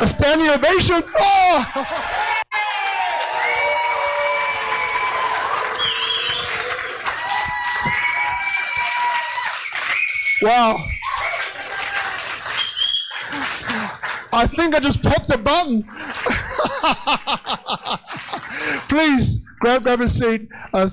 A standing ovation. Oh! Wow. I think I just popped a button. Please grab a seat.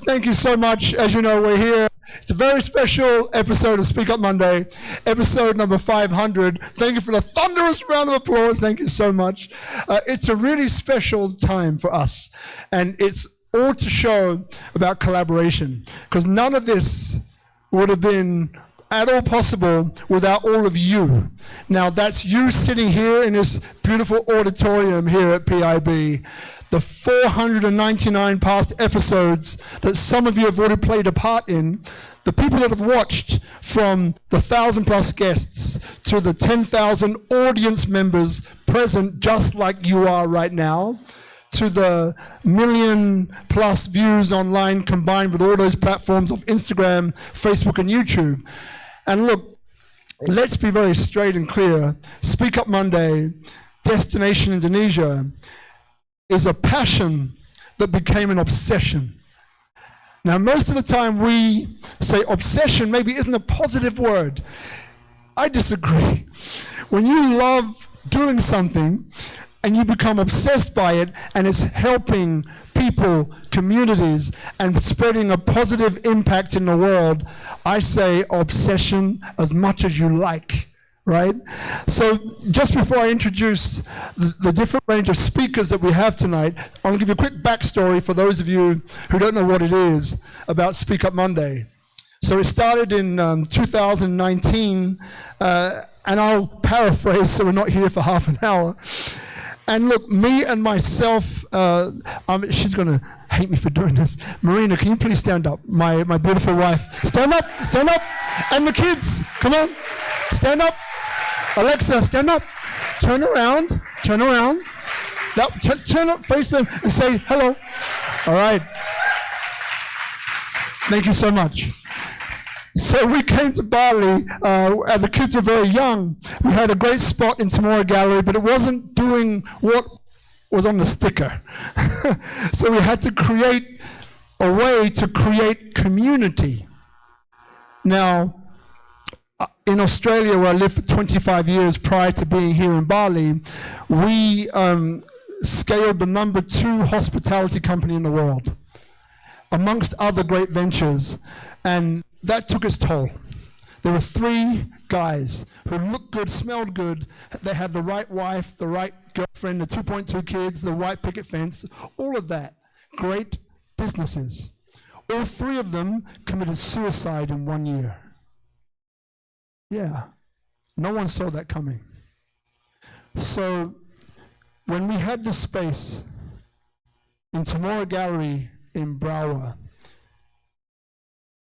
Thank you so much. As you know, we're here. It's a very special episode of SpeakuP Monday, episode number 500. Thank you for the thunderous round of applause. Thank you so much. It's a really special time for us, and it's all to show about collaboration, because none of this would have been at all possible without all of you. Now, that's you sitting here in this beautiful auditorium here at PIB. The 499 past episodes that some of you have already played a part in, the people that have watched, from the 1,000+ guests to the 10,000 audience members present just like you are right now, to the 1 million+ views online combined with all those platforms of Instagram, Facebook, and YouTube. And look, let's be very straight and clear. SpeakuP Monday, Destination Indonesia, is a passion that became an obsession. Now, most of the time we say obsession maybe isn't a positive word. I disagree. When you love doing something and you become obsessed by it, and it's helping people, communities, and spreading a positive impact in the world, I say obsession as much as you like, right? So just before I introduce the different range of speakers that we have tonight, I want to give you a quick backstory for those of you who don't know what it is about SpeakuP Monday. So it started in 2019, and I'll paraphrase so we're not here for half an hour. And look, me and myself, she's going to hate me for doing this. Marina, can you please stand up? My beautiful wife. Stand up, stand up. And the kids, come on, stand up. Alexa, stand up. Turn around, turn around. Turn up, face them, and say hello. All right. Thank you so much. So we came to Bali, and the kids were very young. We had a great spot in Timora Gallery, but it wasn't doing what was on the sticker. So we had to create a way to create community. Now, in Australia, where I lived for 25 years prior to being here in Bali, we scaled the number 2 hospitality company in the world, amongst other great ventures. And that took its toll. There were 3 guys who looked good, smelled good. They had the right wife, the right girlfriend, the 2.2 kids, the white picket fence, all of that. Great businesses. All 3 of them committed suicide in 1 year. Yeah, no one saw that coming. So when we had this space in Timora Gallery in Brawa,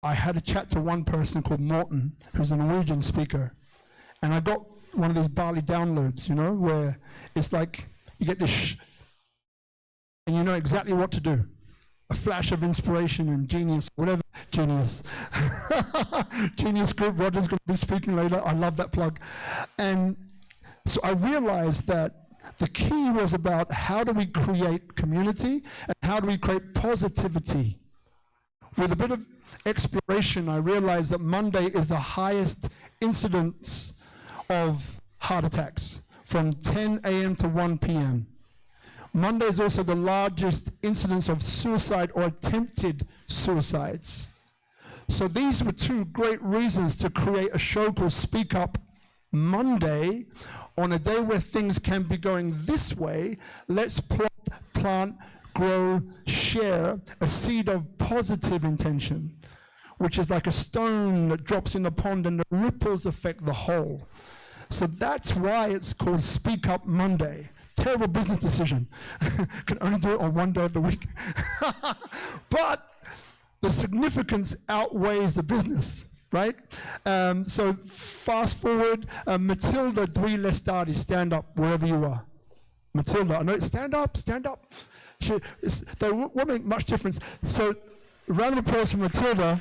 I had a chat to one person called Morten, who's a Norwegian speaker, and I got one of these Bali downloads, you know, where it's like you get this and you know exactly what to do. A flash of inspiration and genius, whatever, genius. Genius Group, Roger's going to be speaking later. I love that plug. And so I realized that the key was about how do we create community and how do we create positivity. With a bit of exploration, I realized that Monday is the highest incidence of heart attacks, from 10 a.m. to 1 p.m. Monday is also the largest incidence of suicide or attempted suicides. So these were 2 great reasons to create a show called SpeakuP Monday. On a day where things can be going this way, let's plant, grow, share a seed of positive intention, which is like a stone that drops in the pond and the ripples affect the whole. So that's why it's called SpeakuP Monday. Terrible business decision. Can only do it on 1 day of the week. But the significance outweighs the business, right? So fast forward, Matilda Dwi Lestari, stand up wherever you are. Matilda, I know, stand up, stand up. They won't make much difference. So round of applause for Matilda.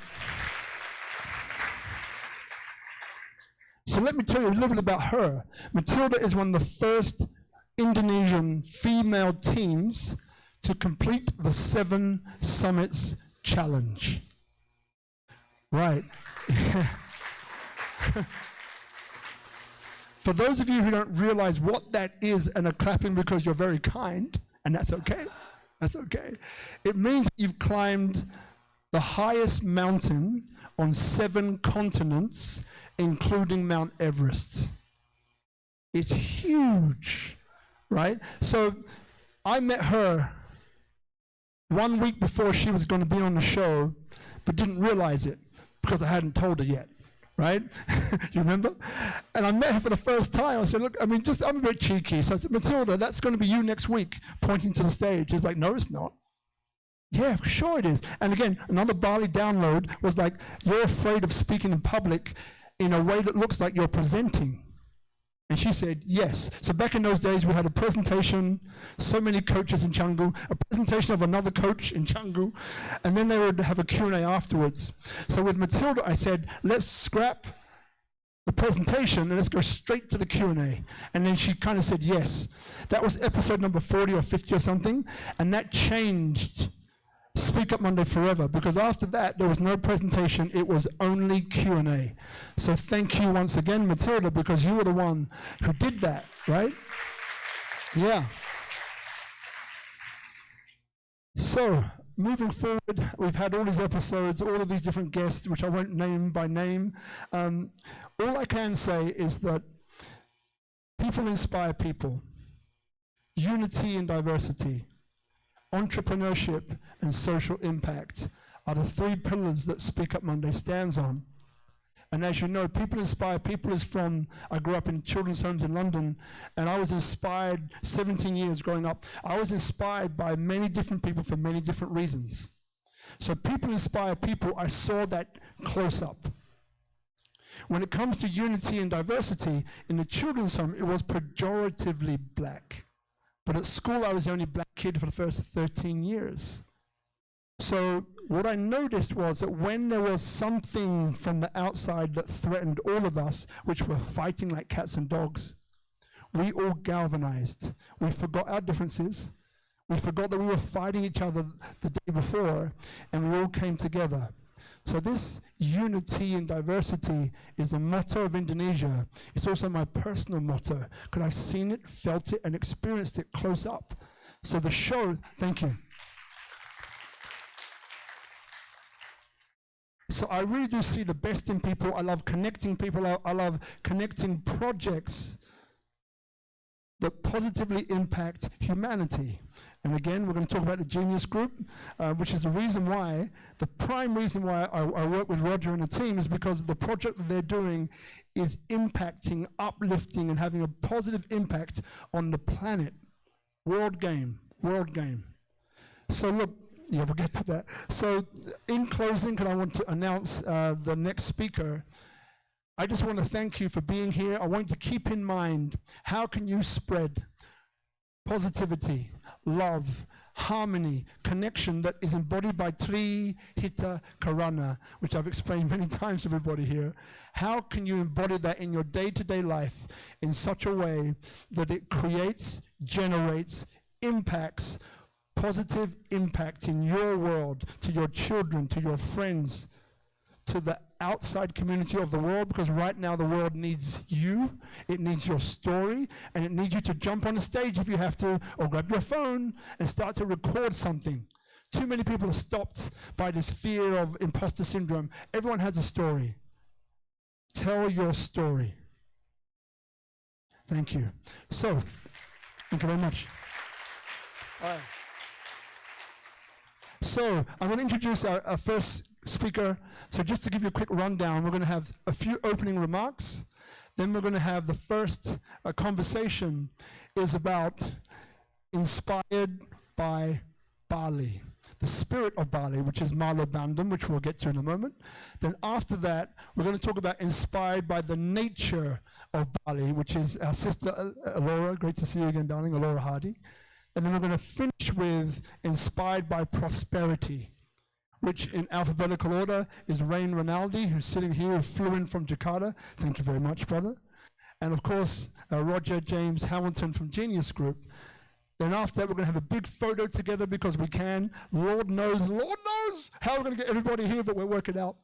So let me tell you a little bit about her. Matilda is one of the first Indonesian female teams to complete the 7 Summits Challenge. Right. For those of you who don't realize what that is and are clapping because you're very kind, and that's okay, it means you've climbed the highest mountain on 7 continents, including Mount Everest. It's huge, right? So I met her 1 week before she was going to be on the show, but didn't realize it because I hadn't told her yet, right? You remember? And I met her for the first time. I said, look, I'm a bit cheeky. So I said, Matilda, that's going to be you next week, pointing to the stage. She's like, no, it's not. Yeah, sure it is. And again, another Bali download was like, you're afraid of speaking in public in a way that looks like you're presenting. And she said, yes. So back in those days, we had a presentation, so many coaches in Canggu, a presentation of another coach in Canggu, and then they would have a Q&A afterwards. So with Matilda, I said, let's scrap the presentation and let's go straight to the Q&A. And then she kind of said yes. That was episode number 40 or 50 or something, and that changed SpeakuP Monday forever, because after that there was no presentation, it was only Q&A. So thank you once again, Matilda, because you were the one who did that, right? Yeah. So moving forward, we've had all these episodes, all of these different guests, which I won't name by name. All I can say is that people inspire people. Unity and diversity. Entrepreneurship and social impact are the 3 pillars that SpeakuP Monday stands on. And as you know, people inspire people is from, I grew up in children's homes in London, and I was inspired 17 years growing up. I was inspired by many different people for many different reasons. So people inspire people, I saw that close up. When it comes to unity and diversity, in the children's home, it was pejoratively black. But at school, I was the only black kid for the first 13 years. So what I noticed was that when there was something from the outside that threatened all of us, which were fighting like cats and dogs, we all galvanized. We forgot our differences. We forgot that we were fighting each other the day before, and we all came together. So this unity and diversity is the motto of Indonesia. It's also my personal motto, because I've seen it, felt it, and experienced it close up. So the show, thank you. So I really do see the best in people. I love connecting people. I love connecting projects that positively impact humanity. And again, we're going to talk about the Genius Group, which is the reason why, the prime reason why I work with Roger and the team is because the project that they're doing is impacting, uplifting, and having a positive impact on the planet. World game. So look, yeah, we'll get to that. So in closing, because I want to announce the next speaker, I just want to thank you for being here. I want you to keep in mind, how can you spread positivity, love, harmony, connection that is embodied by Tri Hita Karana, which I've explained many times to everybody here. How can you embody that in your day-to-day life in such a way that it creates, generates, impacts, positive impact in your world, to your children, to your friends, to the outside community of the world, because right now the world needs you, it needs your story, and it needs you to jump on the stage if you have to, or grab your phone and start to record something. Too many people are stopped by this fear of imposter syndrome. Everyone has a story. Tell your story. Thank you. So, thank you very much. All right. So, I'm going to introduce our first speaker. So just to give you a quick rundown, we're going to have a few opening remarks. Then we're going to have the first conversation is about inspired by Bali, the spirit of Bali, which is Malo Bandung, which we'll get to in a moment. Then after that, we're going to talk about inspired by the nature of Bali, which is our sister Alora. Great to see you again, darling, Alora Hardy. And then we're going to finish with inspired by prosperity, which in alphabetical order is Rain Rinaldi, who's sitting here, who flew in from Jakarta. Thank you very much, brother. and of course, Roger James Hamilton from Genius Group. Then after that, we're going to have a big photo together because we can. Lord knows how we're going to get everybody here, but we'll work it out.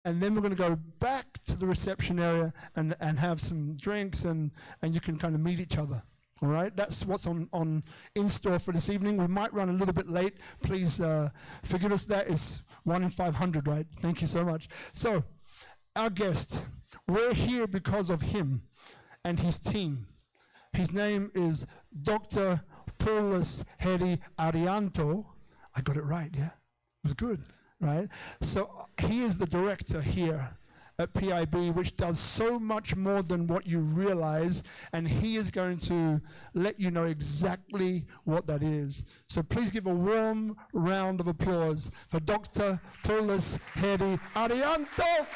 And then we're going to go back to the reception area and have some drinks, and you can kind of meet each other. All right, that's what's on in store for this evening. We might run a little bit late. Please forgive us. That is 1 in 500, right? Thank you so much. So, our guest, we're here because of him and his team. His name is Dr. Paulus Heri Arianto. I got it right, yeah? It was good, right? So, he is the director here at PIB, which does so much more than what you realize, and he is going to let you know exactly what that is. So please give a warm round of applause for Dr. Paulus Heri Arianto.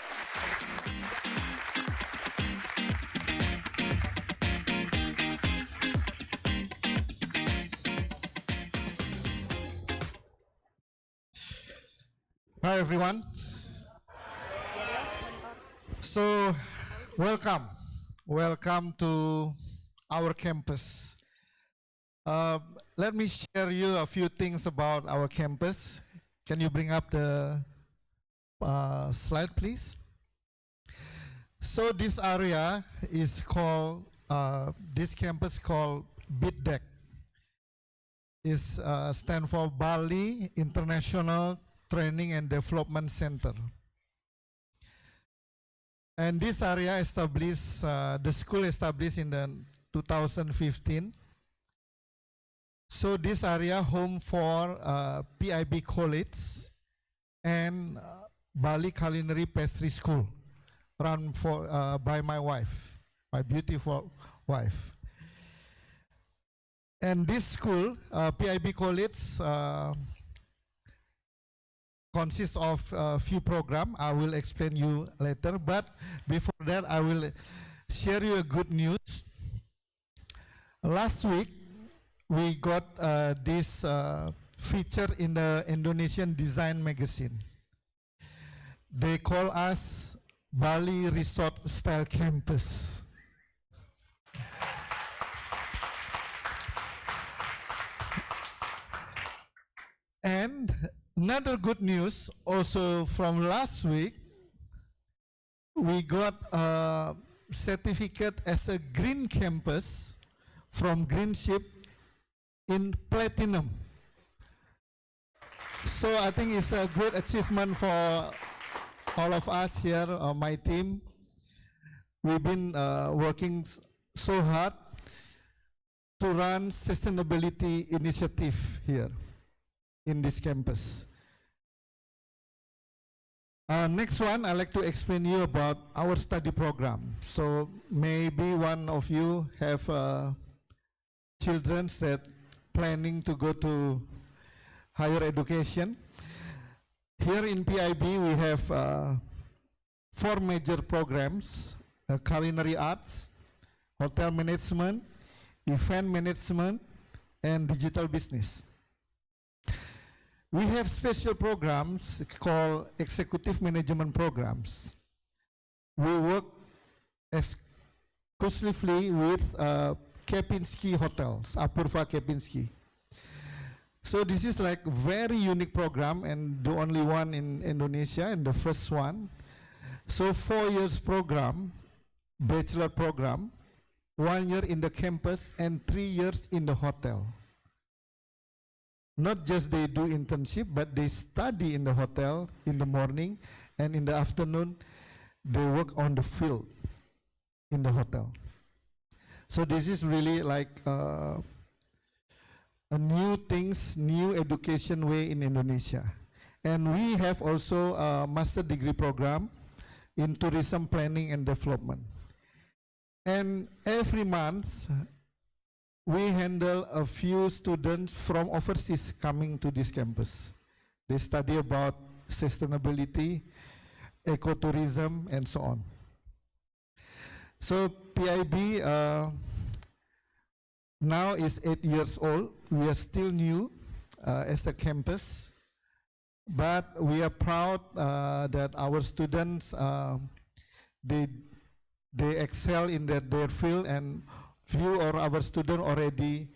Hi everyone. So, welcome to our campus. Let me share you a few things about our campus. Can you bring up the slide, please? So this area is called, this campus called BITDEC. It stands for Bali International Training and Development Center. And this area established, the school established in the 2015. So this area home for PIB College and Bali Culinary Pastry School, run for by my wife, my beautiful wife. And this school, PIB College, consists of a few programs. I will explain you later, but before that I will share you a good news. Last week we got this feature in the Indonesian Design magazine. They call us Bali Resort Style Campus. And another good news, also from last week, we got a certificate as a green campus from Greenship in Platinum. So I think it's a great achievement for all of us here, my team. We've been working so hard to run sustainability initiative here in this campus. Next one, I'd like to explain you about our study program. So maybe one of you have children that planning to go to higher education. Here in PIB, we have 4 major programs: culinary arts, hotel management, event management, and digital business. We have special programs called executive management programs. We work exclusively with Kempinski Hotels, Apurva Kempinski. So this is like very unique program and the only one in Indonesia and the first one. So 4 years program, bachelor program, 1 year in the campus and 3 years in the hotel. Not just they do internship, but they study in the hotel in the morning, and in the afternoon they work on the field in the hotel. So this is really like a new things, new education way in Indonesia. And we have also a master degree program in tourism planning and development. And every month we handle a few students from overseas coming to this campus. They study about sustainability, ecotourism, and so on. So PIB now is 8 years old. We are still new as a campus, but we are proud that our students, they they excel in their field, and few of our students already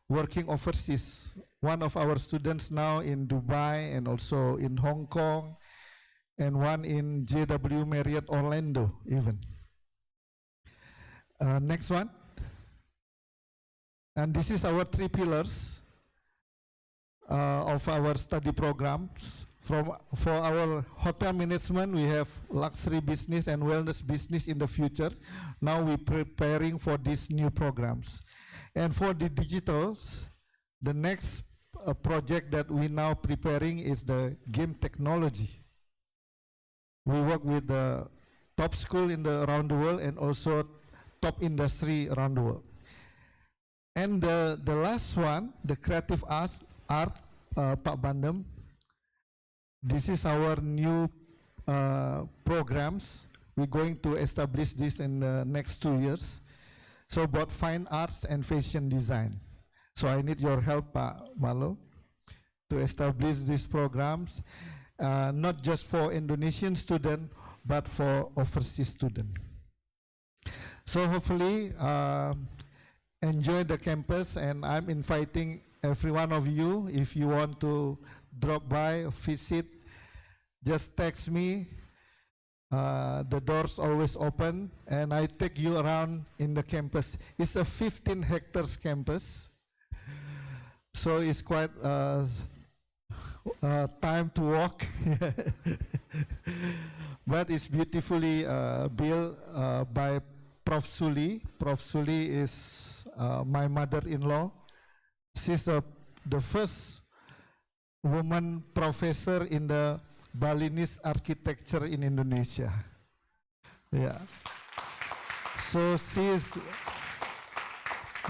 working overseas. One of our students now in Dubai and also in Hong Kong, and one in JW Marriott Orlando even. Next one. And this is our 3 pillars of our study programs. For our hotel management, we have luxury business and wellness business in the future. Now we're preparing for these new programs. And for the digitals, the next project that we're now preparing is the game technology. We work with the top school around the world and also top industry around the world. And the last one, the creative art, Pak Bandem. This is our new programs. We're going to establish this in the next 2 years. So both fine arts and fashion design. So I need your help, Pak Malo, to establish these programs, not just for Indonesian students, but for overseas students. So hopefully, enjoy the campus, and I'm inviting every one of you, if you want to drop by, visit, just text me. The doors always open, and I take you around in the campus. It's a 15 hectares campus, so it's quite time to walk. But it's beautifully built by Prof. Suli. Prof. Suli is my mother-in-law. She's the first woman professor in the Balinese architecture in Indonesia. Yeah. So she is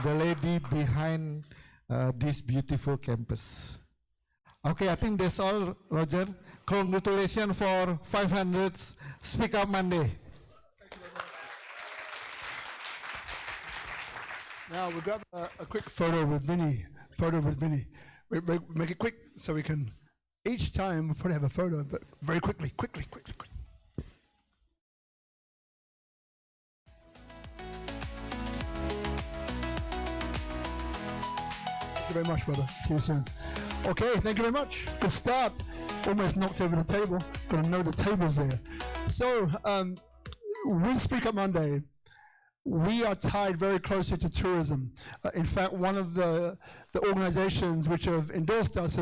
the lady behind this beautiful campus. Okay, I think that's all, Roger. Congratulations for 500 SpeakuP Monday. Now we've got a quick photo with Vinny. Make it quick so we can, each time we'll probably have a photo, but very quickly. Thank you very much, brother. See you soon. Okay, thank you very much. Good start. Almost knocked over the table. Got to know the table's there. So, with SpeakuP Monday, we are tied very closely to tourism. In fact, one of the organizations which have endorsed us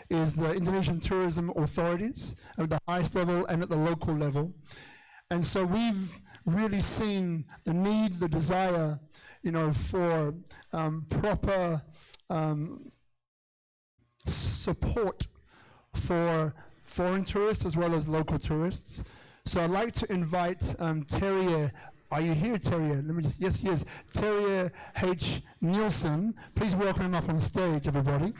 is the Indonesian tourism authorities at the highest level and at the local level. And so we've really seen the need, the desire, for proper support for foreign tourists as well as local tourists. So I'd like to invite Terrier. Are you here, Terrier? Let me just, yes. Terrier H. Nielsen. Please welcome him up on stage, everybody.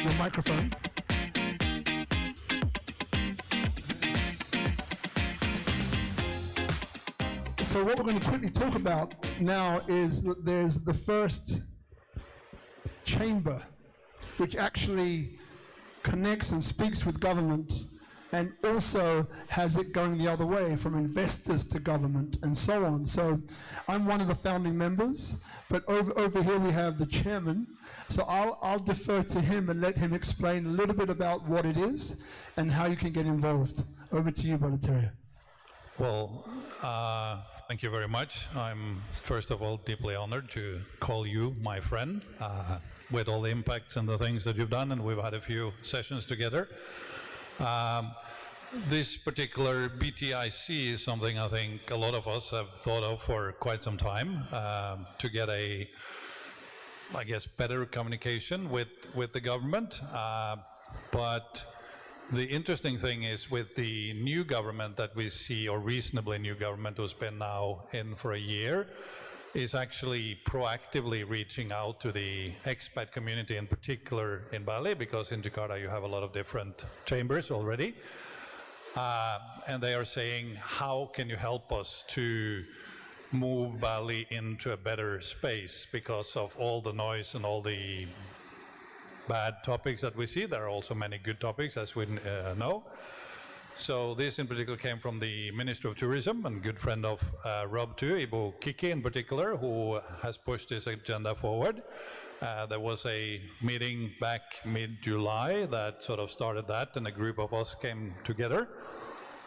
Your microphone. So what we're going to quickly talk about now is that there's the first chamber which actually connects and speaks with government, and also has it going the other way, from investors to government and so on. So I'm one of the founding members, but over here we have the chairman. So I'll defer to him and let him explain a little bit about what it is and how you can get involved. Over to you, Brother Terry. Well, thank you very much. I'm, first of all, deeply honored to call you my friend, with all the impacts and the things that you've done, and we've had a few sessions together. This particular BTIC is something I think a lot of us have thought of for quite some time, to get a, I guess, better communication with the government. But the interesting thing is, with the new government that we see, or reasonably new government who's been now in for a year, is actually proactively reaching out to the expat community, in particular in Bali, because in Jakarta you have a lot of different chambers already. And they are saying, how can you help us to move Bali into a better space because of all the noise and all the bad topics that we see? There are also many good topics, as we know. So this in particular came from the Minister of Tourism and good friend of Rob too, Ibu Kiki in particular, who has pushed this agenda forward. There was a meeting back mid-July that sort of started that, and a group of us came together.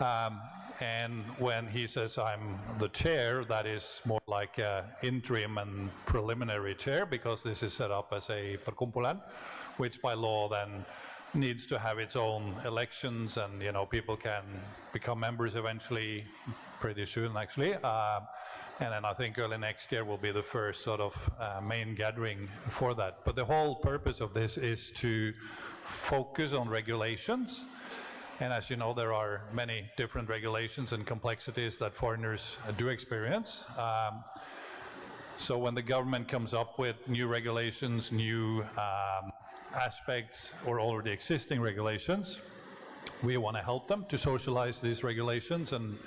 And when he says I'm the chair, that is more like an interim and preliminary chair, because this is set up as a perkumpulan, which by law then needs to have its own elections, and people can become members eventually, pretty soon actually. And then I think early next year will be the first sort of main gathering for that. But the whole purpose of this is to focus on regulations. And as you know, there are many different regulations and complexities that foreigners do experience. So when the government comes up with new regulations, new aspects or already existing regulations, we want to help them to socialize these regulations and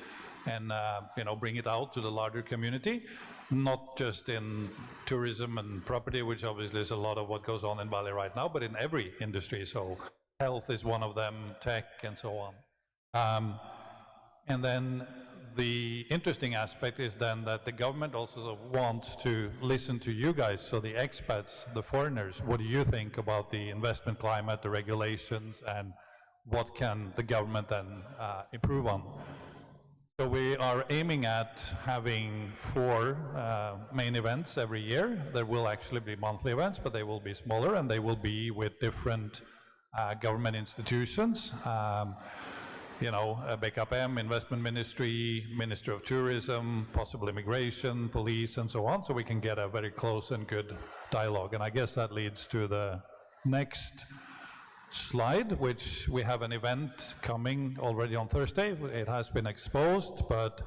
bring it out to the larger community, not just in tourism and property, which obviously is a lot of what goes on in Bali right now, but in every industry. So health is one of them, tech, and so on. And then the interesting aspect is then that the government also wants to listen to you guys, so the expats, the foreigners. What do you think about the investment climate, the regulations, and what can the government then improve on? So we are aiming at having 4 main events every year. There will actually be monthly events, but they will be smaller, and they will be with different government institutions. BKPM, Investment Ministry, Ministry of Tourism, possible immigration, police, and so on, so we can get a very close and good dialogue. And I guess that leads to the next slide, which we have an event coming already on Thursday. It has been exposed, but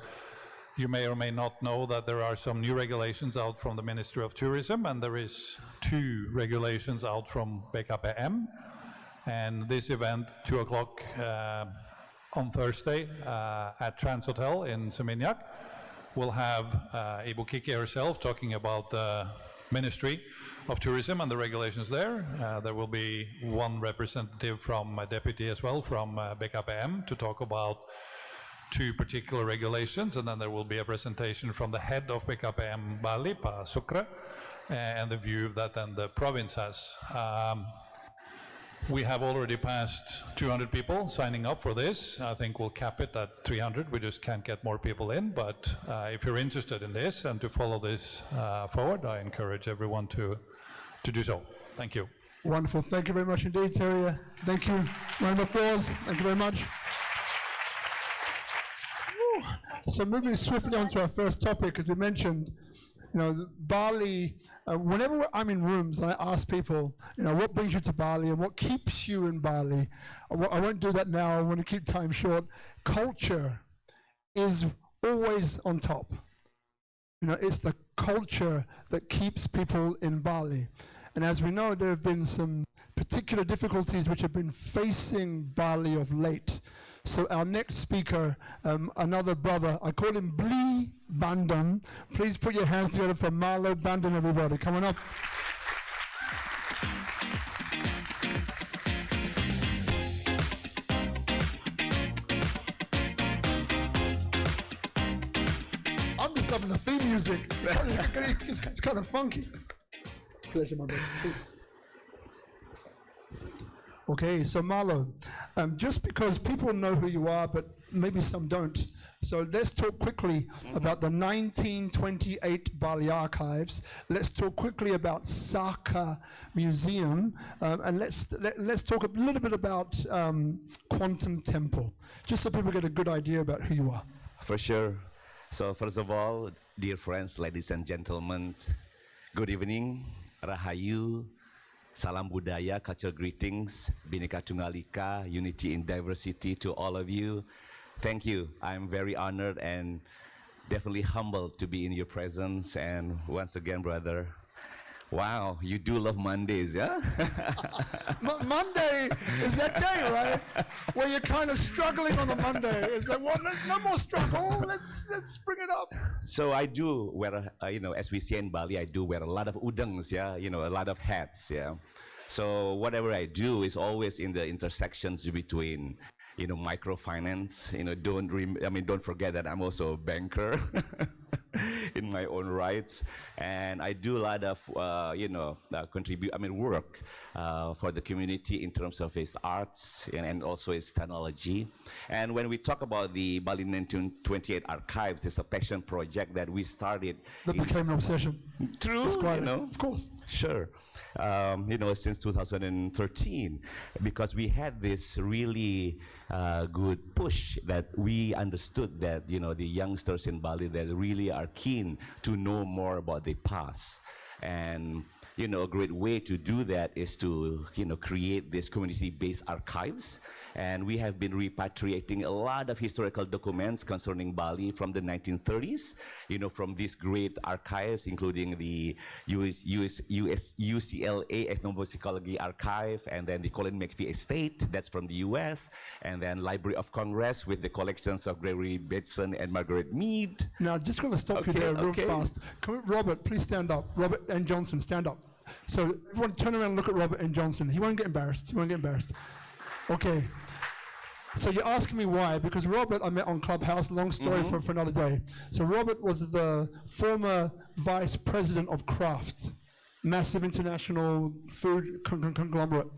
you may or may not know that there are some new regulations out from the Ministry of Tourism, and there is 2 regulations out from BKPM. And this event, 2 o'clock on Thursday at Trans Hotel in Seminyak, will have Ibu Kiki herself talking about the Ministry of Tourism and the regulations there. There will be 1 representative from a deputy as well from BKPM to talk about 2 particular regulations, and then there will be a presentation from the head of BKPM Bali, Pak Sukra, and the view that then the province has. We have already passed 200 people signing up for this. I think we'll cap it at 300. We just can't get more people in. But if you're interested in this and to follow this forward, I encourage everyone to do so. Thank you. Wonderful. Thank you very much indeed, Terry. Thank you. Round of applause. Thank you very much. Woo. So moving swiftly on to our first topic, as we mentioned, Bali, whenever I'm in rooms, I ask people, what brings you to Bali and what keeps you in Bali? I won't do that now. I want to keep time short. Culture is always on top. It's the culture that keeps people in Bali. And as we know, there have been some particular difficulties which have been facing Bali of late. So our next speaker, another brother, I call him Bli Bandung. Please put your hands together for Marlo Bandung, everybody. Come on up. I'm just loving the theme music. It's kind of funky. Pleasure, my brother. Please. Okay, so Marlo, just because people know who you are, but maybe some don't, so let's talk quickly about the 1928 Bali archives. Let's talk quickly about Saka Museum, and let's talk a little bit about Quantum Temple, just so people get a good idea about who you are. For sure. So first of all, dear friends, ladies and gentlemen, good evening, Rahayu. Salam budaya, cultural greetings, Bhinneka Tunggal Ika, unity in diversity to all of you. Thank you. I'm very honored and definitely humbled to be in your presence. And once again, brother, wow, you do love Mondays, yeah? Monday is that day, right? Where you're kind of struggling on a Monday. It's like, well, no more struggle. Let's bring it up. So I do wear, as we say in Bali, I do wear a lot of udangs, yeah, a lot of hats, yeah. So whatever I do is always in the intersections between, microfinance. Don't forget that I'm also a banker in my own rights, and I do a lot of work for the community in terms of its arts and also its technology. And when we talk about the Bali 1928 archives, it's a passion project that we started. That became an obsession. True, Describe it. Of course. Sure. Since 2013, because we had this really good push that we understood that, the youngsters in Bali that really are keen to know more about the past. And, a great way to do that is to, create these community-based archives. And we have been repatriating a lot of historical documents concerning Bali from the 1930s, from these great archives, including the UCLA Ethnomusicology Archive, and then the Colin McPhee Estate, that's from the US, and then Library of Congress with the collections of Gregory Bateson and Margaret Mead. Now, just going to stop you there real fast. Robert, please stand up. Robert N. Johnson, stand up. So everyone turn around and look at Robert N. Johnson. He won't get embarrassed. Okay. So you're asking me why? Because Robert I met on Clubhouse, long story for another day. So Robert was the former vice president of Kraft, massive international food conglomerate.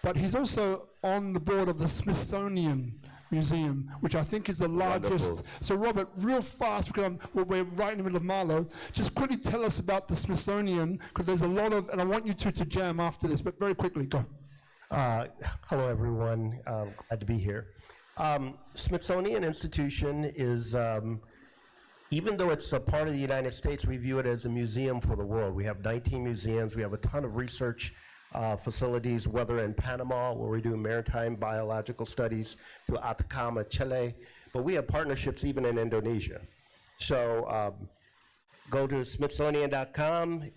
But he's also on the board of the Smithsonian Museum, which I think is the largest. Wonderful. So Robert, real fast, because we're right in the middle of Marlow, just quickly tell us about the Smithsonian, because there's a lot of, and I want you two to jam after this, but very quickly, go. Hello, everyone. Glad to be here. Smithsonian Institution is, even though it's a part of the United States, we view it as a museum for the world. We have 19 museums. We have a ton of research facilities, whether in Panama, where we do maritime biological studies, to Atacama, Chile, but we have partnerships even in Indonesia. So go to Smithsonian.com.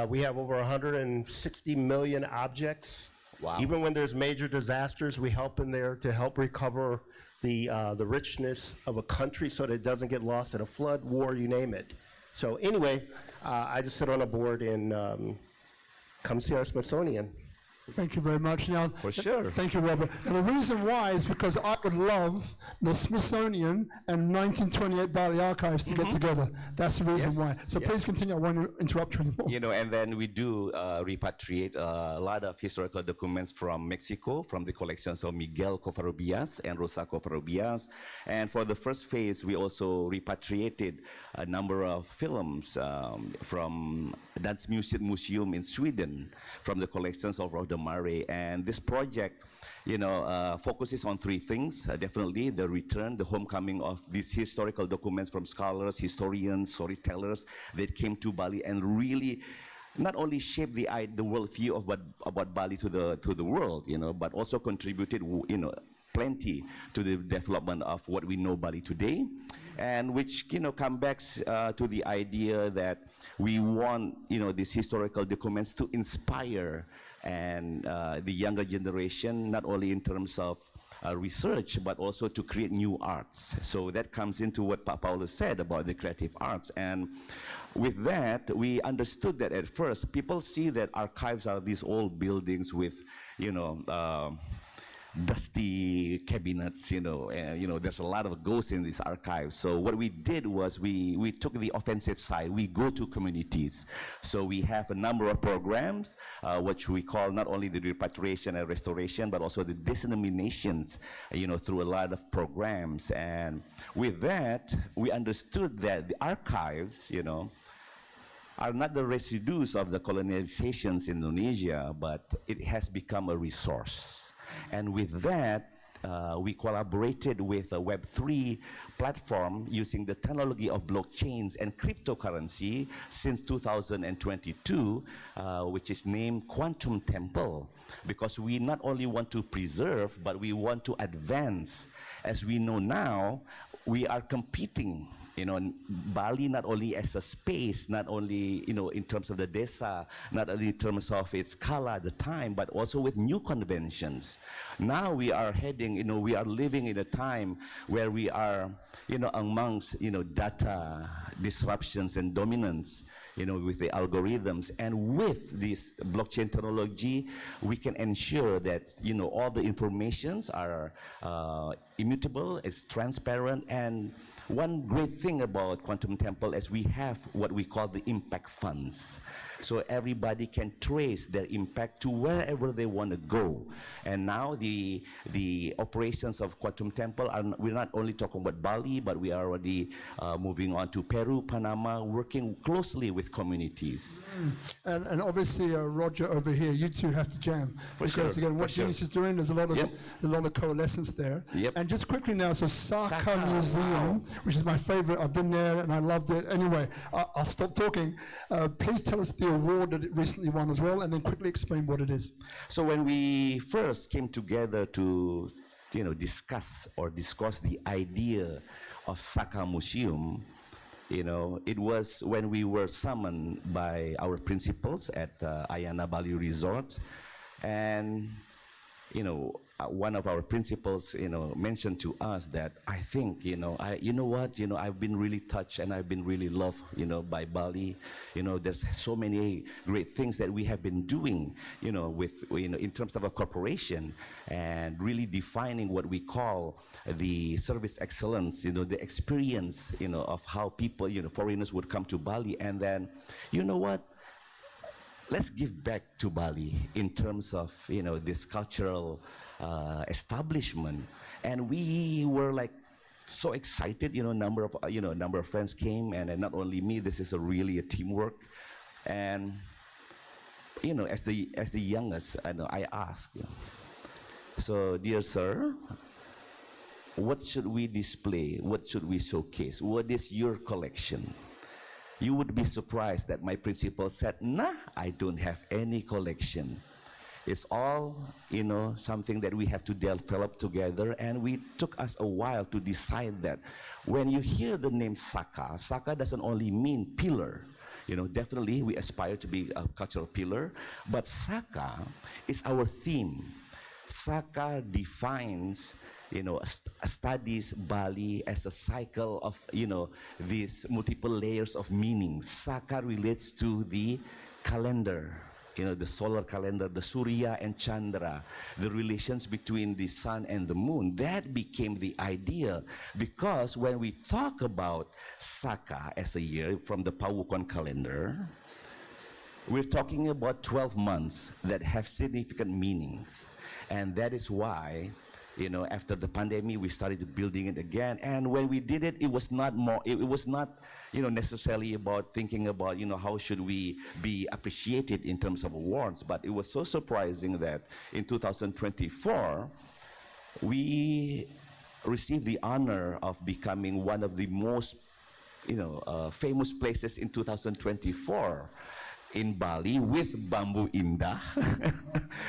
We have over 160 million objects. Wow. Even when there's major disasters, we help in there to help recover the richness of a country so that it doesn't get lost in a flood, war, you name it. So anyway, I just sit on a board and come see our Smithsonian. Thank you very much. Now, For sure. Thank you, Robert. And the reason why is because I would love the Smithsonian and 1928 Bali archives to get together. That's the reason why. So please continue. I won't interrupt you anymore. And then we do repatriate a lot of historical documents from Mexico, from the collections of Miguel Covarrubias and Rosa Covarrubias. And for the first phase, we also repatriated a number of films from Dance Museum in Sweden, from the collections of Roda Mare. And this project, focuses on three things. Definitely the return, the homecoming of these historical documents from scholars, historians, storytellers that came to Bali and really not only shaped the worldview of about Bali to the world, but also contributed, plenty to the development of what we know Bali today, and which come back to the idea that we want these historical documents to inspire and the younger generation, not only in terms of research, but also to create new arts. So that comes into what Paulo said about the creative arts. And with that, we understood that at first, people see that archives are these old buildings with, dusty cabinets, there's a lot of ghosts in these archives. So what we did was we took the offensive side. We go to communities. So we have a number of programs, which we call not only the repatriation and restoration, but also the disseminations, through a lot of programs. And with that, we understood that the archives, are not the residues of the colonizations in Indonesia, but it has become a resource. And with that, we collaborated with a Web3 platform using the technology of blockchains and cryptocurrency since 2022, which is named Quantum Temple, because we not only want to preserve, but we want to advance. As we know now, we are competing Bali not only as a space, not only, in terms of the desa, not only in terms of its color, the time, but also with new conventions. Now we are heading, we are living in a time where we are, amongst, data disruptions and dominance, with the algorithms. And with this blockchain technology, we can ensure that, all the informations are immutable, it's transparent. And one great thing about Quantum Temple is we have what we call the impact funds. So everybody can trace their impact to wherever they want to go. And now the operations of Quantum Temple, we're not only talking about Bali, but we are already moving on to Peru, Panama, working closely with communities. And obviously, Roger over here, you two have to jam. Because again, what Genius is doing, there's a lot of coalescence there. And just quickly now, so Saka Museum, which is my favorite, I've been there and I loved it. Anyway, I'll stop talking. Please tell us the award that it recently won as well, and then quickly explain what it is. So when we first came together to discuss the idea of Saka Museum, it was when we were summoned by our principals at Ayana Bali Resort, and one of our principals, mentioned to us that I think, I've been really touched and I've been really loved, by Bali. There's so many great things that we have been doing, in terms of a corporation, and really defining what we call the service excellence, the experience, of how people, foreigners would come to Bali. And then, let's give back to Bali in terms of, this cultural establishment. And we were like so excited, number of friends came, and not only me, this is really a teamwork. And as the youngest, I asked, so dear sir, what should we display? What should we showcase? What is your collection? You would be surprised that my principal said, nah, I don't have any collection. It's all, something that we have to develop together. And we took us a while to decide that when you hear the name Saka, Saka doesn't only mean pillar. Definitely we aspire to be a cultural pillar, but Saka is our theme. Saka defines, studies Bali as a cycle of, these multiple layers of meaning. Saka relates to the calendar, the solar calendar, the Surya and Chandra, the relations between the sun and the moon. That became the idea, because when we talk about Saka as a year from the Pawukan calendar, we're talking about 12 months that have significant meanings. And that is why, after the pandemic, we started building it again. And when we did it, it was not necessarily about thinking about, how should we be appreciated in terms of awards. But it was so surprising that in 2024, we received the honor of becoming one of the most, famous places in 2024. In Bali with Bambu Indah.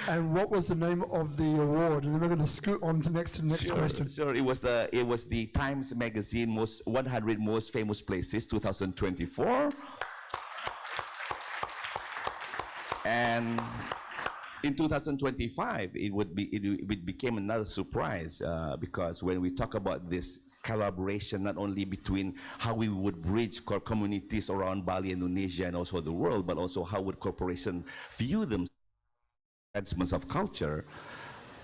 And what was the name of the award? And then we're going to scoot on to the next question. Sure, it was the Times Magazine 100 Most Famous Places 2024. And in 2025, it became another surprise, because when we talk about this collaboration, not only between how we would bridge core communities around Bali, Indonesia, and also the world, but also how would corporations view them advancements of culture,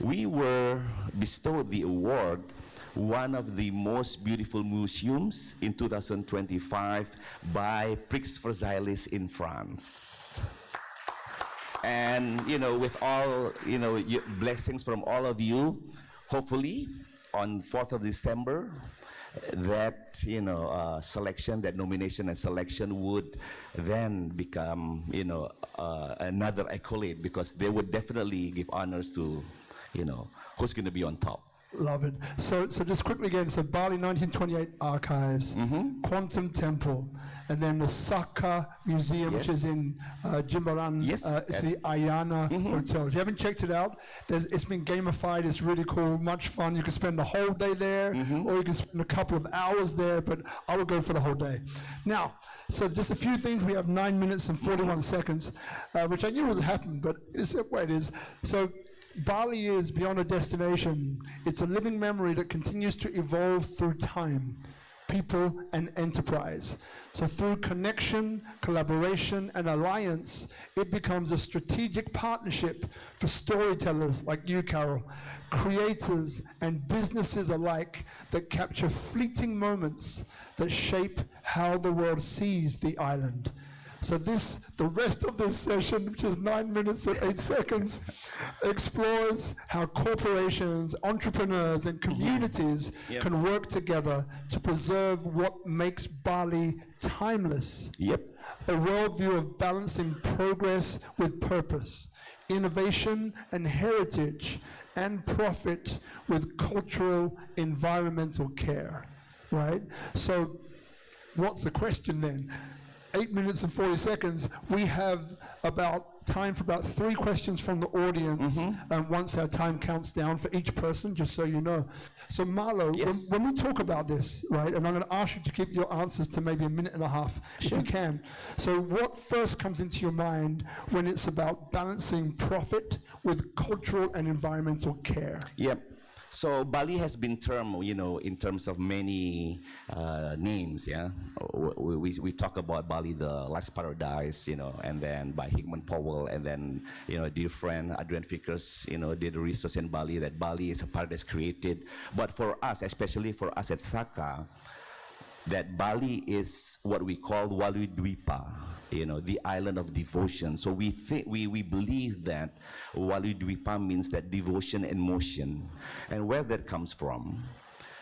we were bestowed the award, one of the most beautiful museums in 2025 by Prix Versailles in France. And, with all, blessings from all of you, hopefully, on 4th of December, that selection, that nomination and selection would then become another accolade, because they would definitely give honors to who's going to be on top. Love it. So just quickly again, so Bali 1928 Archives, Quantum Temple, and then the Saka Museum, which is in Jimbaran. It's the Ayana Hotel. If you haven't checked it out, it's been gamified. It's really cool, much fun. You can spend the whole day there, or you can spend a couple of hours there, but I would go for the whole day. Now, so just a few things. We have 9 minutes and 41 seconds, which I knew would happen, but it's the way it is. So Bali is beyond a destination. It's a living memory that continues to evolve through time. people, and enterprise. So through connection, collaboration, and alliance, it becomes a strategic partnership for storytellers like you, Carol, creators and businesses alike that capture fleeting moments that shape how the world sees the island. So the rest of this session, which is 9 minutes and 8 seconds, explores how corporations, entrepreneurs, and communities can work together to preserve what makes Bali timeless. A worldview of balancing progress with purpose, innovation and heritage, and profit with cultural, environmental care, right? So what's the question then? 8 minutes and 40 seconds, we have time for about 3 questions from the audience, and once our time counts down for each person, just so you know. So Marlo, when we talk about this, right, and I'm going to ask you to keep your answers to maybe 1.5 minutes, if you can. So what first comes into your mind when it's about balancing profit with cultural and environmental care? So Bali has been termed, in terms of many names, We talk about Bali, the last paradise, and then by Hickman Powell, and then, dear friend Adrian Vickers, did research in Bali that Bali is a paradise created. But for us, especially for us at Saka, that Bali is what we call Waludwipa, the island of devotion. So we believe that Waludwipa means that devotion and motion. And where that comes from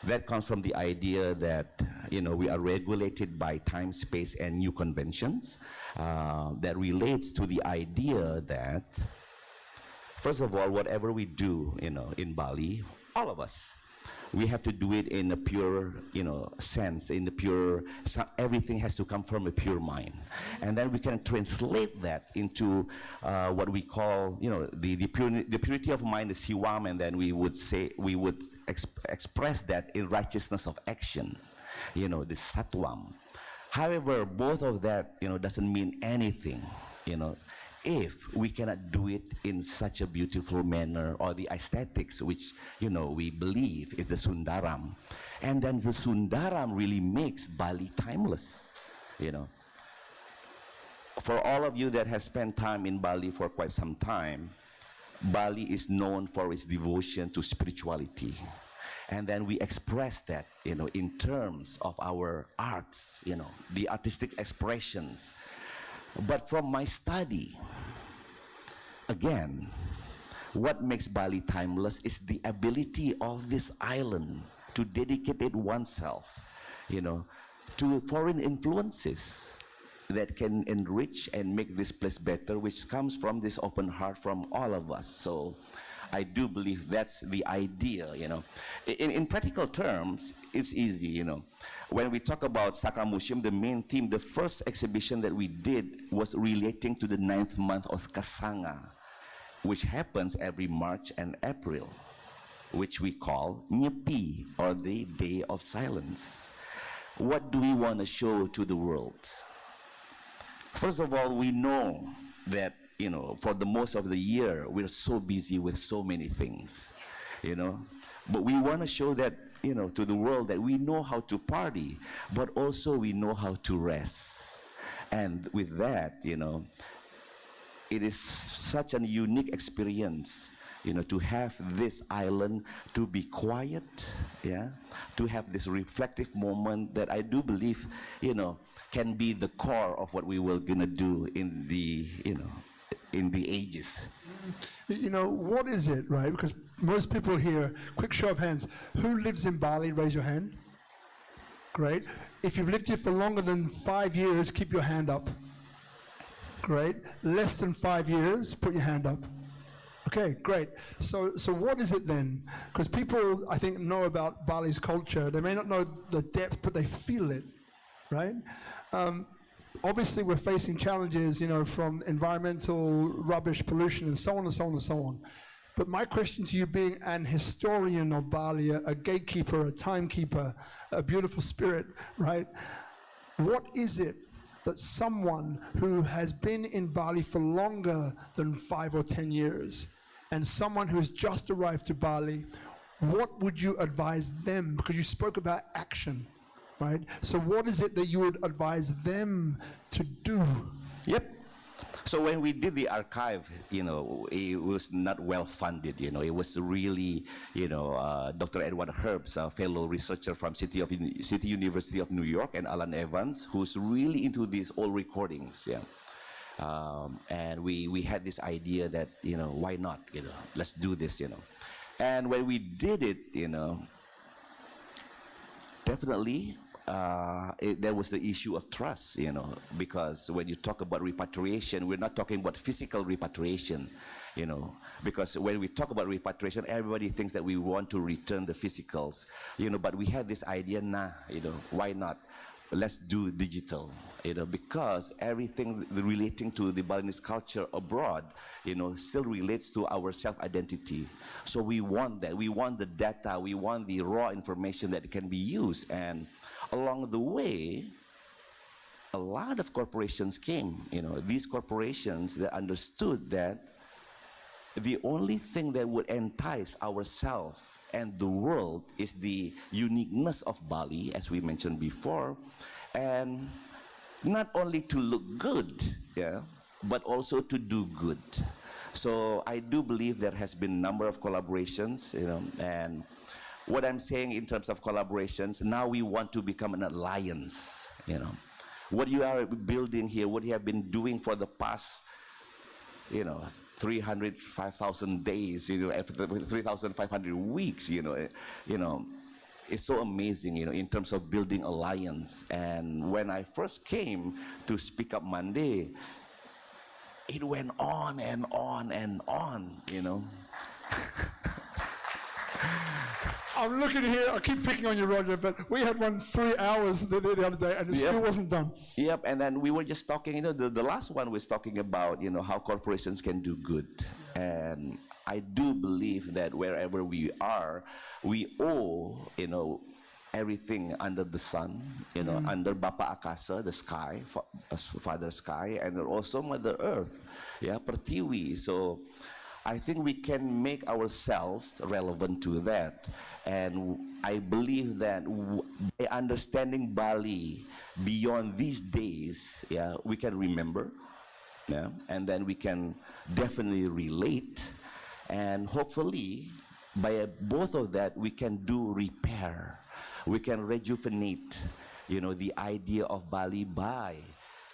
the idea that, we are regulated by time, space, and new conventions. That relates to the idea that, first of all, whatever we do, in Bali, all of us, we have to do it in a pure, sense, everything has to come from a pure mind. And then we can translate that into what we call, the purity of mind is siwam, and then we would express that in righteousness of action, the satwam. However, both of that, doesn't mean anything, if we cannot do it in such a beautiful manner, or the aesthetics, which, we believe is the Sundaram. And then the Sundaram really makes Bali timeless, For all of you that have spent time in Bali for quite some time, Bali is known for its devotion to spirituality. And then we express that, in terms of our arts, the artistic expressions. But from my study, again, what makes Bali timeless is the ability of this island to dedicate oneself, to foreign influences that can enrich and make this place better, which comes from this open heart from all of us. So I do believe that's the idea, In practical terms, it's easy, When we talk about Saka Museum, the main theme, the first exhibition that we did was relating to the 9th month of Kasanga, which happens every March and April, which we call Nyepi, or the Day of Silence. What do we want to show to the world? First of all, we know that, for the most of the year, we're so busy with so many things, But we want to show that, to the world, that we know how to party, but also we know how to rest. And with that, it is such a unique experience, to have this island, to be quiet, to have this reflective moment that I do believe, can be the core of what we were gonna do in the, in the ages. What is it, right? Because most people here, quick show of hands, who lives in Bali? Raise your hand. Great. If you've lived here for longer than 5 years, keep your hand up. Great. Less than 5 years, put your hand up. Okay, great. So what is it then? Because people, I think, know about Bali's culture. They may not know the depth, but they feel it, right? Obviously, we're facing challenges, from environmental rubbish, pollution, and so on and so on and so on. But my question to you, being an historian of Bali, a gatekeeper, a timekeeper, a beautiful spirit, right? What is it that someone who has been in Bali for longer than 5 or 10 years, and someone who has just arrived to Bali, what would you advise them? Because you spoke about action, right? So what is it that you would advise them to do? Yep. So when we did the archive, it was not well funded. It was really, Dr. Edward Herbst, a fellow researcher from City University of New York, and Alan Evans, who's really into these old recordings. Yeah. And we had this idea that, why not? Let's do this. And when we did it, definitely. There was the issue of trust, because when you talk about repatriation, we're not talking about physical repatriation, because when we talk about repatriation, everybody thinks that we want to return the physicals, but we had this idea, why not? Let's do digital, because everything relating to the Balinese culture abroad, still relates to our self-identity. So we want that. We want the data. We want the raw information that can be used. And along the way, a lot of corporations came. These corporations that understood that the only thing that would entice ourselves and the world is the uniqueness of Bali, as we mentioned before, and not only to look good, but also to do good. So I do believe there has been a number of collaborations, and what I'm saying in terms of collaborations, now we want to become an alliance, What you are building here, what you have been doing for the past, 305,000 days, 3,500 weeks, it's so amazing, in terms of building alliance. And when I first came to SpeakuP Monday, it went on and on and on, I'm looking here, I keep picking on you, Roger, but we had one 3 hours the other day and it still wasn't done. Yep, and then we were just talking, the last one was talking about, how corporations can do good. And I do believe that wherever we are, we owe, everything under the sun, under Bapa Akasa, the sky, Father Sky, and also Mother Earth, Pertiwi. So I think we can make ourselves relevant to that. And I believe that by understanding Bali beyond these days, we can remember, and then we can definitely relate. And hopefully, by both of that, we can do repair. We can rejuvenate, the idea of Bali by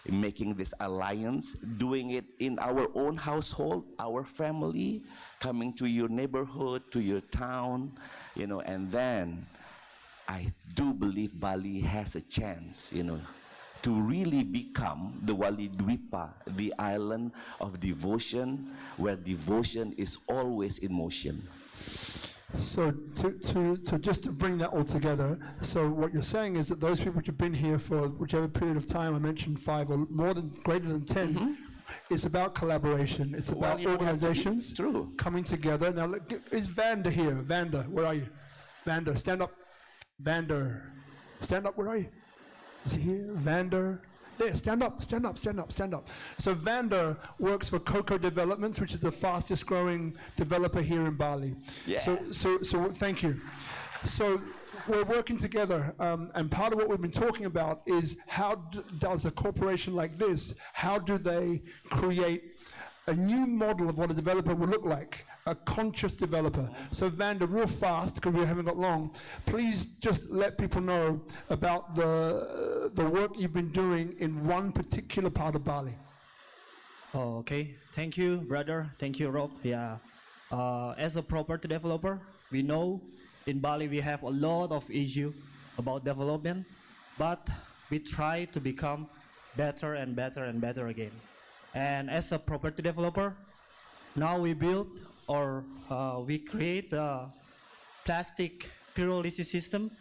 making this alliance, doing it in our own household, our family, coming to your neighborhood, to your town, and then I do believe Bali has a chance, to really become the Wali Dwipa, the island of devotion, where devotion is always in motion. So to just to bring that all together, so what you're saying is that those people who've been here for whichever period of time, I mentioned 5 or more than, greater than 10, it's about collaboration. It's about organizations coming together. Now, look, is Vander here? Vander, where are you? Vander, stand up. Vander, stand up, where are you? Is he here? Vander. There, stand up, stand up, stand up, stand up. So Vander works for Coco Developments, which is the fastest growing developer here in Bali. Yeah. So thank you. So we're working together, and part of what we've been talking about is how does a corporation like this, how do they create a new model of what a developer would look like, a conscious developer. So Vander, real fast, because we haven't got long, please just let people know about the work you've been doing in one particular part of Bali. Oh, okay. Thank you, brother. Thank you, Rob. Yeah. As a property developer, we know in Bali we have a lot of issue about development, but we try to become better and better and better again. And as a property developer, now we build or we create a plastic pyrolysis system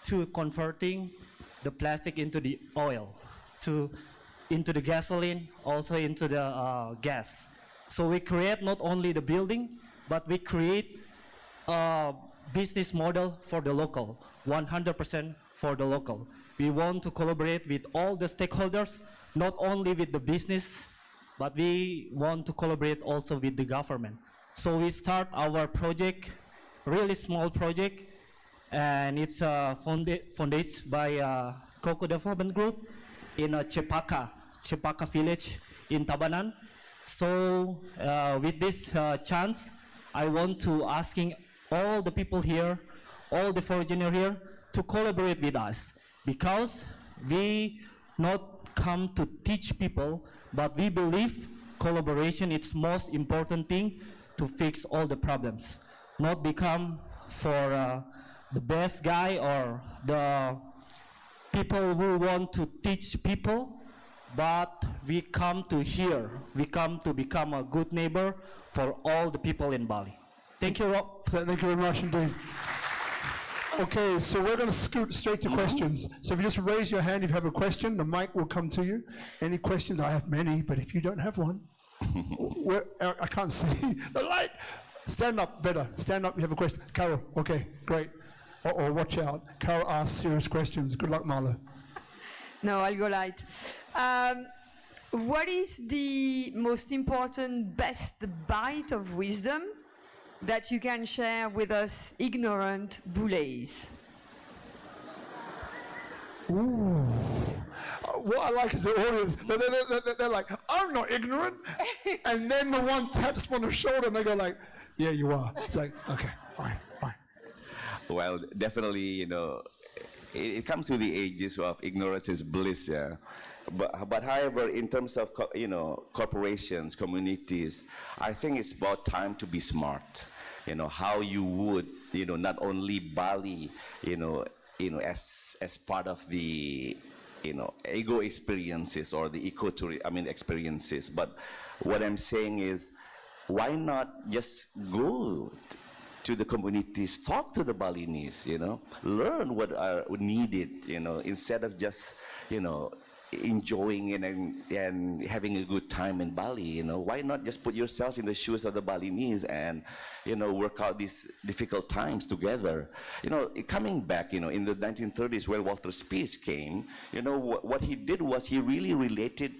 to converting the plastic into the oil, into the gasoline, also into the gas. So we create not only the building, but we create a business model for the local, 100% for the local. We want to collaborate with all the stakeholders, not only with the business, but we want to collaborate also with the government. So we start our project, really small project, and it's funded by Coco Development Group in Chepaka village in Tabanan. So with this chance, I want to asking all the people here, all the foreigner here, to collaborate with us, because we not come to teach people, but we believe collaboration is most important thing to fix all the problems. Not become for the best guy or the people who want to teach people, but we come to hear, we come to become a good neighbor for all the people in Bali. Thank you, Rob. Thank you very much indeed. Okay, so we're going to scoot straight to questions. So if you just raise your hand if you have a question, the mic will come to you. Any questions? I have many, but if you don't have one, I can't see the light. Stand up, better. Stand up, you have a question. Carol, okay, great. Uh-oh, watch out. Carol asks serious questions. Good luck, Marla. No, I'll go light. What is the most important, best bite of wisdom that you can share with us ignorant boulets? Ooh. What I like is the audience, they're like, I'm not ignorant. And then the one taps them on the shoulder and they go like, yeah, you are. It's like, okay, fine. Well, definitely, you know, it comes to the ages of ignorance is bliss, yeah. But however, in terms of, you know, corporations, communities, I think it's about time to be smart. You know, how you would, you know, not only Bali, you know, as part of the, you know, ego experiences or the experiences. But what I'm saying is, why not just go to the communities, talk to the Balinese, you know, learn what are needed, you know, instead of just, you know, enjoying it and having a good time in Bali, you know. Why not just put yourself in the shoes of the Balinese and, you know, work out these difficult times together. You know, coming back, you know, in the 1930s when Walter Spies came, you know, what he did was he really related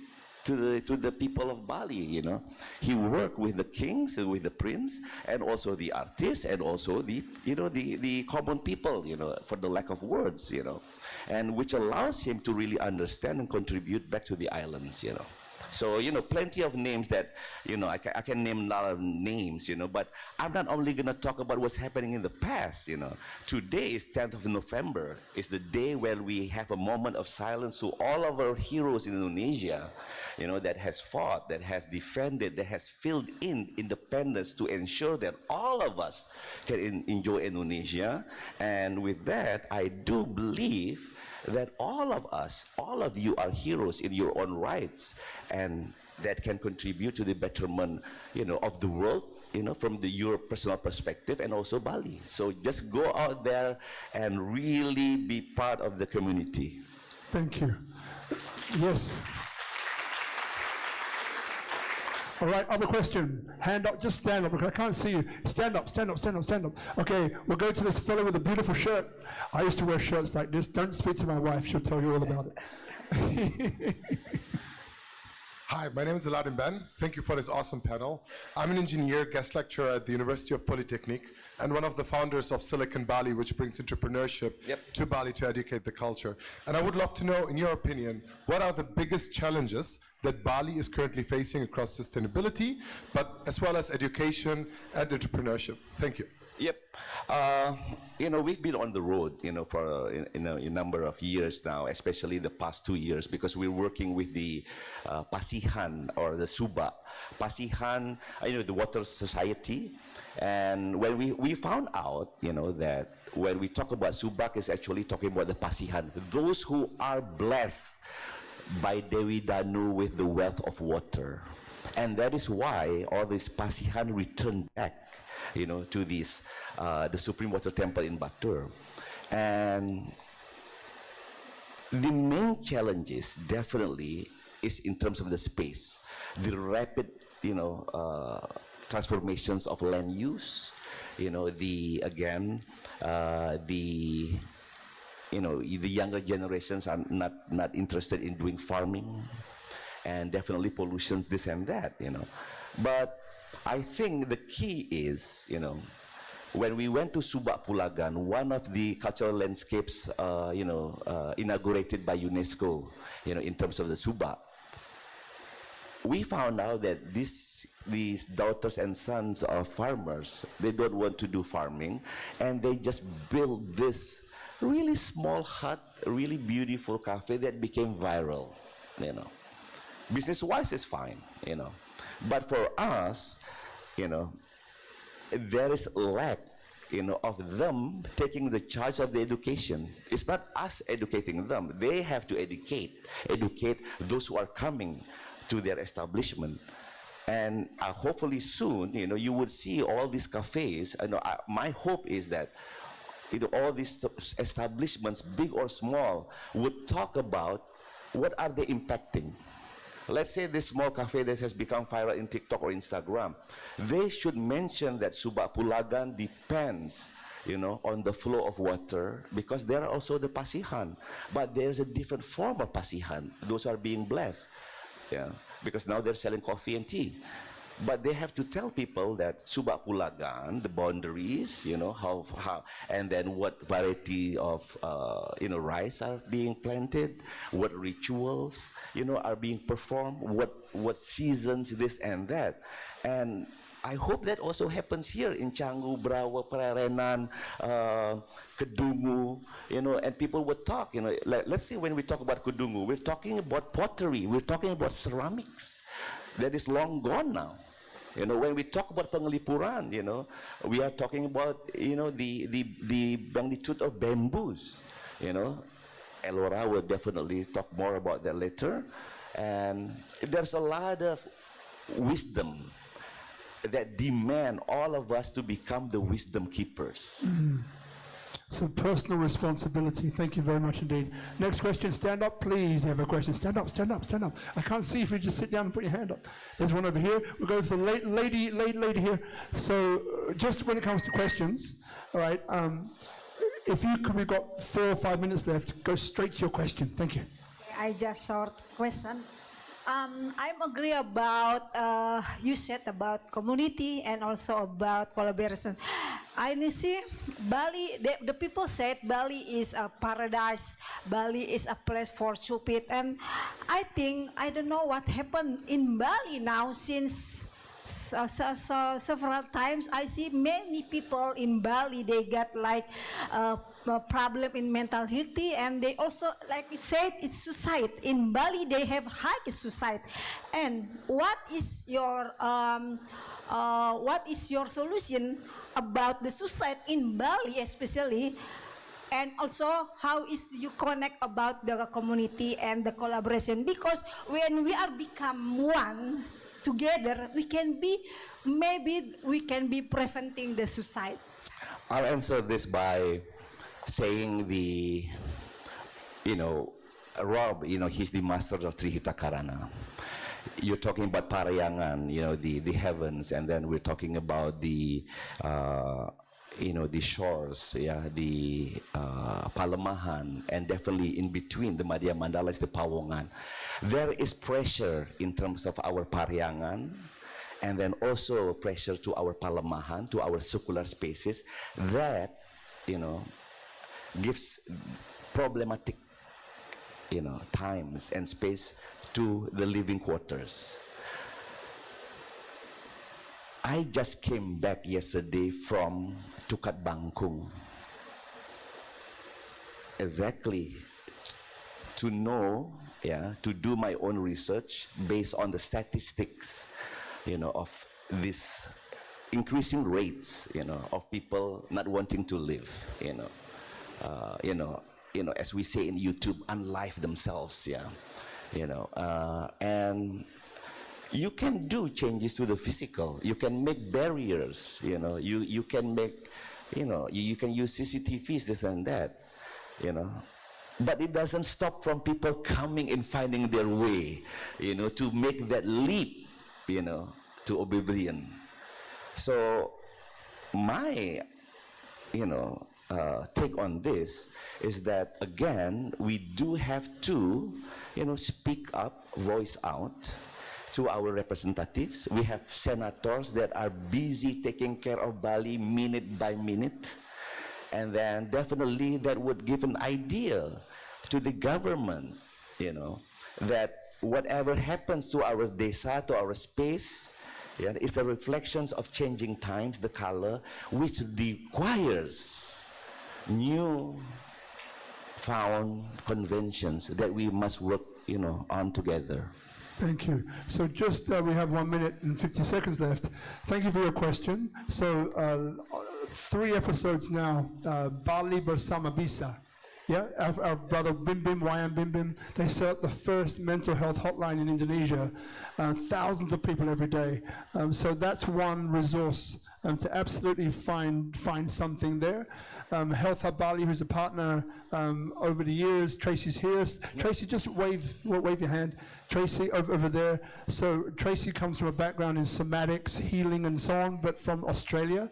to the people of Bali, you know. He worked with the kings and with the prince and also the artists and also the, you know, the common people, you know, for the lack of words, you know, and which allows him to really understand and contribute back to the islands, you know. So, you know, plenty of names that, you know, I can name a lot of names, you know, but I'm not only going to talk about what's happening in the past, you know. Today is 10th of November. It's the day where we have a moment of silence to all of our heroes in Indonesia, you know, that has fought, that has defended, that has filled in independence to ensure that all of us can enjoy Indonesia. And with that, I do believe that all of us, all of you are heroes in your own rights, and that can contribute to the betterment, you know, of the world, you know, from your personal perspective and also Bali. So just go out there and really be part of the community. Thank you. Yes. All right, other question. Hand up, just stand up, because I can't see you. Stand up, stand up, stand up, stand up. Okay, we'll go to this fellow with a beautiful shirt. I used to wear shirts like this. Don't speak to my wife, she'll tell you all about it. Hi, my name is Aladdin Ben. Thank you for this awesome panel. I'm an engineer, guest lecturer at the University of Polytechnic, and one of the founders of Silicon Bali, which brings entrepreneurship to Bali to educate the culture. And I would love to know, in your opinion, what are the biggest challenges that Bali is currently facing across sustainability, but as well as education and entrepreneurship? Thank you. Yep. You know, we've been on the road, you know, for a number of years now, especially the past 2 years, because we're working with the Pasihan or the Suba. Pasihan, you know, the Water Society. And when we found out, you know, that when we talk about Subak, is actually talking about the Pasihan, those who are blessed by Dewi Danu with the wealth of water. And that is why all these Pasihan return back, you know, to this, the Supreme Water Temple in Batur. And the main challenges definitely is in terms of the space, the rapid, you know, transformations of land use, you know, the you know, the younger generations are not interested in doing farming, and definitely pollutions, this and that, you know. But I think the key is, you know, when we went to Subak Pulagan, one of the cultural landscapes, inaugurated by UNESCO, in terms of the Subak, we found out that these daughters and sons of farmers, they don't want to do farming, and they just built this really small hut, really beautiful cafe that became viral. Business-wise is fine, but for us, there is lack, of them taking the charge of the education. It's not us educating them. They have to educate those who are coming to their establishment. And hopefully soon, you would see all these cafes. My hope is that all these establishments, big or small, would talk about what are they impacting. Let's say this small cafe that has become viral in TikTok or Instagram, they should mention that Subak Pulagan depends, on the flow of water, because there are also the pasihan, but there's a different form of pasihan. Those are being blessed, because now they're selling coffee and tea. But they have to tell people that Subak Pulagan, the boundaries, how, and then what variety of, rice are being planted, what rituals, are being performed, what seasons, this and that. And I hope that also happens here in Canggu, Brawa, Prarenan, Kedungu, and people would talk, let's say when we talk about Kedungu, we're talking about pottery, we're talking about ceramics. That is long gone now. When we talk about Penglipuran, we are talking about, the magnitude of bamboos, Elora will definitely talk more about that later. And there's a lot of wisdom that demand all of us to become the wisdom keepers. So personal responsibility. Thank you very much indeed. Next question, stand up, please. You have a question. Stand up, stand up, stand up. I can't see if you just sit down and put your hand up. There's one over here. We'll go to the lady here. So just when it comes to questions, all right, we've got 4 or 5 minutes left, go straight to your question. Thank you. I just short question. I'm agree about you said about community and also about collaboration. I see Bali. The people said Bali is a paradise. Bali is a place for stupid, and I think I don't know what happened in Bali now since. Several times I see many people in Bali, they got like a problem in mental health, and they also, like you said, it's suicide. In Bali they have high suicide. And what is your solution about the suicide in Bali especially? And also, how is you connect about the community and the collaboration? Because when we are become one together, we can be preventing the suicide. I'll answer this by saying Rob, he's the master of Trihita Karana. You're talking about Parayangan, the heavens, and then we're talking about the shores, the Palemahan, and definitely in between the Madhya Mandala is the Pawongan. There is pressure in terms of our Parayangan, and then also pressure to our Palemahan, to our circular spaces that, gives problematic, times and space to the living quarters. I just came back yesterday from Tukat Bangkung, exactly to know, to do my own research based on the statistics, of this increasing rates, of people not wanting to live, as we say in YouTube, unlife themselves, and you can do changes to the physical. You can make barriers, you can make, you can use CCTVs, this and that, but it doesn't stop from people coming and finding their way, to make that leap, to oblivion. So my, take on this is that, again, we do have to, speak up, voice out, to our representatives. We have senators that are busy taking care of Bali minute by minute. And then definitely that would give an idea to the government, you know, that whatever happens to our desa, to our space, yeah, is a reflection of changing times, the color, which requires new found conventions that we must work, you know, on together. Thank you. So just, we have 1 minute and 50 seconds left. Thank you for your question. So 3 episodes now, Bali Bersama Bisa. Yeah, our brother Bim Bim, Wayan Bim Bim, they set up the first mental health hotline in Indonesia. Thousands of people every day. So that's one resource to absolutely find something there. Health Hub Bali, who's a partner over the years. Tracy's here. Tracy, just wave your hand. Tracy over there. So Tracy comes from a background in somatics, healing, and so on, but from Australia.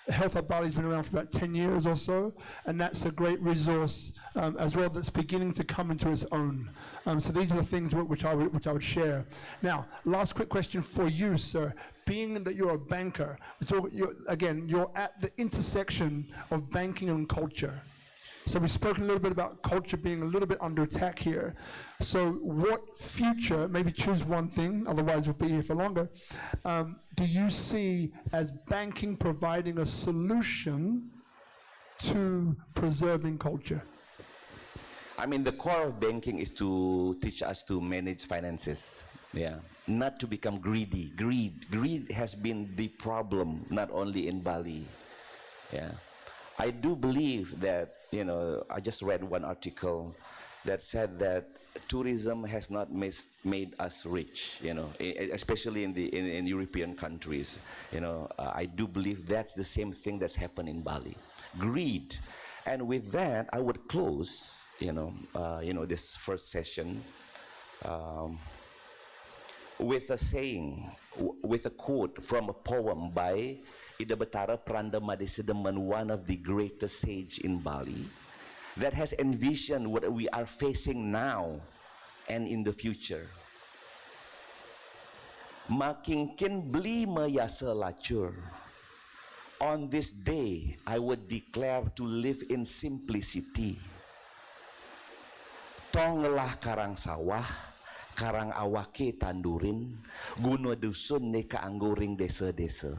Health Hub Bali's been around for about 10 years or so, and that's a great resource as well that's beginning to come into its own. So these are the things which I would share. Now, last quick question for you, sir. Being that you're a banker, you're at the intersection of banking and culture. So we've spoken a little bit about culture being a little bit under attack here. So what future, maybe choose one thing, otherwise we'll be here for longer, do you see as banking providing a solution to preserving culture? I mean, the core of banking is to teach us to manage finances, yeah, not to become greedy. Greed has been the problem, not only in Bali, yeah. I do believe that, you know, I just read one article that said that tourism has not made us rich, you know, especially in European countries. You know, I do believe that's the same thing that's happened in Bali, greed. And with that, I would close, you know, this first session with a saying, with a quote from a poem by Ida Betara Pranda Madisidaman, one of the greatest sage in Bali, that has envisioned what we are facing now and in the future. Makingkin beli mayasa lacur. On this day, I would declare to live in simplicity. Tonglah karang sawah, karang awake tandurin, guno dusun ne kaangguring desa-desa.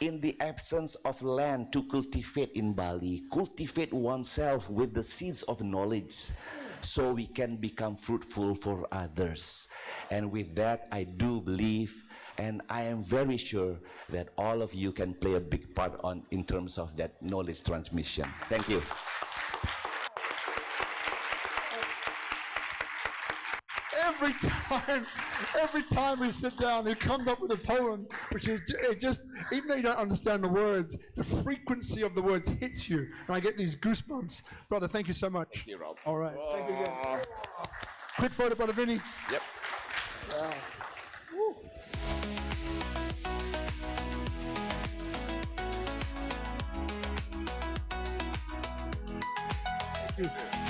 In the absence of land to cultivate in Bali, cultivate oneself with the seeds of knowledge so we can become fruitful for others. And with that, I do believe, and I am very sure that all of you can play a big part in terms of that knowledge transmission. Thank you. Every time we sit down, he comes up with a poem, which is just, even though you don't understand the words, the frequency of the words hits you, and I get these goosebumps. Brother, thank you so much. Thank you, Rob. All right, thank you again. Quick photo, Brother Vinny. Yep. Wow.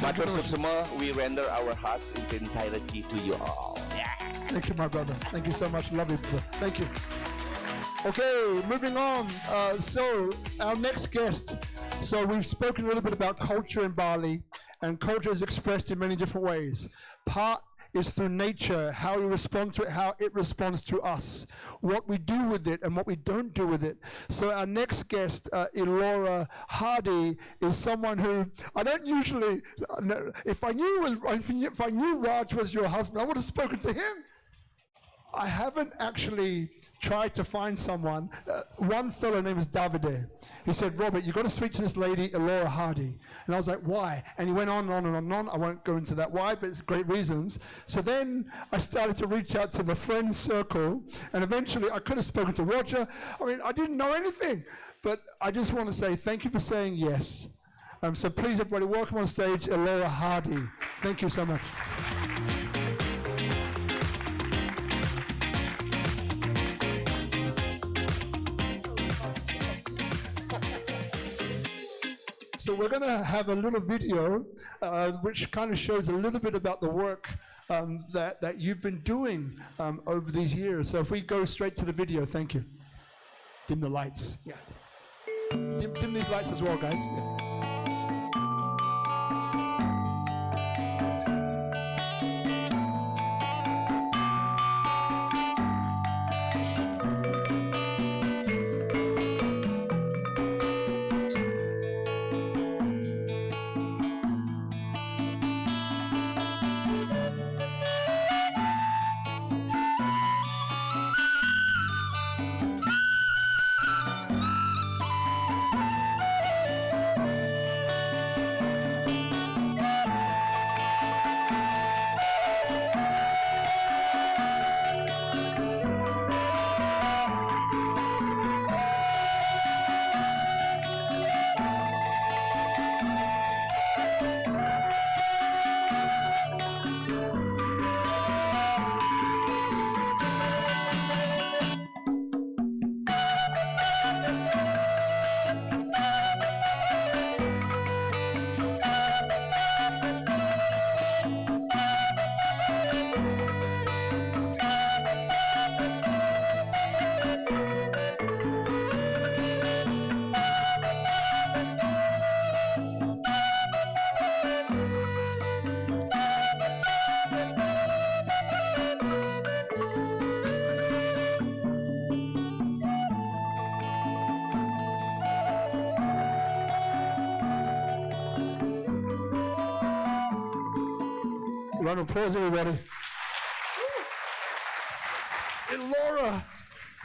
Matur semua, we render our hearts in its entirety to you all. Yeah. Thank you, my brother. Thank you so much. Love you, brother. Thank you. Okay, moving on. So our next guest. So we've spoken a little bit about culture in Bali, and culture is expressed in many different ways. Part is through nature, how we respond to it, how it responds to us, what we do with it and what we don't do with it. So our next guest, Elora Hardy, is someone who I don't usually, if I knew Raj was your husband, I would have spoken to him. I haven't actually tried to find someone. One fellow named is Davide. He said, Robert, you've got to speak to this lady, Elora Hardy. And I was like, why? And he went on and on and on and on. I won't go into that why, but it's great reasons. So then I started to reach out to the friend circle, and eventually I could have spoken to Roger. I mean, I didn't know anything. But I just want to say thank you for saying yes. So please, everybody, welcome on stage, Elora Hardy. Thank you so much. So we're going to have a little video which kind of shows a little bit about the work that you've been doing over these years. So if we go straight to the video, thank you. Dim the lights. Yeah. Dim these lights as well, guys. Yeah. Round of applause, everybody. And Laura,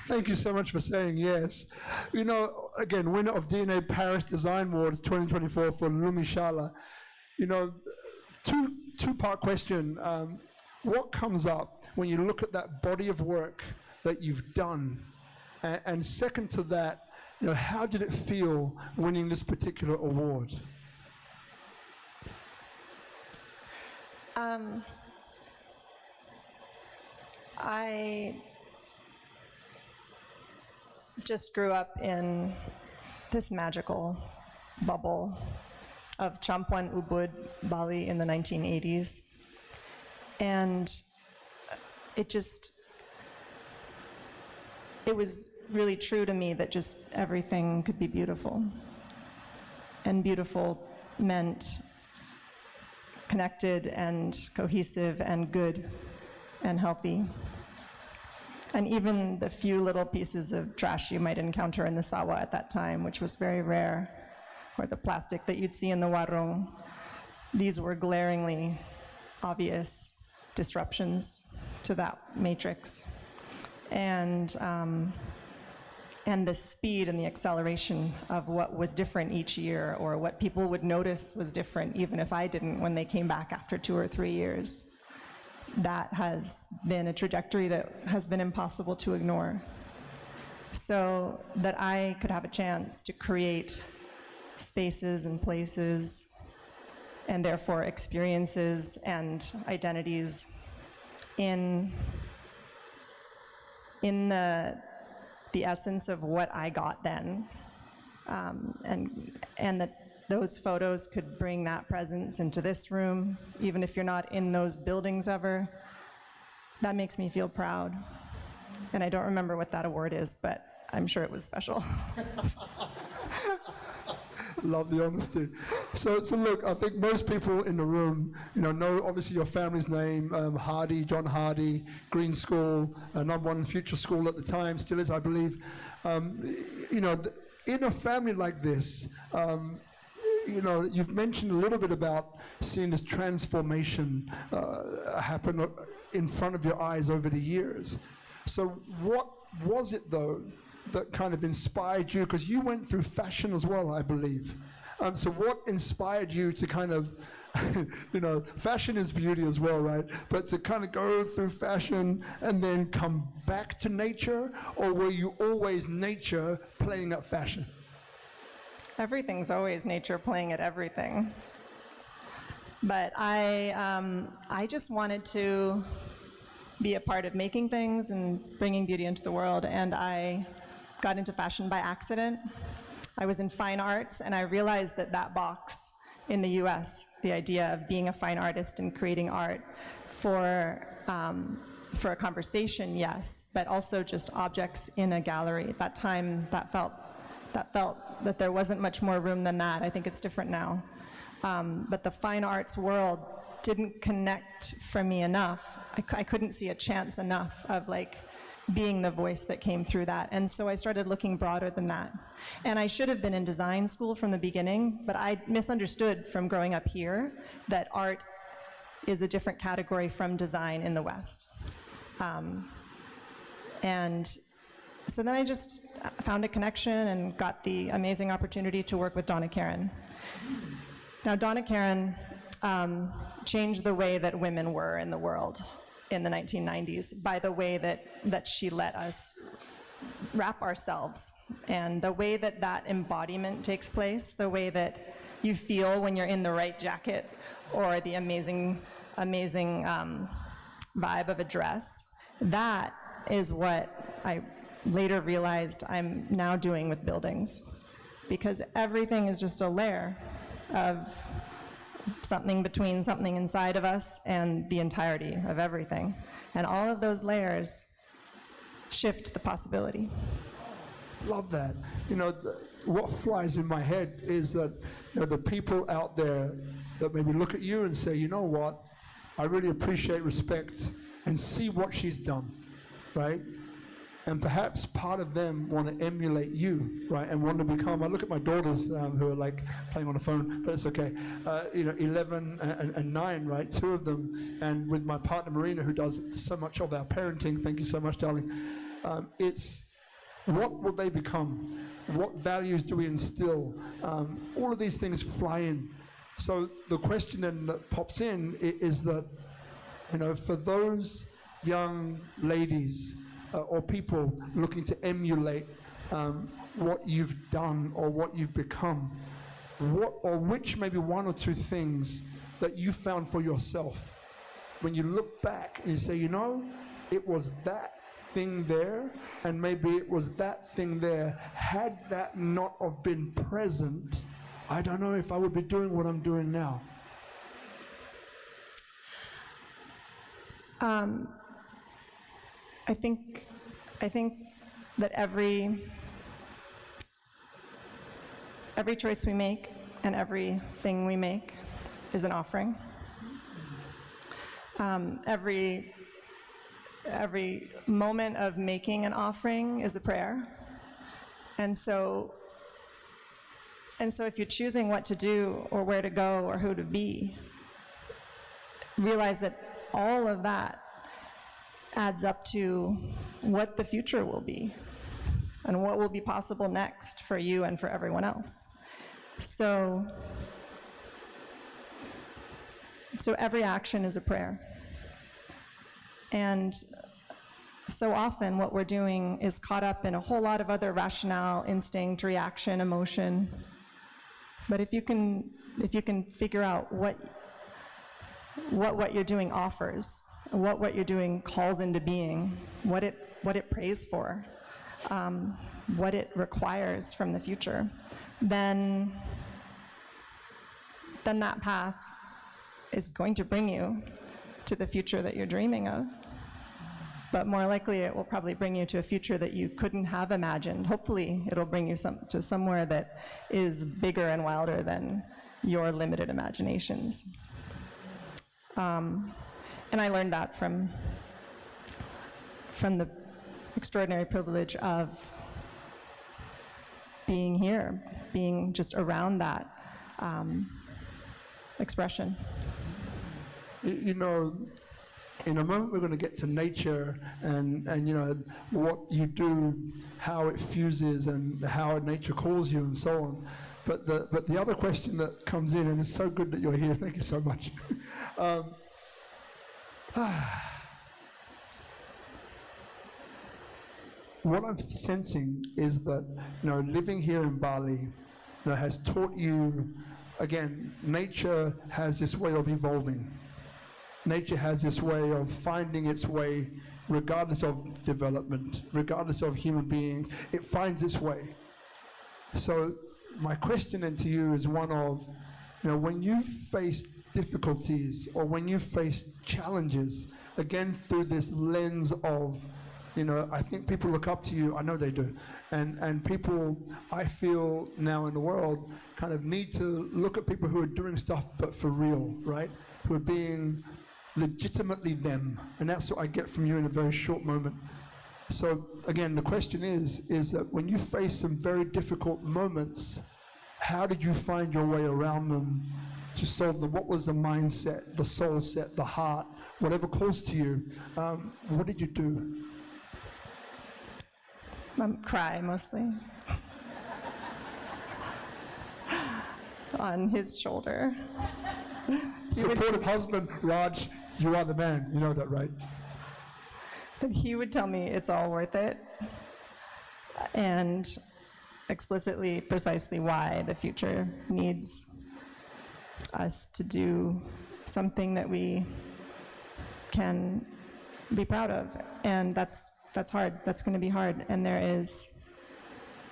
thank you so much for saying yes. You know, again, winner of DNA Paris Design Awards 2024 for Lumishala. You know, two-part question. What comes up when you look at that body of work that you've done? And second to that, you know, how did it feel winning this particular award? I just grew up in this magical bubble of Champuan Ubud, Bali in the 1980s. And it was really true to me that just everything could be beautiful. And beautiful meant connected and cohesive and good and healthy. And even the few little pieces of trash you might encounter in the sawa at that time, which was very rare, or the plastic that you'd see in the warung, these were glaringly obvious disruptions to that matrix. And the speed and the acceleration of what was different each year, or what people would notice was different, even if I didn't, when they came back after 2 or 3 years. That has been a trajectory that has been impossible to ignore. So that I could have a chance to create spaces and places, and therefore experiences and identities in the essence of what I got then, and that those photos could bring that presence into this room, even if you're not in those buildings ever. That makes me feel proud. And I don't remember what that award is, but I'm sure it was special. Love the honesty. So look, I think most people in the room, know obviously your family's name, Hardy, John Hardy, Green School, #1 future school at the time, still is, I believe. In a family like this, you've mentioned a little bit about seeing this transformation happen in front of your eyes over the years. So what was it, though, that kind of inspired you? Because you went through fashion as well, I believe. So what inspired you to kind of, fashion is beauty as well, right? But to kind of go through fashion and then come back to nature, or were you always nature playing at fashion? Everything's always nature playing at everything. But I just wanted to be a part of making things and bringing beauty into the world, and I got into fashion by accident. I was in fine arts, and I realized that box in the US, the idea of being a fine artist and creating art, for a conversation, yes, but also just objects in a gallery. At that time, that felt that there wasn't much more room than that. I think it's different now. But the fine arts world didn't connect for me enough. I couldn't see a chance enough of like being the voice that came through that. And so I started looking broader than that. And I should have been in design school from the beginning, but I misunderstood from growing up here that art is a different category from design in the West. And so then I just found a connection and got the amazing opportunity to work with Donna Karan. Now, Donna Karan changed the way that women were in the world in the 1990s by the way that she let us wrap ourselves, and the way that that embodiment takes place, the way that you feel when you're in the right jacket, or the amazing vibe of a dress. That is what I later realized I'm now doing with buildings, because everything is just a layer of something between something inside of us and the entirety of everything. And all of those layers shift the possibility. Love that. You know, what flies in my head is that, you know, the people out there that maybe look at you and say, you know what, I really appreciate, respect, and see what she's done, right? And perhaps part of them want to emulate you, right? And want to become, I look at my daughters who are like playing on the phone, but it's okay. 11 and 9, right? 2 of them. And with my partner, Marina, who does so much of our parenting, thank you so much, darling. It's what will they become? What values do we instill? All of these things fly in. So the question then that pops in is that, you know, for those young ladies, or people looking to emulate what you've done or what you've become, which maybe 1 or 2 things that you found for yourself, when you look back and you say, you know, it was that thing there, and maybe it was that thing there, had that not have been present, I don't know if I would be doing what I'm doing now. I think that every choice we make and everything we make is an offering. Every moment of making an offering is a prayer. And so if you're choosing what to do or where to go or who to be, realize that all of that adds up to what the future will be and what will be possible next for you and for everyone else. So every action is a prayer. And so often what we're doing is caught up in a whole lot of other rationale, instinct, reaction, emotion. But if you can figure out what you're doing offers, what you're doing calls into being, what it prays for, what it requires from the future, then that path is going to bring you to the future that you're dreaming of. But more likely, it will probably bring you to a future that you couldn't have imagined. Hopefully, it'll bring you to somewhere that is bigger and wilder than your limited imaginations. And I learned that from the extraordinary privilege of being here, being just around that expression. You know, in a moment we're going to get to nature and you know, what you do, how it fuses and how nature calls you and so on. But the other question that comes in, and it's so good that you're here, thank you so much. What I'm sensing is that, you know, living here in Bali, you know, has taught you, again, nature has this way of evolving. Nature has this way of finding its way, regardless of development, regardless of human beings, it finds its way. So my question then to you is one of, You know, when you face difficulties or when you face challenges, again, through this lens of, you know, I think people look up to you, I know they do, and people, I feel now in the world, kind of need to look at people who are doing stuff but for real, right? Who are being legitimately them, and that's what I get from you in a very short moment. So again, the question is that when you face some very difficult moments, how did you find your way around them to solve them? What was the mindset, the soul set, the heart, whatever calls to you? What did you do? Cry mostly. On his shoulder. Supportive husband, Raj, you are the man. You know that, right? And he would tell me it's all worth it, and explicitly, precisely why the future needs us to do something that we can be proud of. And that's hard. That's going to be hard. And there's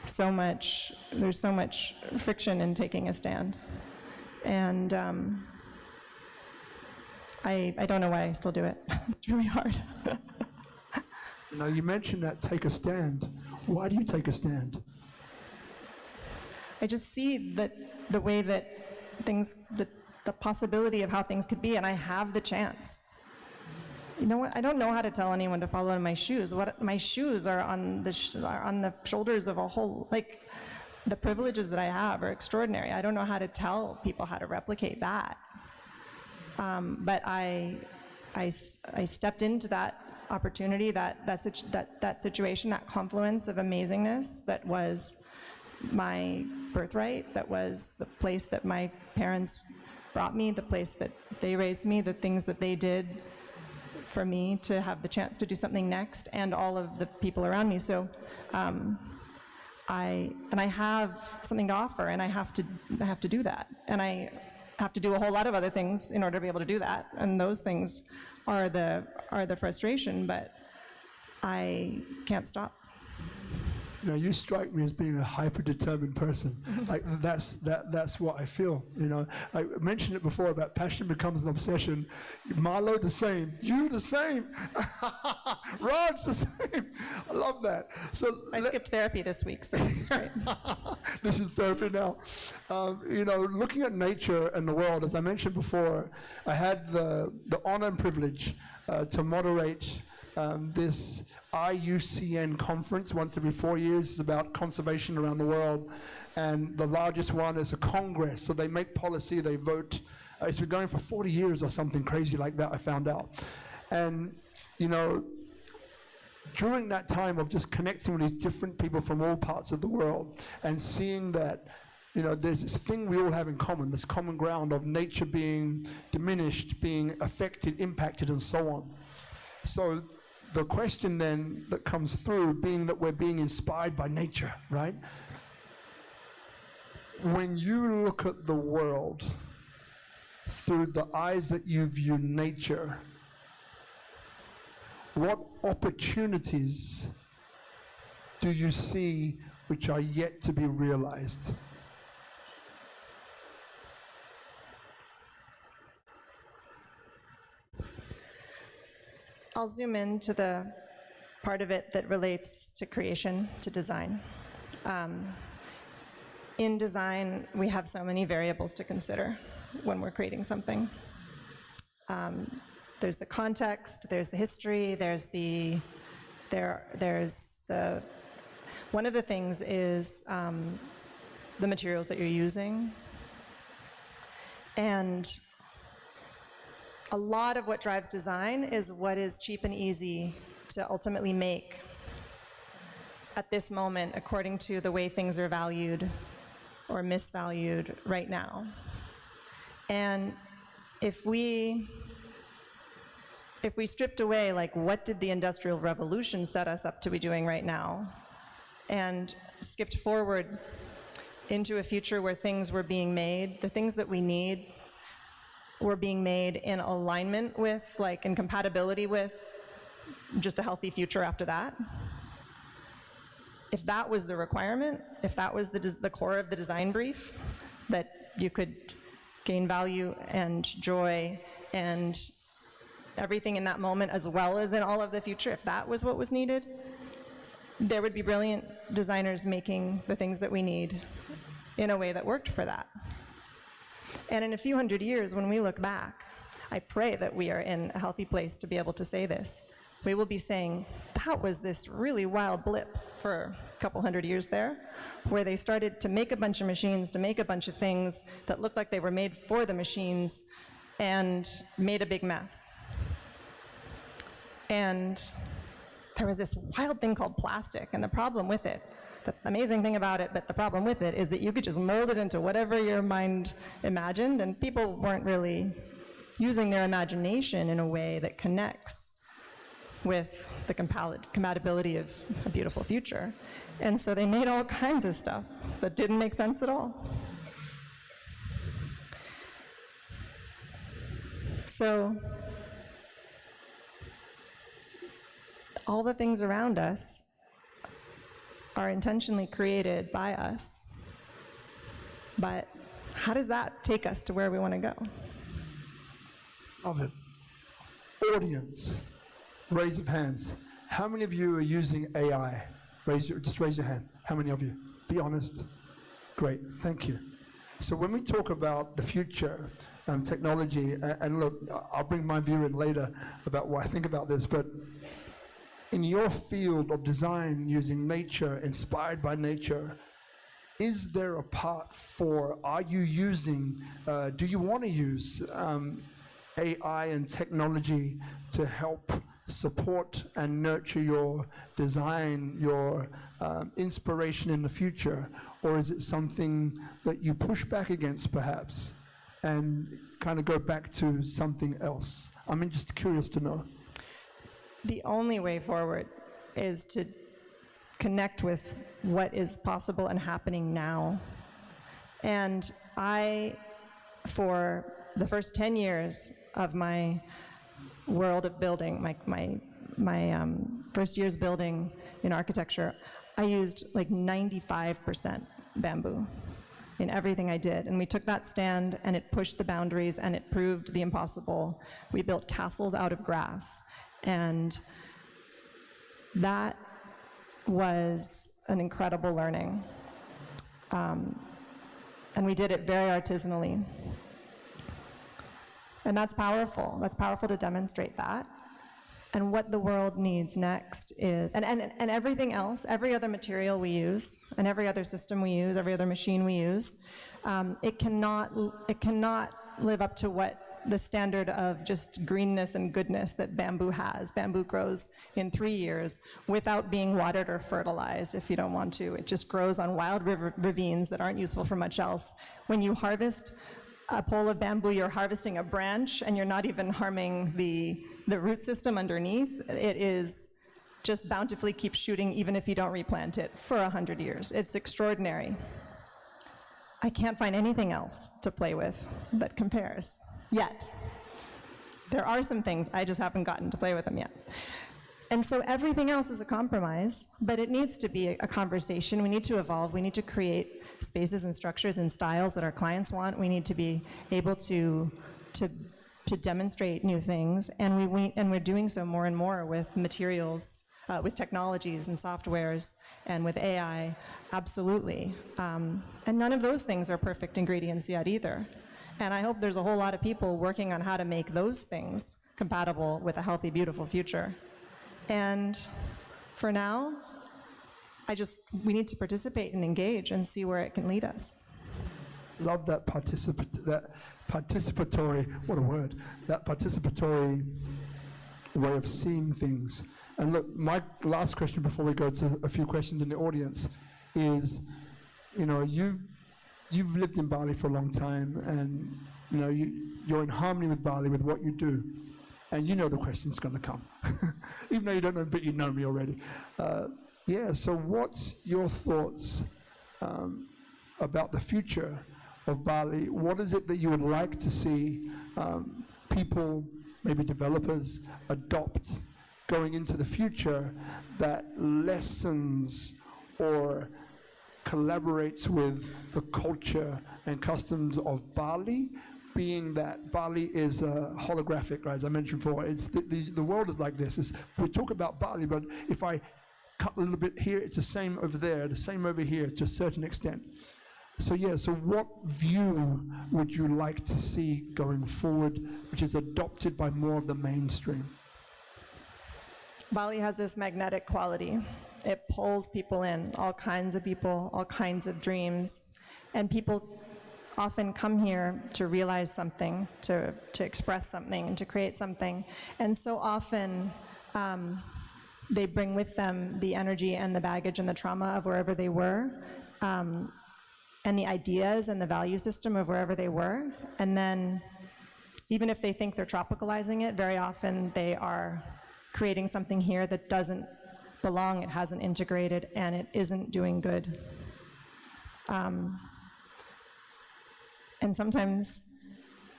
so much friction in taking a stand. And I don't know why I still do it. It's really hard. Now, you mentioned that take a stand. Why do you take a stand? I just see that the way that things, the possibility of how things could be, and I have the chance. You know what? I don't know how to tell anyone to follow in my shoes. My shoes are on the shoulders of a whole, like, the privileges that I have are extraordinary. I don't know how to tell people how to replicate that. But I stepped into that opportunity, that situation, that confluence of amazingness that was my birthright, that was the place that my parents brought me, the place that they raised me, the things that they did for me to have the chance to do something next, and all of the people around me. So I have something to offer, and I have to do that, and I have to do a whole lot of other things in order to be able to do that, and those things are the frustration, but I can't stop. You know, you strike me as being a hyper-determined person. Like that's what I feel. You know, I mentioned it before about passion becomes an obsession. Marlo the same, you the same, Raj the same. I love that. So I skipped therapy this week, so this is great. This is therapy now. You know, looking at nature and the world, as I mentioned before, I had the honor and privilege to moderate this IUCN conference once every 4 years. It's about conservation around the world, and the largest one is a congress, so they make policy, they vote. It's been going for 40 years or something crazy like that, I found out. And you know, during that time of just connecting with these different people from all parts of the world and seeing that, you know, there's this thing we all have in common, this common ground of nature being diminished, being affected, impacted, and so on. So the question then that comes through, being that we're being inspired by nature, right? When you look at the world through the eyes that you view nature, what opportunities do you see which are yet to be realized? I'll zoom into the part of it that relates to creation, to design. In design, we have so many variables to consider when we're creating something. There's the context, there's the history, there's the one of the things is the materials that you're using. And a lot of what drives design is what is cheap and easy to ultimately make at this moment according to the way things are valued or misvalued right now. And if we stripped away, like, what did the Industrial Revolution set us up to be doing right now, and skipped forward into a future where things were being made, the things that we need were being made in alignment with, like, in compatibility with just a healthy future after that. If that was the requirement, if that was the core of the design brief, that you could gain value and joy and everything in that moment, as well as in all of the future, if that was what was needed, there would be brilliant designers making the things that we need in a way that worked for that. And in a few hundred years, when we look back, I pray that we are in a healthy place to be able to say this. We will be saying, that was this really wild blip for a couple hundred years there, where they started to make a bunch of machines, to make a bunch of things that looked like they were made for the machines, and made a big mess. And there was this wild thing called plastic, and the problem with it, the amazing thing about it, but the problem with it is that you could just mold it into whatever your mind imagined, and people weren't really using their imagination in a way that connects with the compatibility of a beautiful future. And so they made all kinds of stuff that didn't make sense at all. So all the things around us are intentionally created by us. But how does that take us to where we want to go? Love it. Audience, raise of hands. How many of you are using AI? Just raise your hand. How many of you? Be honest. Great, thank you. So when we talk about the future, technology, and look, I'll bring my view in later about what I think about this, but in your field of design using nature, inspired by nature, is there a part for, are you using, do you want to use AI and technology to help support and nurture your design, your inspiration in the future? Or is it something that you push back against perhaps and kind of go back to something else? I'm just curious to know. The only way forward is to connect with what is possible and happening now. And I, for the first 10 years of my world of building, my first years building in architecture, I used like 95% bamboo in everything I did. And we took that stand and it pushed the boundaries and it proved the impossible. We built castles out of grass. And that was an incredible learning. And we did it very artisanally. And that's powerful. That's powerful to demonstrate that. And what the world needs next is, and everything else, every other material we use, and every other system we use, every other machine we use, it cannot live up to what the standard of just greenness and goodness that bamboo has. Bamboo grows in 3 years without being watered or fertilized if you don't want to. It just grows on wild ravines that aren't useful for much else. When you harvest a pole of bamboo, you're harvesting a branch and you're not even harming the root system underneath. It is just bountifully keeps shooting even if you don't replant it for 100 years. It's extraordinary. I can't find anything else to play with that compares. Yet. There are some things, I just haven't gotten to play with them yet. And so everything else is a compromise, but it needs to be a conversation. We need to evolve. We need to create spaces and structures and styles that our clients want. We need to be able to demonstrate new things, and we're doing so more and more with materials, with technologies and softwares, and with AI, absolutely. And none of those things are perfect ingredients yet either. And I hope there's a whole lot of people working on how to make those things compatible with a healthy, beautiful future. And for now, we need to participate and engage and see where it can lead us. Love that participatory, what a word, that participatory way of seeing things. And look, my last question before we go to a few questions in the audience is, you've lived in Bali for a long time, and you're in harmony with Bali, with what you do, and you know the question's going to come, even though you don't know, but you know me already. So what's your thoughts about the future of Bali? What is it that you would like to see people, maybe developers, adopt going into the future that lessens or collaborates with the culture and customs of Bali, being that Bali is holographic, right, as I mentioned before. It's the world is like this. We talk about Bali, but if I cut a little bit here, it's the same over there, the same over here to a certain extent. So yeah, so what view would you like to see going forward, which is adopted by more of the mainstream? Bali has this magnetic quality. It pulls people in, all kinds of people, all kinds of dreams. And people often come here to realize something, to express something, and to create something. And so often they bring with them the energy and the baggage and the trauma of wherever they were, and the ideas and the value system of wherever they were. And then even if they think they're tropicalizing it, very often they are creating something here that doesn't belong, it hasn't integrated, and it isn't doing good. And sometimes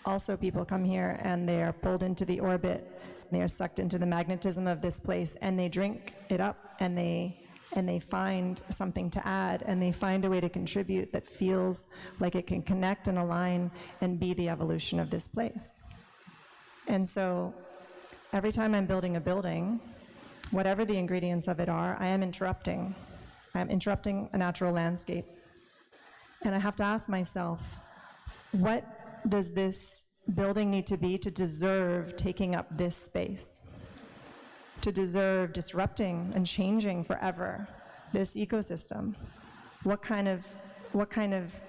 also people come here and they are pulled into the orbit, they are sucked into the magnetism of this place, and they drink it up, and they find something to add, and they find a way to contribute that feels like it can connect and align and be the evolution of this place. And so every time I'm building a building, whatever the ingredients of it are, I am interrupting. I'm interrupting a natural landscape. And I have to ask myself, what does this building need to be to deserve taking up this space? To deserve disrupting and changing forever this ecosystem? What kind of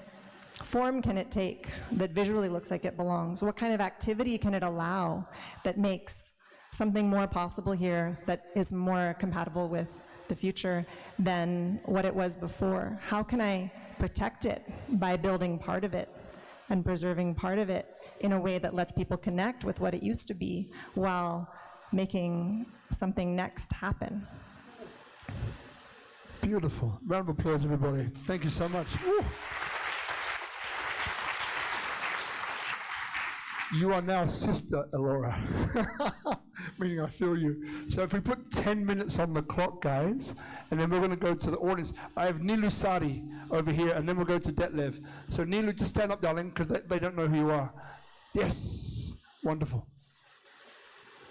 form can it take that visually looks like it belongs? What kind of activity can it allow that makes something more possible here that is more compatible with the future than what it was before? How can I protect it by building part of it and preserving part of it in a way that lets people connect with what it used to be while making something next happen? Beautiful. Round of applause, everybody. Thank you so much. Woo. You are now Sister Elora. Meaning I feel you. So if we put 10 minutes on the clock, guys, and then we're going to go to the audience. I have Nilu Sari over here, and then we'll go to Detlev. So Nilu, just stand up, darling, because they don't know who you are. Yes. Wonderful.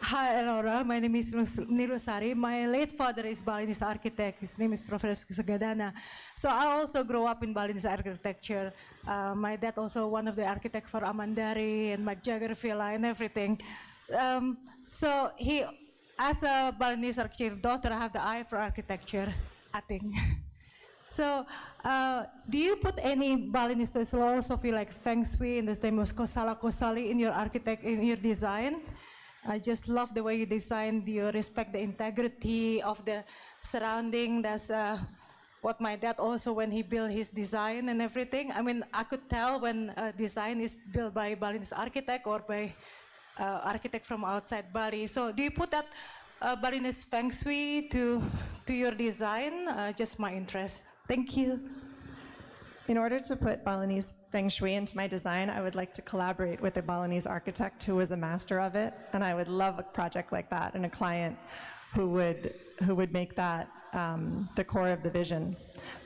Hi, Elora. My name is Nilu Sari. My late father is Balinese architect. His name is Professor Sugadana. So I also grew up in Balinese architecture. My dad also one of the architects for Amandari and McJagger Villa and everything. So he, as a Balinese architecture daughter, I have the eye for architecture, I think. So do you put any Balinese philosophy like Feng Shui and the name of Kosala Kosali in your architect, in your design? I just love the way you design. You respect the integrity of the surrounding. That's what my dad also, when he built his design and everything. I mean, I could tell when a design is built by Balinese architect or by architect from outside Bali. So do you put that Balinese Feng Shui to your design? Just my interest. Thank you. In order to put Balinese Feng Shui into my design, I would like to collaborate with a Balinese architect who was a master of it, and I would love a project like that and a client who would make that the core of the vision.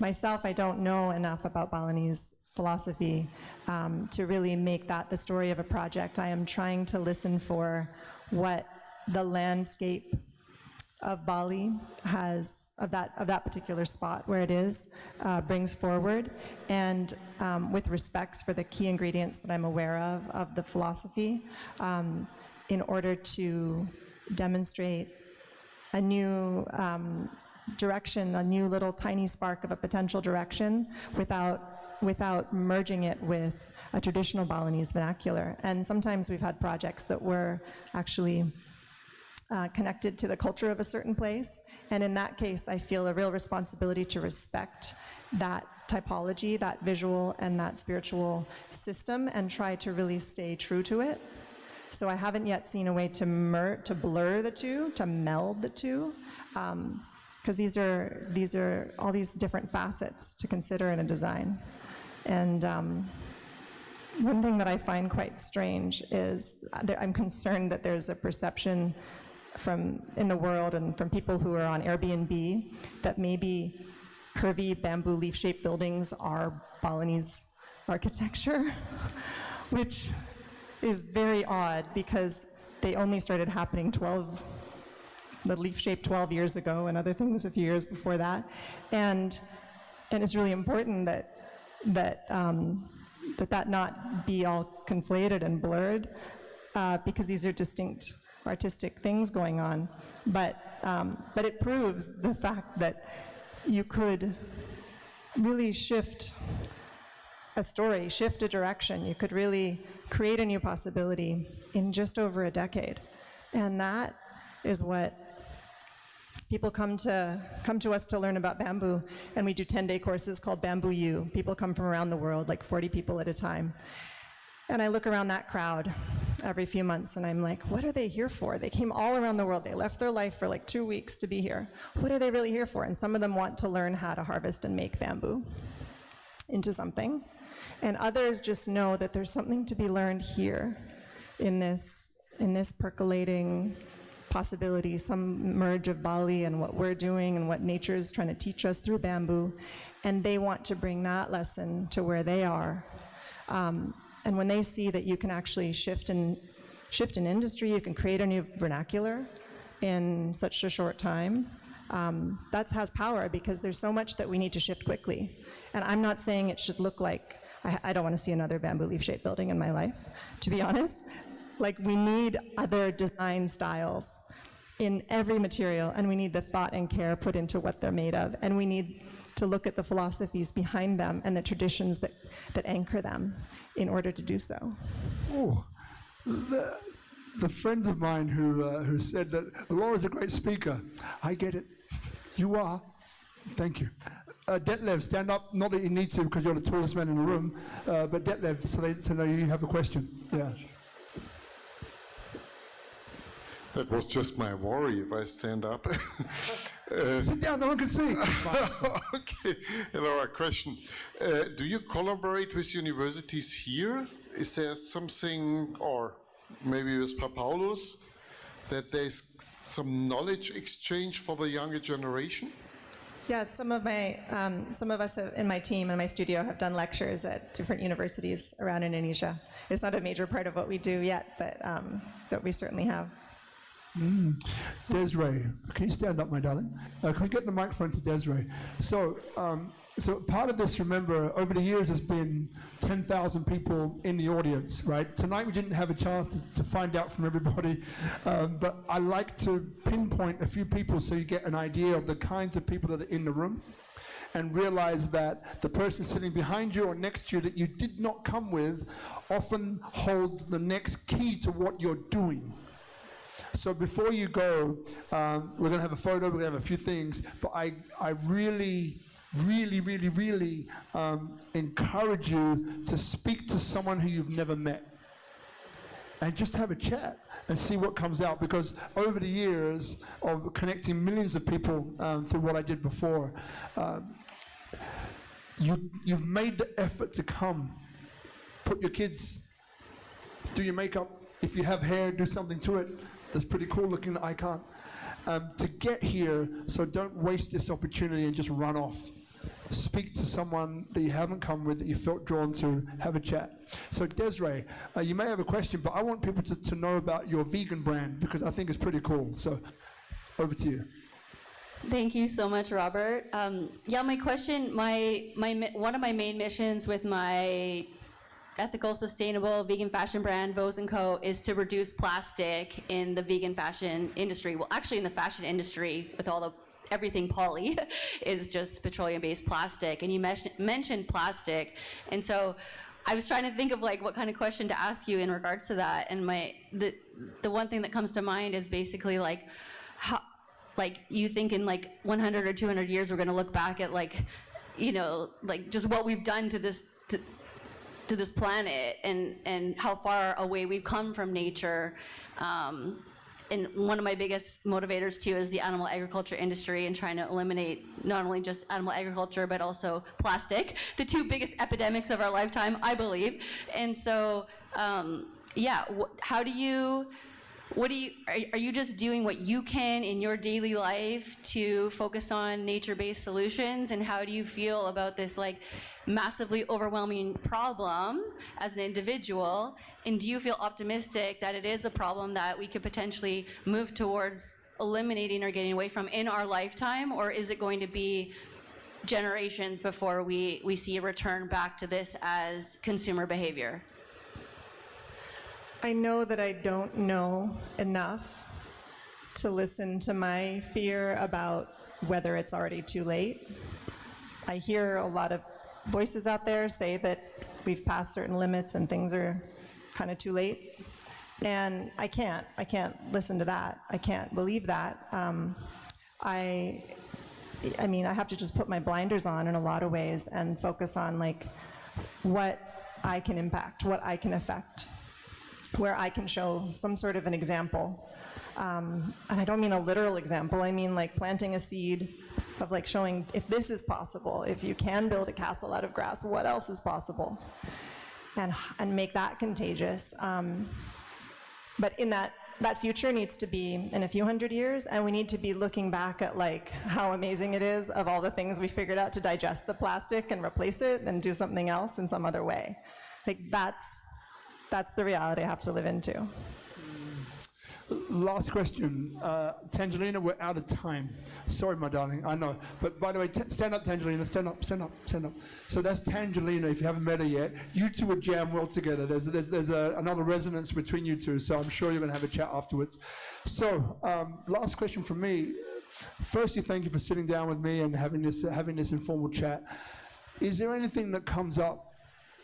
Myself, I don't know enough about Balinese philosophy to really make that the story of a project. I am trying to listen for what the landscape of Bali has, of that particular spot where it is, brings forward, and with respects for the key ingredients that I'm aware of the philosophy, in order to demonstrate a new direction, a new little tiny spark of a potential direction without merging it with a traditional Balinese vernacular. And sometimes we've had projects that were actually connected to the culture of a certain place. And in that case, I feel a real responsibility to respect that typology, that visual and that spiritual system, and try to really stay true to it. So I haven't yet seen a way to blur the two, to meld the two, because these are all these different facets to consider in a design. And one thing that I find quite strange is that I'm concerned that there's a perception in the world and from people who are on Airbnb that maybe curvy bamboo leaf-shaped buildings are Balinese architecture, which is very odd because they only started happening the leaf-shaped 12 years ago, and other things a few years before that. And it's really important that not be all conflated and blurred, because these are distinct artistic things going on. But it proves the fact that you could really shift a story, shift a direction. You could really create a new possibility in just over a decade. And that is what people come to us to learn about bamboo, and we do 10-day courses called Bamboo U. People come from around the world, like 40 people at a time. And I look around that crowd every few months and I'm like, what are they here for? They came all around the world. They left their life for like 2 weeks to be here. What are they really here for? And some of them want to learn how to harvest and make bamboo into something. And others just know that there's something to be learned here in this percolating possibility, some merge of Bali and what we're doing and what nature is trying to teach us through bamboo. And they want to bring that lesson to where they are. And when they see that you can actually shift an industry, you can create a new vernacular in such a short time, that has power, because there's so much that we need to shift quickly. And I'm not saying it should look like, I don't want to see another bamboo leaf-shaped building in my life, to be honest. Like, we need other design styles in every material, and we need the thought and care put into what they're made of, and we need to look at the philosophies behind them and the traditions that anchor them in order to do so. Oh, the friends of mine who said that Laura's a great speaker, I get it. You are. Thank you. Detlev, stand up. Not that you need to because you're the tallest man in the room, but Detlev, so they you have a question. Yeah. That was just my worry if I stand up. Sit down, no one can see. Okay, hello, a question. Do you collaborate with universities here? Is there something, or maybe with Paulus, that there's some knowledge exchange for the younger generation? Yeah, some of us in my team and my studio have done lectures at different universities around Indonesia. It's not a major part of what we do yet, but we certainly have. Desiree, can you stand up, my darling? Can we get the microphone to Desiree? So part of this, remember, over the years has been 10,000 people in the audience, right? Tonight we didn't have a chance to find out from everybody, but I like to pinpoint a few people so you get an idea of the kinds of people that are in the room, and realize that the person sitting behind you or next to you that you did not come with often holds the next key to what you're doing. So before you go, we're going to have a photo, we're going to have a few things, but I really encourage you to speak to someone who you've never met and just have a chat and see what comes out, because over the years of connecting millions of people through what I did before, you've made the effort to come. Put your kids, do your makeup. If you have hair, do something to it. That's pretty cool looking that I can't. To get here, so don't waste this opportunity and just run off. Speak to someone that you haven't come with, that you felt drawn to, have a chat. So Desiree, you may have a question, but I want people to know about your vegan brand, because I think it's pretty cool. So over to you. Thank you so much, Robert. Yeah, my question, one of my main missions with my ethical, sustainable vegan fashion brand, Vos & Co, is to reduce plastic in the vegan fashion industry. Well, actually in the fashion industry, with everything poly is just petroleum-based plastic. And you mentioned plastic. And so I was trying to think of like what kind of question to ask you in regards to that. And the one thing that comes to mind is basically like, how, like you think in like 100 or 200 years, we're gonna look back at like, you know, like just what we've done to this planet and how far away we've come from nature. And one of my biggest motivators too is the animal agriculture industry and trying to eliminate not only just animal agriculture but also plastic, the two biggest epidemics of our lifetime, I believe. And so, yeah, how do you what do you, are you just doing what you can in your daily life to focus on nature-based solutions? And how do you feel about this like massively overwhelming problem as an individual? And do you feel optimistic that it is a problem that we could potentially move towards eliminating or getting away from in our lifetime? Or is it going to be generations before we see a return back to this as consumer behavior? I know that I don't know enough to listen to my fear about whether it's already too late. I hear a lot of voices out there say that we've passed certain limits and things are kind of too late. And I can't listen to that. I can't believe that. I mean, I have to just put my blinders on in a lot of ways and focus on like what I can impact, what I can affect, where I can show some sort of an example. And I don't mean a literal example, I mean like planting a seed of like showing if this is possible, if you can build a castle out of grass, what else is possible? And make that contagious. But in that future needs to be in a few hundred years, and we need to be looking back at like how amazing it is of all the things we figured out to digest the plastic and replace it and do something else in some other way. Like that's the reality I have to live into. Last question. Tangelina, we're out of time. Sorry, my darling, I know. But by the way, stand up, Tangelina, stand up, stand up, stand up. So that's Tangelina, if you haven't met her yet. You two would jam well together. There's another resonance between you two, so I'm sure you're going to have a chat afterwards. So, last question from me. Firstly, thank you for sitting down with me and having this informal chat. Is there anything that comes up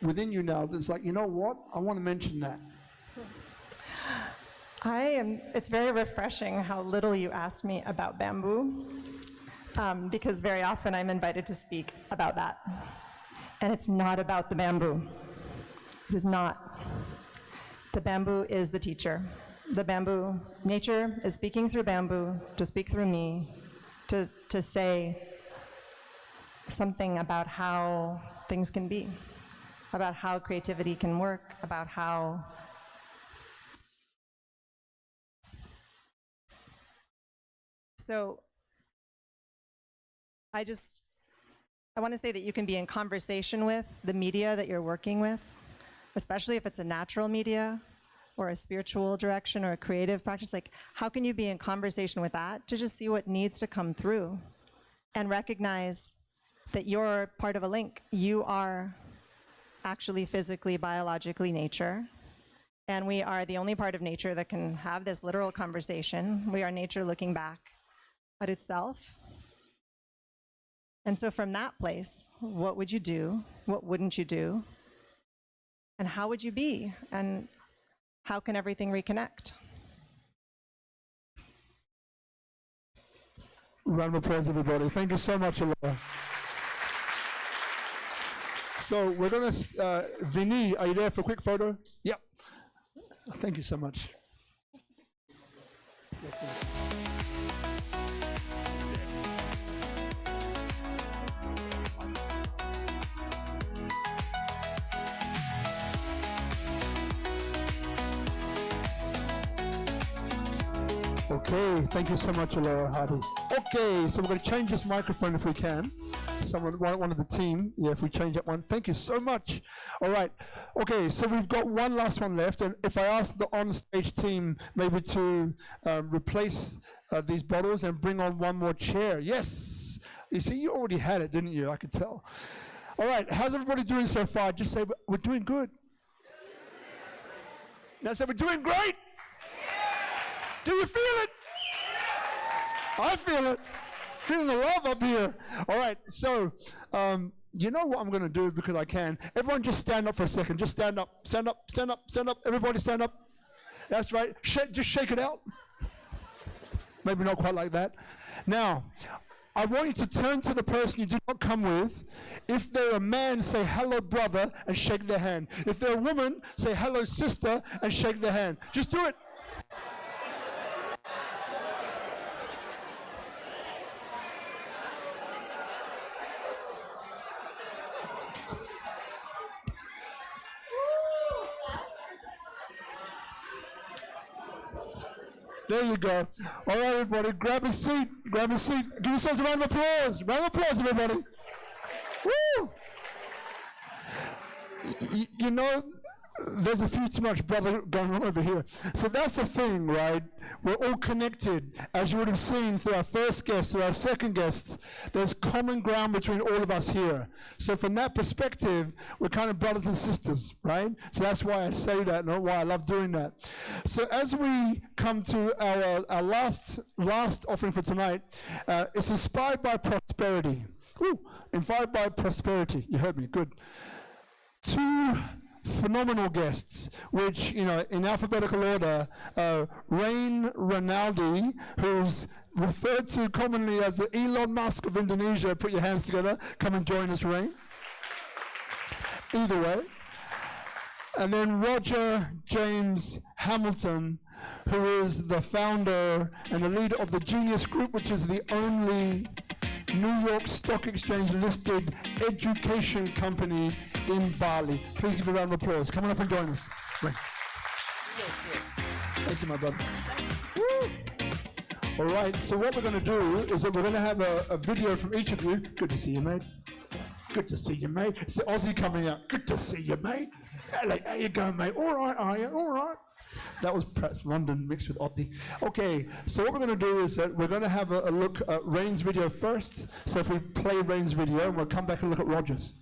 within you now that's like, you know what, I want to mention that? It's very refreshing how little you asked me about bamboo, because very often I'm invited to speak about that. And it's not about the bamboo. It is not. The bamboo is the teacher. The bamboo, nature is speaking through bamboo to speak through me, to say something about how things can be, about how creativity can work, about how So I want to say that you can be in conversation with the media that you're working with, especially if it's a natural media or a spiritual direction or a creative practice. Like, how can you be in conversation with that to just see what needs to come through and recognize that you're part of a link. You are actually physically, biologically nature. And we are the only part of nature that can have this literal conversation. We are nature looking back at itself. And so from that place, what would you do? What wouldn't you do? And how would you be? And how can everything reconnect? Round of applause, everybody. Thank you so much, Alora. So we're going to, Vinny, are you there for a quick photo? Yep. Thank you so much. Okay, thank you so much, Alora Hardy. Okay, so we're going to change this microphone if we can. Someone, one of the team, yeah, if we change that one. Thank you so much. All right, okay, so we've got one last one left, and if I ask the on-stage team maybe to replace these bottles and bring on one more chair. Yes, you see, you already had it, didn't you? I could tell. All right, how's everybody doing so far? Just say, we're doing good. Now say, we're doing great. Do you feel it? I feel it. Feeling the love up here. All right, so you know what I'm going to do because I can. Everyone just stand up for a second. Just stand up, stand up, stand up, stand up. Everybody stand up. That's right. Just shake it out. Maybe not quite like that. Now, I want you to turn to the person you did not come with. If they're a man, say hello, brother, and shake their hand. If they're a woman, say hello, sister, and shake their hand. Just do it. There you go. All right, everybody, grab a seat. Grab a seat. Give yourselves a round of applause. Round of applause, everybody. Woo! You know, there's a few too much brother going on over here. So that's the thing, right? We're all connected. As you would have seen through our first guest, through our second guest, there's common ground between all of us here. So from that perspective, we're kind of brothers and sisters, right? So that's why I say that and why I love doing that. So as we come to our last offering for tonight, it's inspired by prosperity. Ooh, inspired by prosperity. You heard me, good. Two phenomenal guests, which, you know, in alphabetical order, Rain Rinaldi, who's referred to commonly as the Elon Musk of Indonesia. Put your hands together. Come and join us, Rain. Either way. And then Roger James Hamilton, who is the founder and the leader of the Genius Group, which is the only New York Stock Exchange listed education company in Bali. Please give a round of applause. Come on up and join us. Right. Thank you, my brother. Woo. All right, so what we're going to do is that we're going to have a video from each of you. Good to see you, mate. Good to see you, mate. It's the Aussie coming out. Good to see you, mate. There you go, mate. All right, are you? All right. That was perhaps London mixed with Aussie. Okay, so what we're going to do is that we're going to have a look at Rain's video first. So if we play Rain's video, and we'll come back and look at Roger's.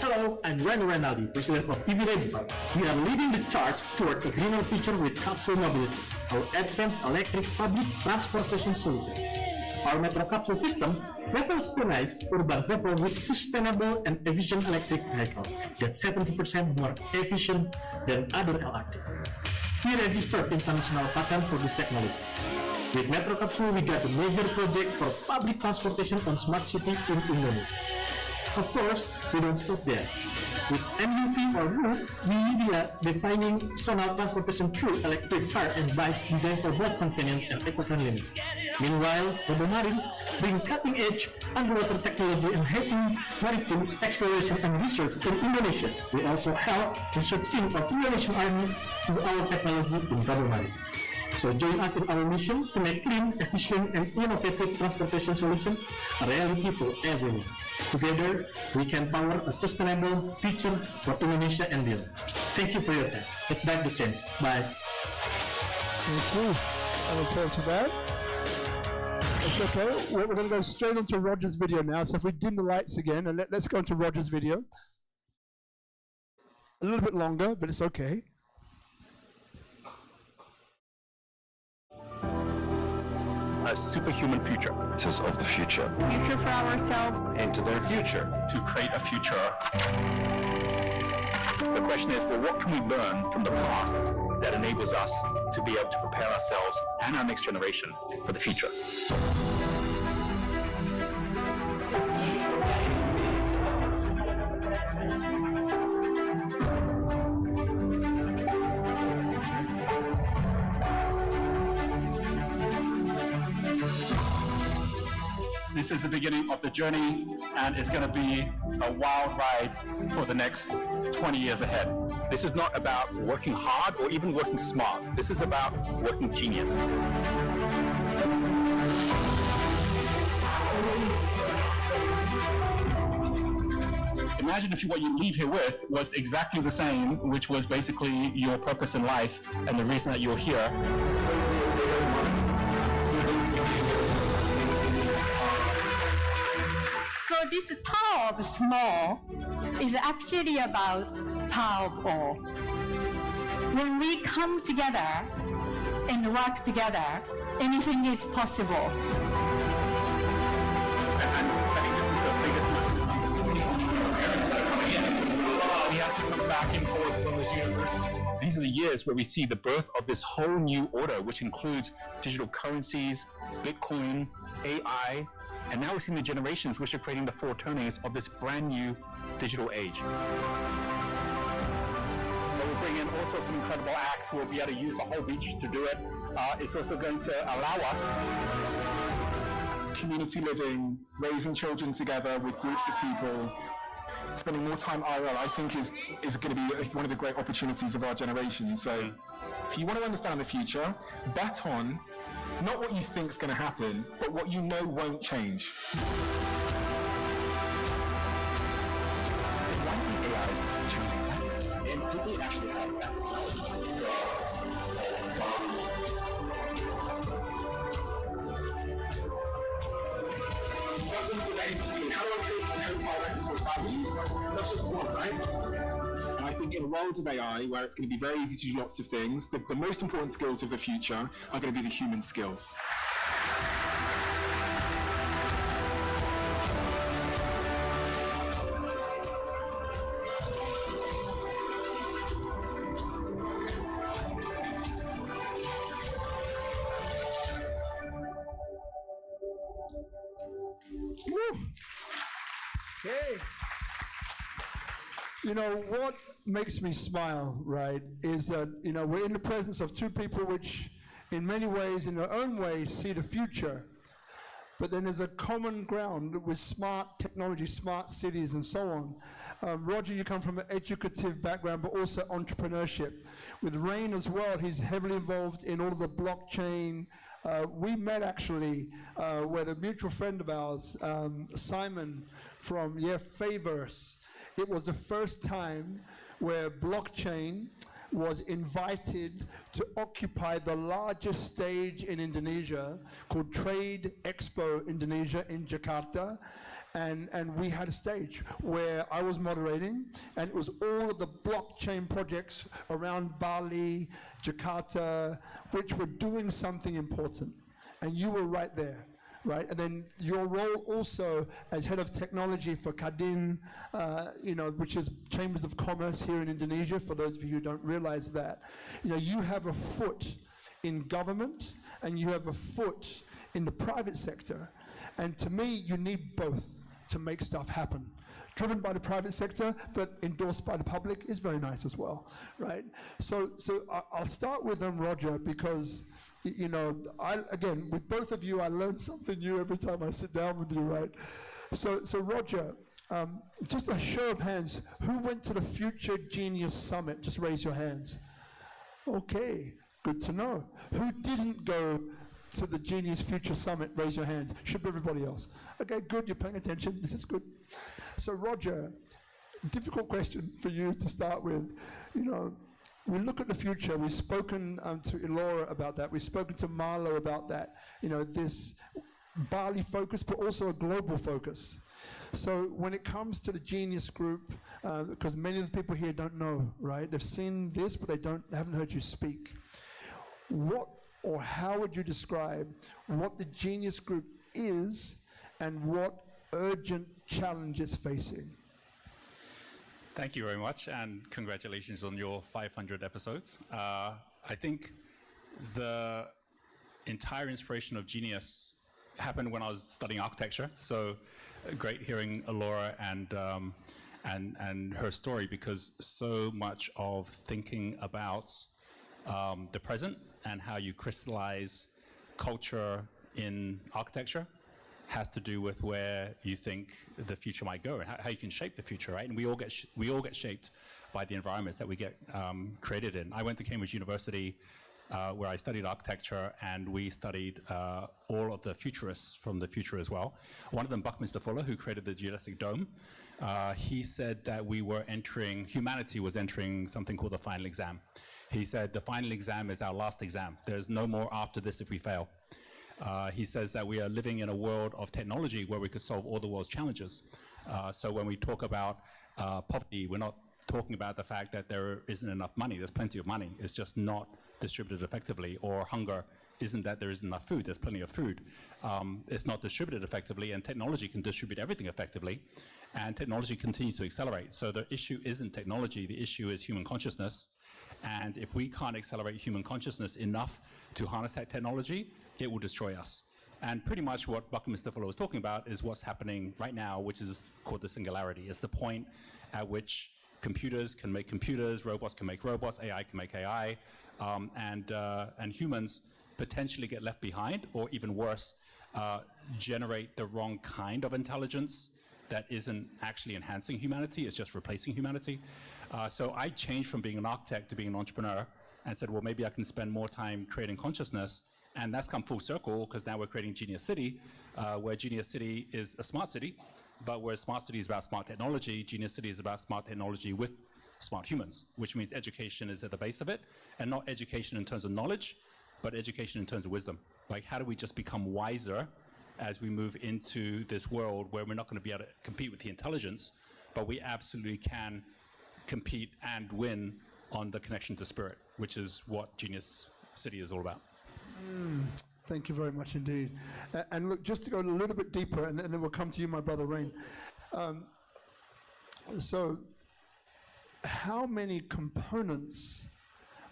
Hello, I'm Rain Rinaldi, President of PIB College. We are leading the charge toward a greener future with capsule mobility, our advanced electric public transportation solution. Our metro capsule system revolutionize urban travel with sustainable and efficient electric vehicles that's 70% more efficient than other LRT. We registered international patent for this technology. With Metro Capsule, we got a major project for public transportation on smart city in Indonesia. Of course, we don't stop there. With MUV or MOVE, we are defining zonal transportation through electric car and bikes designed for both convenience and eco-friendliness. Meanwhile, Robomarines bring cutting-edge underwater technology enhancing maritime exploration and research in Indonesia. We also help research team of Indonesian Army through our technology in Robomarine. So join us in our mission to make clean, efficient, and innovative transportation solutions a reality for everyone. Together, we can power a sustainable future for Indonesia and beyond. Thank you for your time. Let's back the change. Bye. Thank you. And of course, for that, it's okay. We're going to go straight onto Roger's video now. So if we dim the lights again, and let's go into Roger's video. A little bit longer, but it's okay. A superhuman future. This is of the future. Future for ourselves. Into their future. To create a future. The question is, well, what can we learn from the past that enables us to be able to prepare ourselves and our next generation for the future? This is the beginning of the journey, and it's going to be a wild ride for the next 20 years ahead. This is not about working hard or even working smart. This is about working genius. Imagine if what you leave here with was exactly the same, which was basically your purpose in life and the reason that you're here. So this power of small is actually about power of all. When we come together and work together, anything is possible. We have to come back and forth from this universe. These are the years where we see the birth of this whole new order, which includes digital currencies, Bitcoin, AI, and now we're seeing the generations which are creating the foreturnings of this brand new digital age. But we'll bring in all sorts of incredible acts. We'll be able to use the whole beach to do it. It's also going to allow us community living, raising children together with groups of people, spending more time IRL, I think is going to be one of the great opportunities of our generation. So if you want to understand the future, bet on not what you think is going to happen, but what you know won't change. Why do these AIs truly and do they actually have that? That's just one, right? And I think in a world of AI, where it's going to be very easy to do lots of things, the most important skills of the future are going to be the human skills. Hey. You know, what makes me smile, right, is that, you know, we're in the presence of two people which, in many ways, in their own way, see the future. But then there's a common ground with smart technology, smart cities, and so on. Roger, you come from an educative background, but also entrepreneurship. With Rain as well, he's heavily involved in all of the blockchain. We met actually with a mutual friend of ours, Simon from Faverse. It was the first time where blockchain was invited to occupy the largest stage in Indonesia called Trade Expo Indonesia in Jakarta. And we had a stage where I was moderating, and it was all of the blockchain projects around Bali, Jakarta, which were doing something important. And you were right there. Right, and then your role also as head of technology for Kadin, you know, which is Chambers of Commerce here in Indonesia. For those of you who don't realize that, you know, you have a foot in government and you have a foot in the private sector, and to me, you need both to make stuff happen. Driven by the private sector, but endorsed by the public is very nice as well, right? So I'll start with Roger, because, you know, again, with both of you, I learn something new every time I sit down with you, right? So Roger, just a show of hands, who went to the Future Genius Summit? Just raise your hands. Okay, good to know. Who didn't go to the Genius Future Summit? Raise your hands. Should be everybody else. Okay, good, you're paying attention. This is good. So Roger, difficult question for you to start with. You know, we look at the future. We've spoken to Elora about that. We've spoken to Marlo about that. You know, this Bali focus, but also a global focus. So when it comes to the Genius Group, because many of the people here don't know, right? They've seen this, but they haven't heard you speak. What or how would you describe what the Genius Group is and what urgent challenge it's facing? Thank you very much, and congratulations on your 500 episodes. I think the entire inspiration of Genius happened when I was studying architecture. So great hearing Elora and her story, because so much of thinking about the present and how you crystallize culture in architecture has to do with where you think the future might go and how you can shape the future, right? And we all get shaped by the environments that we get created in. I went to Cambridge University where I studied architecture, and we studied all of the futurists from the future as well. One of them, Buckminster Fuller, who created the geodesic dome, he said that humanity was entering something called the final exam. He said the final exam is our last exam. There's no more after this if we fail. He says that we are living in a world of technology where we could solve all the world's challenges. So when we talk about poverty, we're not talking about the fact that there isn't enough money. There's plenty of money. It's just not distributed effectively. Or hunger isn't that there isn't enough food. There's plenty of food. It's not distributed effectively, and technology can distribute everything effectively. And technology continues to accelerate. So the issue isn't technology. The issue is human consciousness. And if we can't accelerate human consciousness enough to harness that technology, it will destroy us. And pretty much what Buckminster Fuller was talking about is what's happening right now, which is called the singularity. It's the point at which computers can make computers, robots can make robots, AI can make AI, and humans potentially get left behind, or even worse, generate the wrong kind of intelligence that isn't actually enhancing humanity, it's just replacing humanity. So I changed from being an architect to being an entrepreneur and said, well, maybe I can spend more time creating consciousness. And that's come full circle because now we're creating Genius City, where Genius City is a smart city, but where smart city is about smart technology, Genius City is about smart technology with smart humans, which means education is at the base of it, and not education in terms of knowledge, but education in terms of wisdom. Like, how do we just become wiser as we move into this world where we're not going to be able to compete with the intelligence, but we absolutely can compete and win on the connection to spirit, which is what Genius City is all about. Thank you very much indeed. And look, just to go a little bit deeper, and then we'll come to you, my brother Rain. So, how many components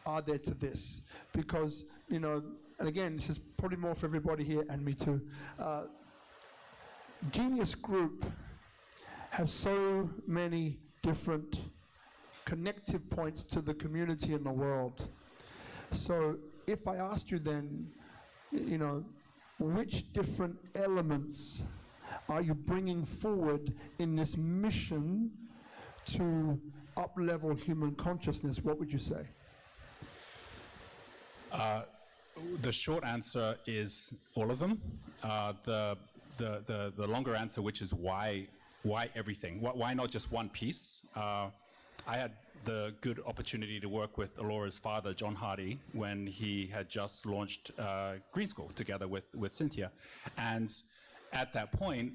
are there to this? Because, you know, and again, this is probably more for everybody here, and me too. Genius Group has so many different connective points to the community and the world. So if I asked you then, you know, which different elements are you bringing forward in this mission to up-level human consciousness, what would you say? The short answer is all of them. The longer answer, which is why everything? Why not just one piece? I had the good opportunity to work with Alora's father, John Hardy, when he had just launched Green School together with Cynthia. And at that point,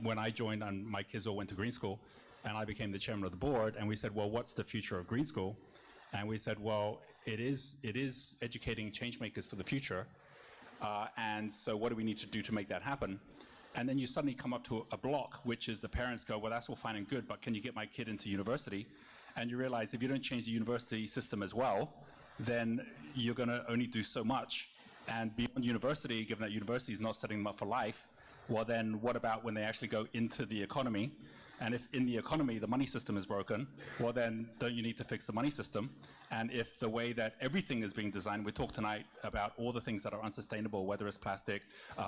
when I joined and my kids all went to Green School, and I became the chairman of the board, and we said, well, what's the future of Green School? And we said, well, it is educating change makers for the future. And so what do we need to do to make that happen? And then you suddenly come up to a block, which is the parents go, well, that's all fine and good, but can you get my kid into university? And you realize if you don't change the university system as well, then you're going to only do so much. And beyond university, given that university is not setting them up for life, well, then what about when they actually go into the economy? And if in the economy the money system is broken, well, then don't you need to fix the money system? And if the way that everything is being designed, we talked tonight about all the things that are unsustainable, whether it's plastic,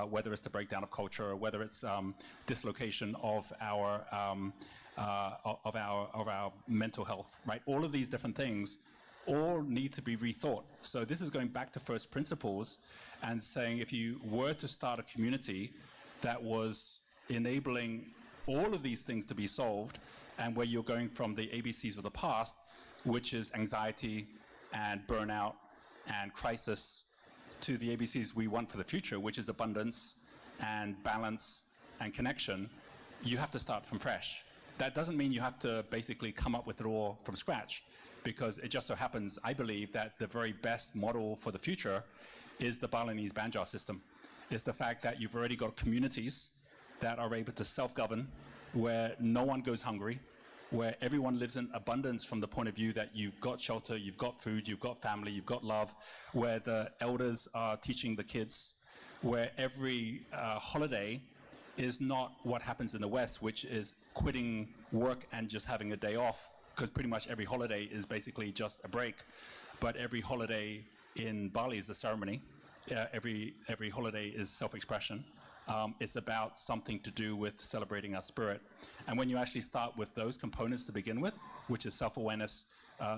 whether it's the breakdown of culture, whether it's dislocation of our mental health, right? All of these different things all need to be rethought. So this is going back to first principles and saying if you were to start a community that was enabling all of these things to be solved, and where you're going from the ABCs of the past, which is anxiety and burnout and crisis, to the ABCs we want for the future, which is abundance and balance and connection, you have to start from fresh. That doesn't mean you have to basically come up with it all from scratch, because it just so happens, I believe, that the very best model for the future is the Balinese Banjar system. It's the fact that you've already got communities that are able to self-govern, where no one goes hungry, where everyone lives in abundance from the point of view that you've got shelter, you've got food, you've got family, you've got love, where the elders are teaching the kids, where every holiday is not what happens in the West, which is quitting work and just having a day off, because pretty much every holiday is basically just a break. But every holiday in Bali is a ceremony. Every holiday is self-expression. It's about something to do with celebrating our spirit. And when you actually start with those components to begin with, which is self-awareness,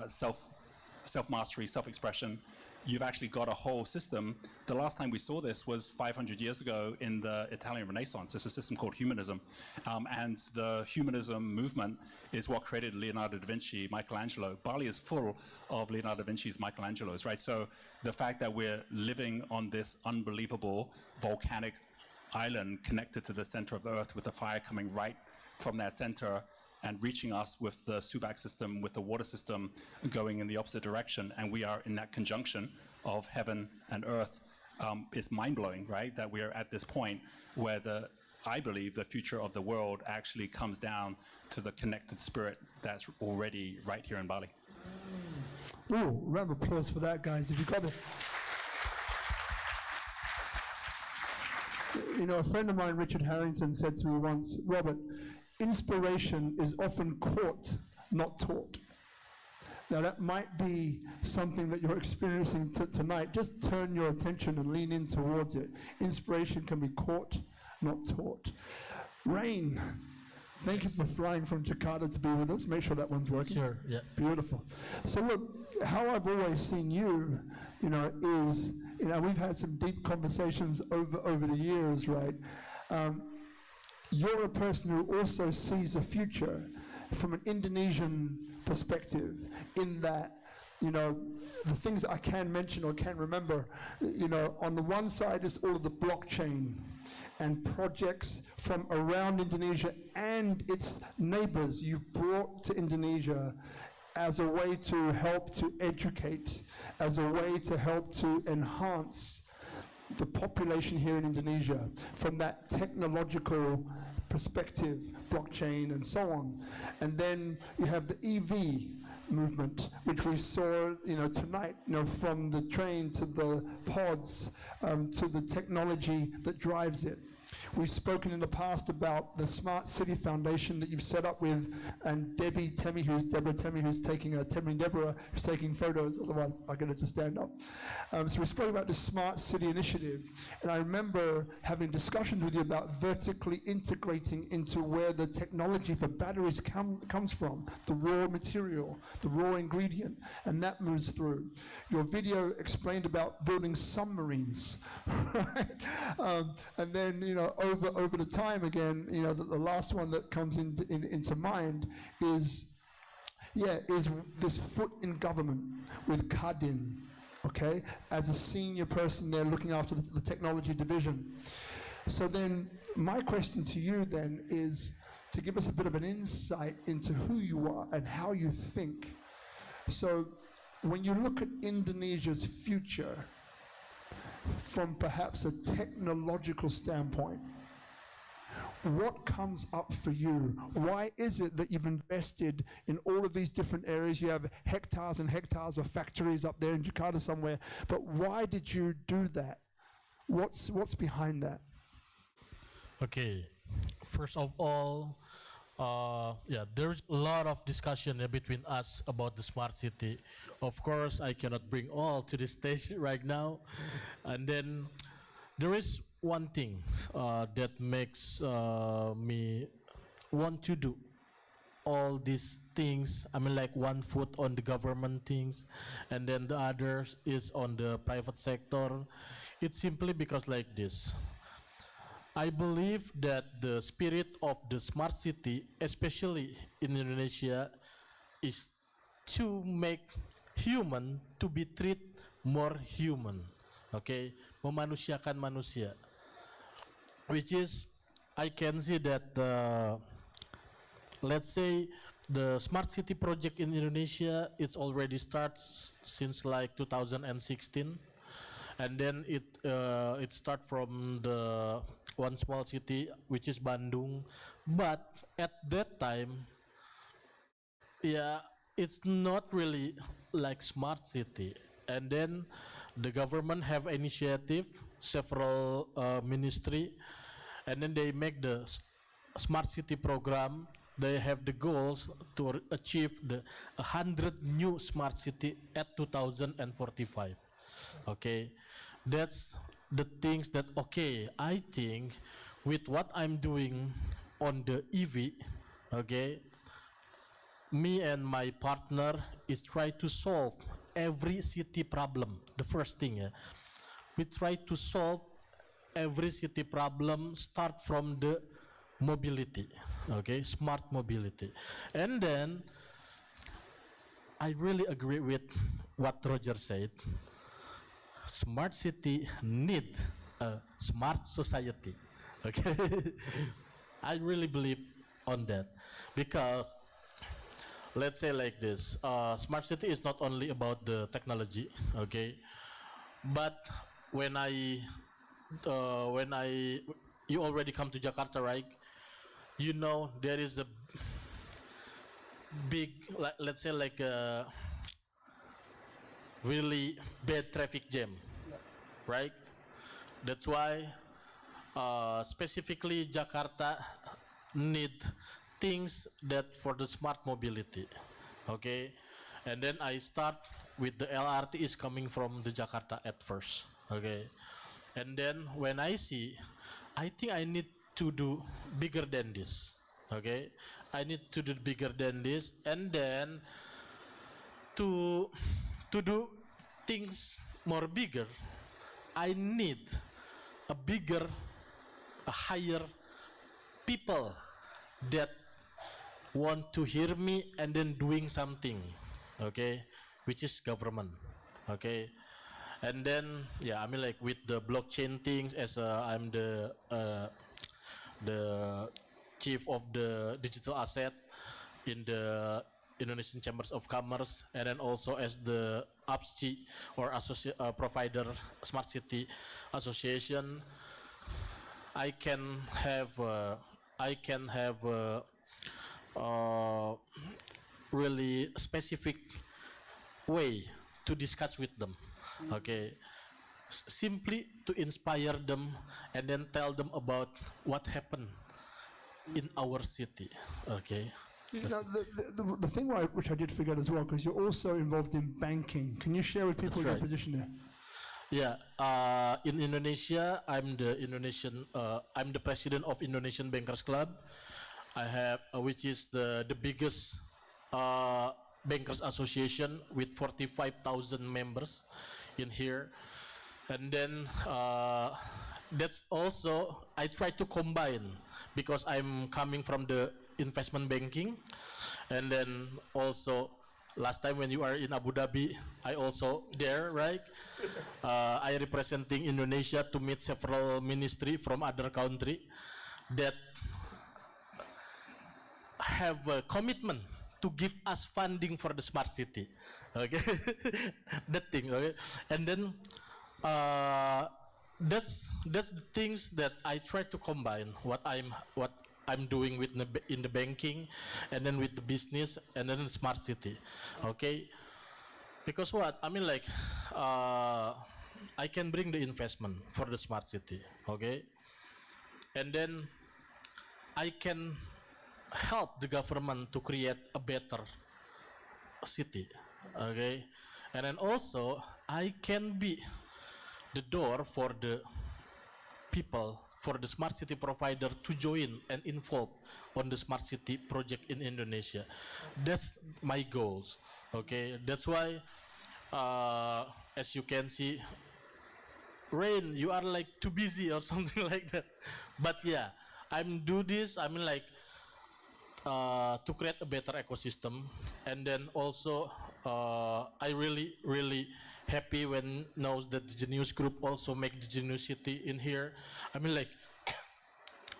self-mastery, self-expression, you've actually got a whole system. The last time we saw this was 500 years ago in the Italian Renaissance. It's a system called humanism. And the humanism movement is what created Leonardo da Vinci, Michelangelo. Bali is full of Leonardo da Vinci's, Michelangelos, right? So the fact that we're living on this unbelievable volcanic island connected to the center of the earth with the fire coming right from that center and reaching us with the Subak system, with the water system going in the opposite direction, and we are in that conjunction of heaven and earth, is mind-blowing, right? That we are at this point where I believe the future of the world actually comes down to the connected spirit that's already right here in Bali. Ooh, round of applause for that, guys. If you got it. You know, a friend of mine, Richard Harrington, said to me once, Robert, inspiration is often caught, not taught. Now that might be something that you're experiencing tonight. Just turn your attention and lean in towards it. Inspiration can be caught, not taught. Rain, thank you for flying from Jakarta to be with us. Make sure that one's working. Sure, yeah. Beautiful. So look, how I've always seen you, is, we've had some deep conversations over the years, right? You're a person who also sees a future from an Indonesian perspective, in that, the things that I can mention or can remember, on the one side is all of the blockchain and projects from around Indonesia and its neighbors you've brought to Indonesia as a way to help to educate, as a way to help to enhance the population here in Indonesia from that technological perspective, blockchain and so on. And then you have the EV movement, which we saw, tonight, from the train to the pods, to the technology that drives it. We've spoken in the past about the Smart City Foundation that you've set up with, and Deborah Temi, who's taking photos, otherwise I'll get her to stand up. So we spoke about the Smart City Initiative, and I remember having discussions with you about vertically integrating into where the technology for batteries comes from, the raw material, the raw ingredient, and that moves through. Your video explained about building submarines, right? And then, over the time again, the last one that comes into mind is this foot in government with Kadin, okay, as a senior person there looking after the technology division. So then my question to you then is to give us a bit of an insight into who you are and how you think. So when you look at Indonesia's future from perhaps a technological standpoint, what comes up for you? Why is it that you've invested in all of these different areas? You have hectares and hectares of factories up there in Jakarta somewhere, but why did you do that? What's behind that? Okay, first of all, there's a lot of discussion between us about the smart city. Of course, I cannot bring all to the stage right now. And then there is one thing that makes me want to do all these things. I mean, like one foot on the government things, and then the other is on the private sector. It's simply because like this. I believe that the spirit of the smart city, especially in Indonesia, is to make human to be treated more human, okay? Memanusiakan manusia, which is, I can see that, let's say, the smart city project in Indonesia, it's already starts since like 2016, and then it start from the one small city, which is Bandung. But at that time, it's not really like smart city. And then the government have initiative, several ministry, and then they make the smart city program. They have the goals to achieve the 100 new smart city at 2045. Okay, that's the things that, okay, I think with what I'm doing on the EV, okay, me and my partner is try to solve every city problem. The first thing, we try to solve every city problem, start from the mobility, okay, smart mobility. And then I really agree with what Roger said. Smart city need a smart society, okay? I really believe on that, because let's say like this, smart city is not only about the technology, okay? But when you already come to Jakarta, right? You know there is a big, let's say like a really bad traffic jam, right? That's why specifically Jakarta need things that for the smart mobility, okay? And then I start with the LRT is coming from the Jakarta at first, okay? And then when I see, I think I need to do bigger than this, okay? I need to do bigger than this, and then to do things more bigger, I need a bigger, a higher people that want to hear me and then doing something, okay, which is government, okay. And then yeah, I mean like with the blockchain things, as I'm the chief of the digital asset in the Indonesian Chambers of Commerce, and then also as the APSCI or provider Smart City Association, I can have really specific way to discuss with them, okay, simply to inspire them and then tell them about what happened in our city, okay. You know, the thing which I did forget as well, because you're also involved in banking. Can you share with people your position there? Yeah, in Indonesia, I'm the president of Indonesian Bankers Club. I have, which is the biggest bankers association with 45,000 members in here. And then that's also, I try to combine, because I'm coming from the investment banking, and then also last time when you are in Abu Dhabi, I also there, right? I representing Indonesia to meet several ministry from other country that have a commitment to give us funding for the smart city, okay. That thing, okay. And then that's the things that I try to combine what I'm doing with in the banking, and then with the business, and then the smart city, okay. Because what I mean, like I can bring the investment for the smart city, okay, and then I can help the government to create a better city, okay, and then also I can be the door for the people, for the smart city provider to join and involve on the smart city project in Indonesia. That's my goals, okay. That's why as you can see, Rain, you are like too busy or something like that, but yeah, I'm do this, I mean like to create a better ecosystem. And then also I really happy when knows that the Genius Group also make the Genius City in here. I mean like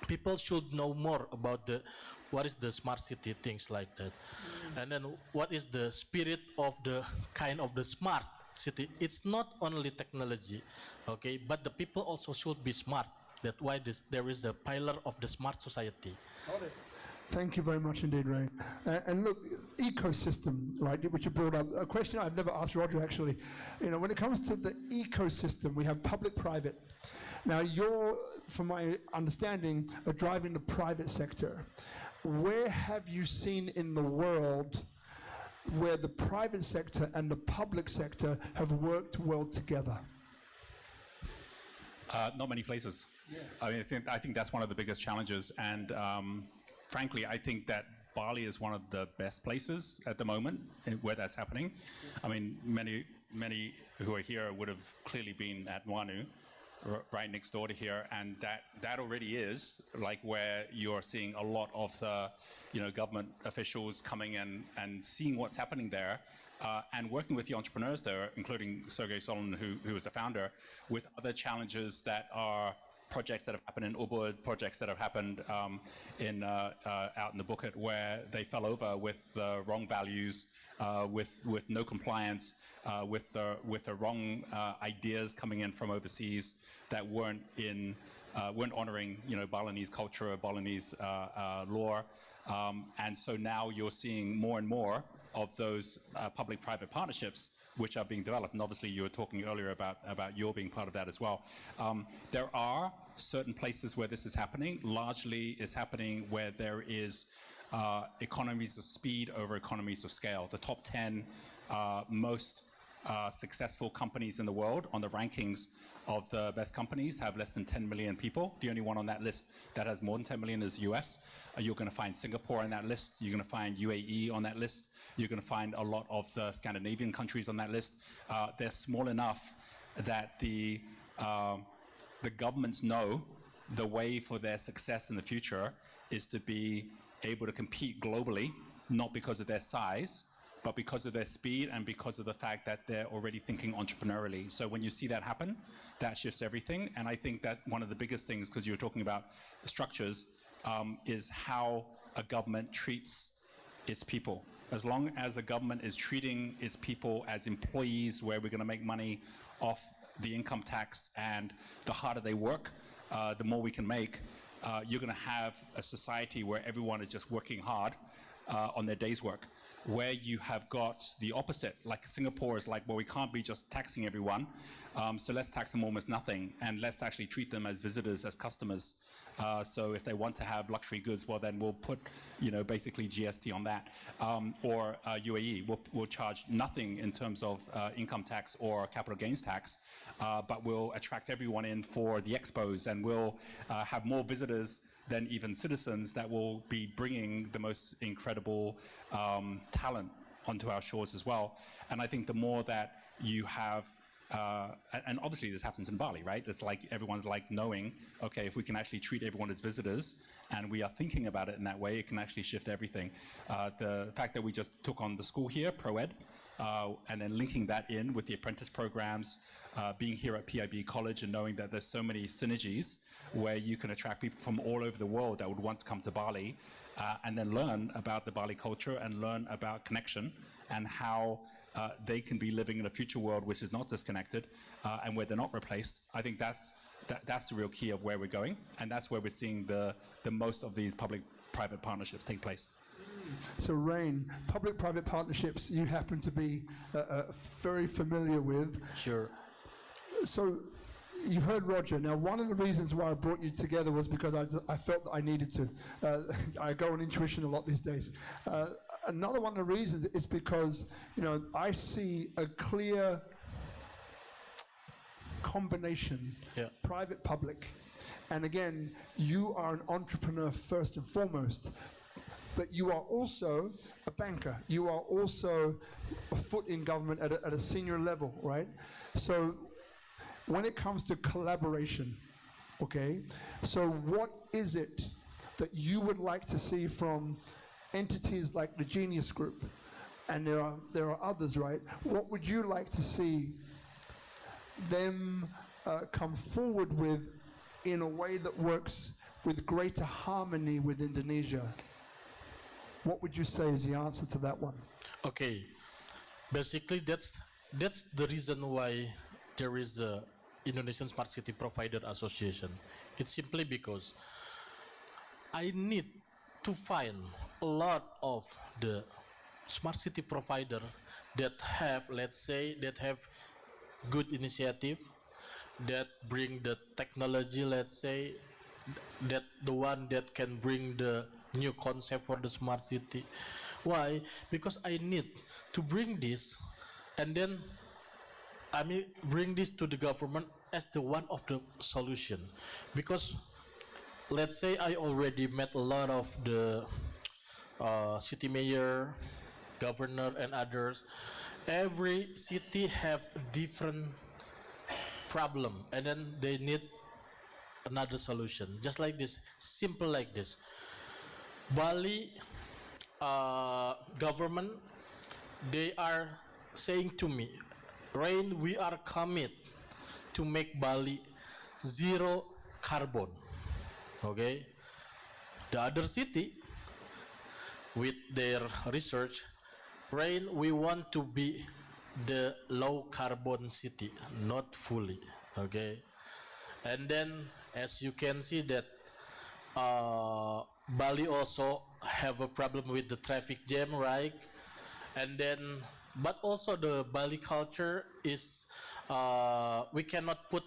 people should know more about what is the smart city, things like that. And then what is the spirit of the kind of the smart city. It's not only technology, okay, but the people also should be smart. That's why there is a pillar of the smart society. Thank you very much indeed, Rain. And look, ecosystem, right, which you brought up, a question I've never asked Roger actually. You know, when it comes to the ecosystem, we have public-private. Now you're, from my understanding, are driving the private sector. Where have you seen in the world where the private sector and the public sector have worked well together? Not many places. Yeah. I think that's one of the biggest challenges, and frankly, I think that Bali is one of the best places at the moment where that's happening. I mean, many who are here would have clearly been at Nuanu, right next door to here, and that already is like where you're seeing a lot of the, government officials coming in and seeing what's happening there. And working with the entrepreneurs there, including Sergey Solomon, who is the founder, with other challenges that are projects that have happened in Ubud, projects that have happened out in the Bukit, where they fell over with the wrong values, with no compliance, with the wrong ideas coming in from overseas that weren't honoring Balinese culture, Balinese law, and so now you're seeing more and more of those public-private partnerships which are being developed. And obviously you were talking earlier about your being part of that as well. There are certain places where this is happening. Largely it's happening where there is economies of speed over economies of scale. The top 10 most successful companies in the world on the rankings of the best companies have less than 10 million people. The only one on that list that has more than 10 million is US. You're going to find Singapore on that list. You're going to find UAE on that list. You're going to find a lot of the Scandinavian countries on that list. They're small enough that the governments know the way for their success in the future is to be able to compete globally, not because of their size, but because of their speed and because of the fact that they're already thinking entrepreneurially. So when you see that happen, that shifts everything. And I think that one of the biggest things, because you were talking about structures, is how a government treats its people. As long as a government is treating its people as employees, where we're going to make money off the income tax, and the harder they work, the more we can make, you're going to have a society where everyone is just working hard on their day's work. Where you have got the opposite, like Singapore is like, well, we can't be just taxing everyone, so let's tax them almost nothing, and let's actually treat them as visitors, as customers. So if they want to have luxury goods, well, then we'll put, basically GST on that. Or UAE, we'll charge nothing in terms of income tax or capital gains tax, but we'll attract everyone in for the expos, and we'll have more visitors than even citizens that will be bringing the most incredible talent onto our shores as well. And I think the more that you have, and obviously this happens in Bali, right? It's like everyone's like knowing, okay, if we can actually treat everyone as visitors and we are thinking about it in that way, it can actually shift everything. The fact that we just took on the school here, ProEd, and then linking that in with the apprentice programs, being here at PIB College and knowing that there's so many synergies where you can attract people from all over the world that would want to come to Bali and then learn about the Bali culture and learn about connection and how they can be living in a future world which is not disconnected and where they're not replaced. I think that's the real key of where we're going, and that's where we're seeing the most of these public-private partnerships take place. So Rain, public-private partnerships you happen to be very familiar with. Sure. So you heard Roger. Now, one of the reasons why I brought you together was because I felt that I needed to. I go on intuition a lot these days. Another one of the reasons is because, I see a clear combination, private-public. And again, you are an entrepreneur first and foremost, but you are also a banker. You are also a foot in government at a senior level, right? So when it comes to collaboration, okay, so what is it that you would like to see from entities like the Genius Group? And there are others, right? What would you like to see them come forward with in a way that works with greater harmony with Indonesia? What would you say is the answer to that one? Okay, basically that's the reason why there is the Indonesian Smart City Provider Association. It's simply because I need to find a lot of the smart city provider that have, let's say, that have good initiative, that bring the technology, let's say, that the one that can bring the new concept for the smart city. Why? Because I need to bring this and then bring this to the government as the one of the solution. Because let's say I already met a lot of the city mayor, governor and others. Every city have different problem and then they need another solution. Just like this, simple like this. Bali government, they are saying to me, Rain, we are committed to make Bali zero carbon. Okay? The other city, with their research, Rain, we want to be the low carbon city, not fully. Okay? And then, as you can see that Bali also have a problem with the traffic jam, right? And then, but also the Bali culture is, we cannot put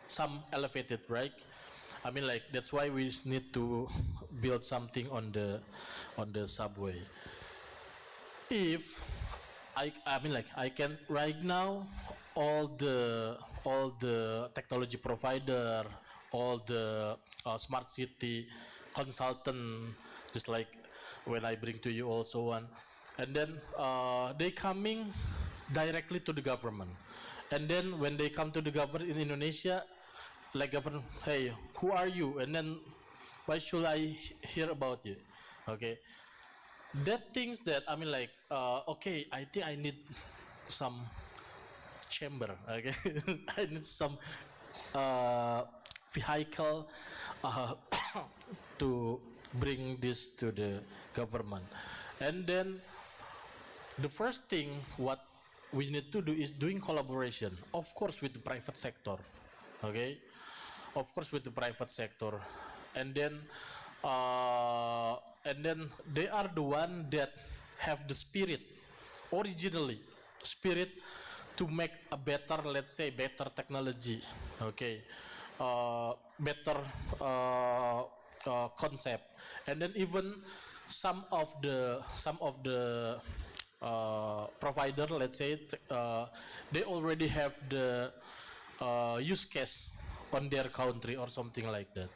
some elevated, right? I mean, like, that's why we need to build something on the subway. If I mean like I can right now all the technology provider, all the smart city consultant, just like when I bring to you also one, and then they coming directly to the government, and then when they come to the government in Indonesia, like government, hey, who are you? And then why should I hear about you? Okay, that things that I mean like okay, I think I need some chamber. Okay, I need some vehicle to bring this to the government, and then the first thing what we need to do is doing collaboration, of course, with the private sector. Okay, of course with the private sector, and then they are the one that have the spirit, originally spirit to make a better, let's say, better technology. Okay, better concept, and then even some of the provider, let's say, they already have the use case on their country or something like that.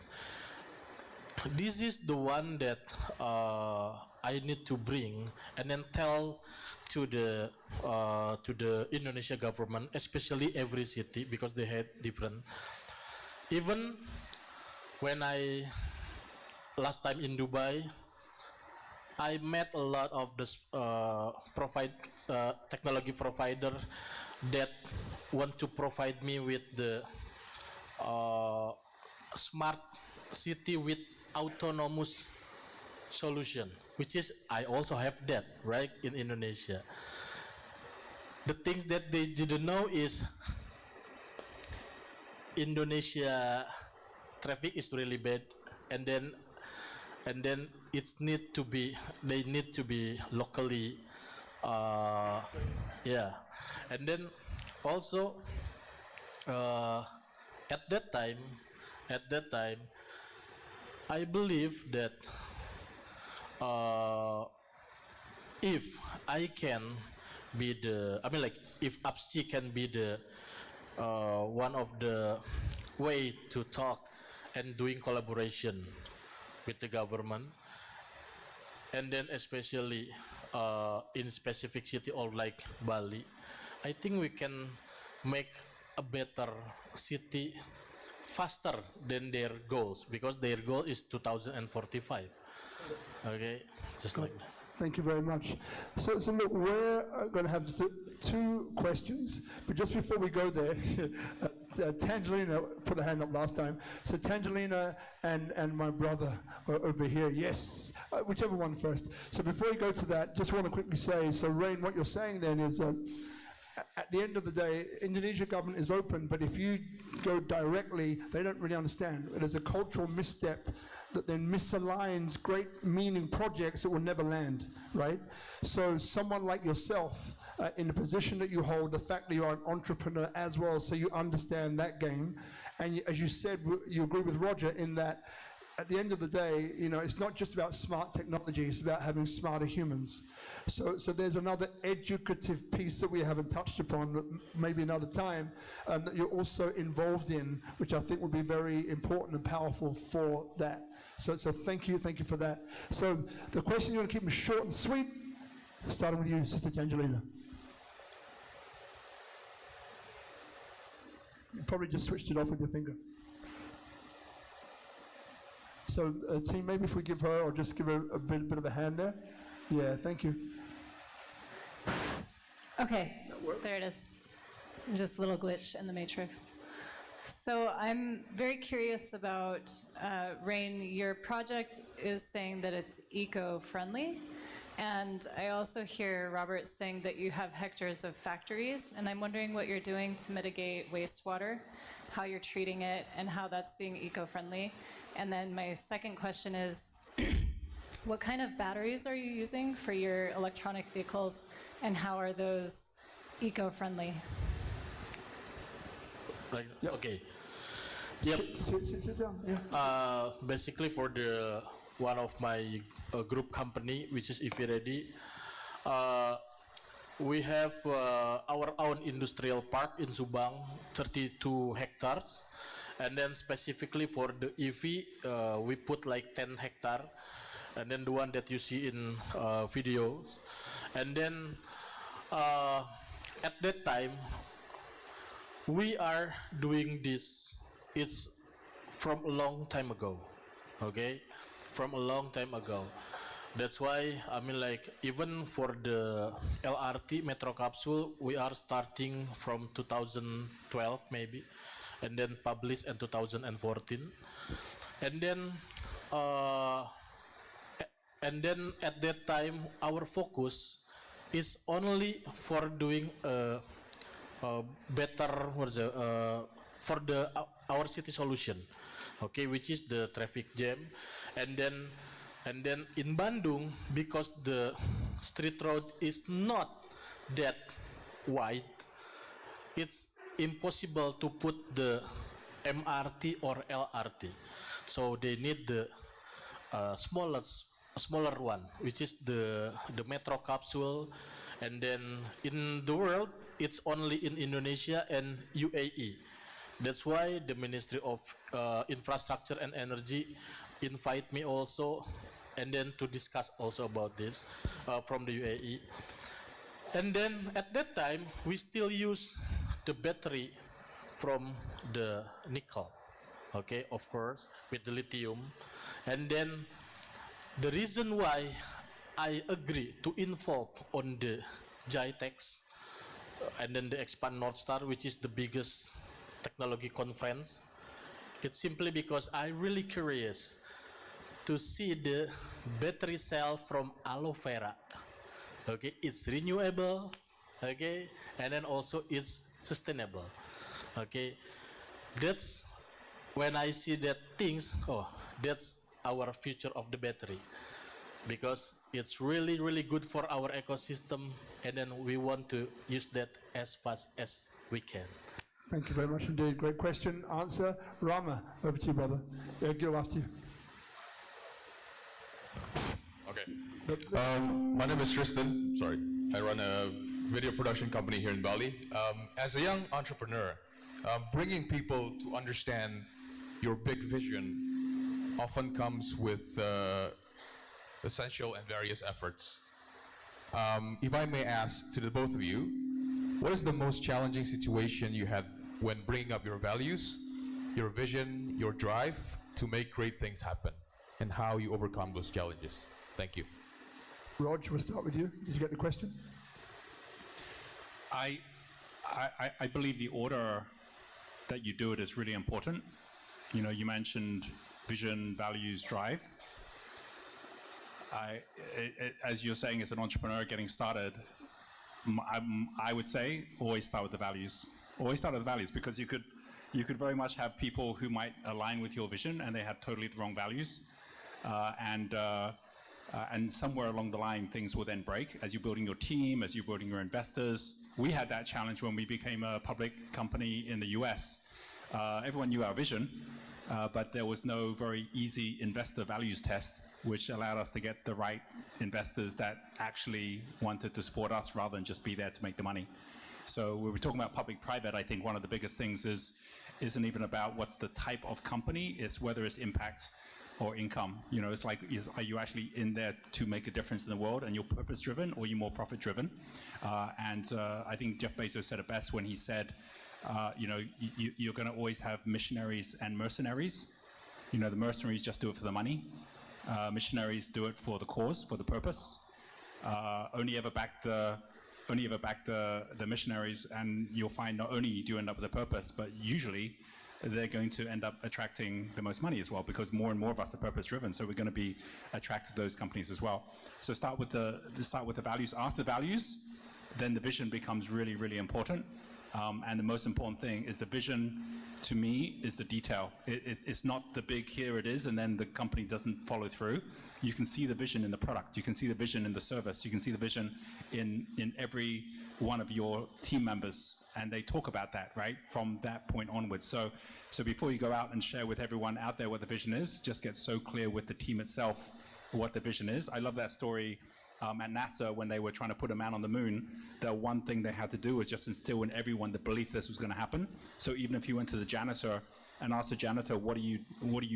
This is the one that I need to bring and then tell to the Indonesia government, especially every city, because they had different. Even when I last time in Dubai, I met a lot of the technology provider that want to provide me with the smart city with autonomous solution, which is I also have that right in Indonesia. The things that they didn't know is Indonesia traffic is really bad, and then they need to be locally yeah, and then also at that time I believe that if I can be if APSCI can be the one of the way to talk and doing collaboration with the government, and then especially in specific city or like Bali, I think we can make a better city faster than their goals, because their goal is 2045. Okay, just like that. Thank you very much. So look, we're going to have two questions, but just before we go there, Tangelina put her hand up last time. So Tangelina and my brother are over here. Yes, whichever one first. So before we go to that, just want to quickly say, so Rain, what you're saying then is at the end of the day, Indonesia government is open, but if you go directly, they don't really understand. There's a cultural misstep that then misaligns great meaning projects that will never land, right? So someone like yourself, in the position that you hold, the fact that you're an entrepreneur as well, so you understand that game, and as you said, you agree with Roger in that at the end of the day, it's not just about smart technology, it's about having smarter humans. So there's another educative piece that we haven't touched upon, maybe another time, that you're also involved in, which I think would be very important and powerful for that. So thank you for that. So the question, you want to keep them short and sweet, starting with you, Sister Angelina. You probably just switched it off with your finger. So team, maybe if we give her, or just give her a bit of a hand there. Yeah, thank you. Okay, there it is. Just a little glitch in the matrix. So I'm very curious about, Rain, your project is saying that it's eco-friendly, and I also hear Robert saying that you have hectares of factories, and I'm wondering what you're doing to mitigate wastewater, how you're treating it, and how that's being eco-friendly. And then my second question is, what kind of batteries are you using for your electronic vehicles, and how are those eco-friendly? Like, yep. Okay. Yep. Sit down. Yeah. Basically, for the one of my group company, which is If Ready, we have our own industrial park in Subang, 32 hectares. And then specifically for the EV, we put like 10 hectares. And then the one that you see in videos. And then at that time, we are doing this. It's from a long time ago, okay? From a long time ago. That's why, I mean, like, even for the LRT Metro Capsule, we are starting from 2012 maybe, and then published in 2014. And then at that time, our focus is only for doing better for the our city solution, okay, which is the traffic jam. And then in Bandung, because the street road is not that wide, it's impossible to put the MRT or LRT. So they need the smaller one, which is the Metro Capsule. And then in the world, it's only in Indonesia and UAE. That's why the Ministry of Infrastructure and Energy invite me also, and then to discuss also about this from the UAE. And then at that time, we still use the battery from the nickel, okay, of course, with the lithium. And then the reason why I agree to involve on the GITEX and then the Expand North Star, which is the biggest technology conference, it's simply because I'm really curious to see the battery cell from aloe vera. Okay, it's renewable, okay, and then also it's sustainable. Okay, that's when I see that things, oh, that's our future of the battery, because it's really, really good for our ecosystem, and then we want to use that as fast as we can. Thank you very much indeed. Great question, answer. Rama, over to you, brother. Gil, after you. Okay. My name is Tristan. Sorry. I run a video production company here in Bali. As a young entrepreneur, bringing people to understand your big vision often comes with essential and various efforts. If I may ask to the both of you, what is the most challenging situation you had when bringing up your values, your vision, your drive to make great things happen, and how you overcome those challenges? Thank you. Rog, we'll start with you. Did you get the question? I believe the order that you do it is really important. You know, you mentioned vision, values, drive. As you're saying, as an entrepreneur getting started, I would say always start with the values. Always start with the values, because you could very much have people who might align with your vision and they have totally the wrong values, and somewhere along the line things will then break as you're building your team, as you're building your investors. We had that challenge when we became a public company in the US. Everyone knew our vision, but there was no very easy investor values test which allowed us to get the right investors that actually wanted to support us rather than just be there to make the money. So when we're talking about public-private, I think one of the biggest things isn't even about what's the type of company, it's whether it's impact or income. You know, it's like, are you actually in there to make a difference in the world and you're purpose-driven, or are you more profit-driven? I think Jeff Bezos said it best when he said, you know, you're going to always have missionaries and mercenaries. You know, the mercenaries just do it for the money. Missionaries do it for the cause, for the purpose. Only ever back the missionaries, and you'll find not only do you end up with a purpose, but usually they're going to end up attracting the most money as well, because more and more of us are purpose-driven. So we're going to be attracted to those companies as well. So start with the values. After the values, then the vision becomes really, really important. And the most important thing is the vision. To me, is the detail. It's not the big, here it is, and then the company doesn't follow through. You can see the vision in the product. You can see the vision in the service. You can see the vision in every one of your team members. And they talk about that, right, from that point onwards. So before you go out and share with everyone out there what the vision is, just get so clear with the team itself what the vision is. I love that story at NASA, when they were trying to put a man on the moon, the one thing they had to do was just instill in everyone the belief this was going to happen. So even if you went to the janitor and asked the janitor, what are you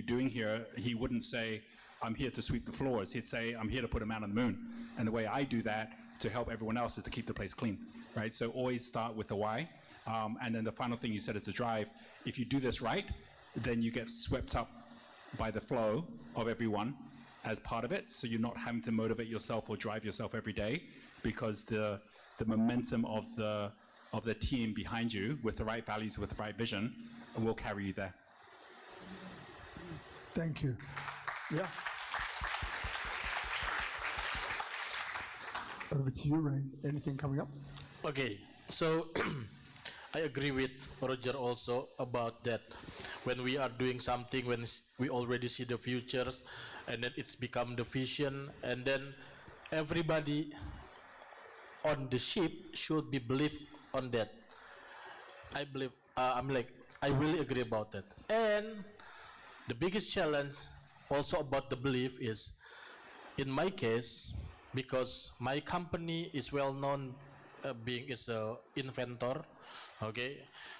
doing here? He wouldn't say, I'm here to sweep the floors. He'd say, I'm here to put a man on the moon. And the way I do that to help everyone else is to keep the place clean, right? So always start with the why. And then the final thing you said is the drive. If you do this right, then you get swept up by the flow of everyone as part of it, so you're not having to motivate yourself or drive yourself every day, because the momentum of the team behind you with the right values, with the right vision, will carry you there. Thank you. Yeah. Over to you, Rain. Anything coming up? Okay, so I agree with Roger also about that. When we are doing something, when we already see the futures, and then it's become the vision, and then everybody on the ship should be believe on that. I believe, I really agree about that. And the biggest challenge also about the belief is, in my case, because my company is well known being is a inventor, okay?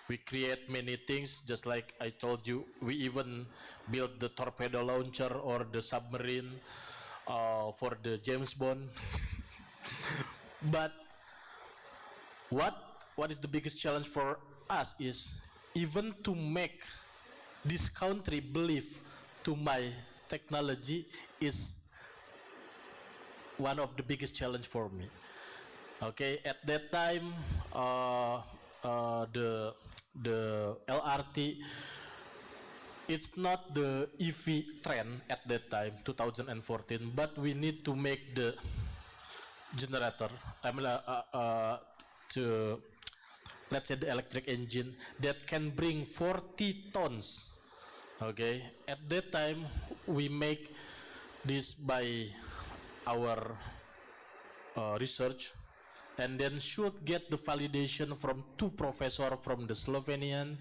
We create many things, just like I told you. We even built the torpedo launcher or the submarine for the James Bond. But what is the biggest challenge for us is even to make this country believe to my technology is one of the biggest challenge for me. Okay, at that time, the LRT, it's not the EV trend at that time, 2014, but we need to make the generator, to, let's say, the electric engine that can bring 40 tons. Okay, at that time we make this by our research, and then should get the validation from 2 professors from the Slovenian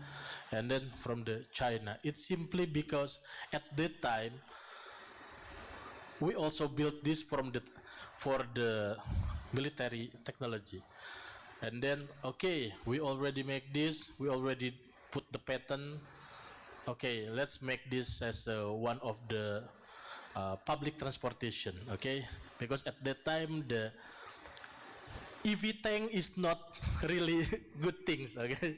and then from the China. It's simply because at that time we also built this for the military technology. And then, okay, we already make this, we already put the patent. Okay, let's make this as one of the public transportation, okay? Because at that time the EV tank is not really good things, okay?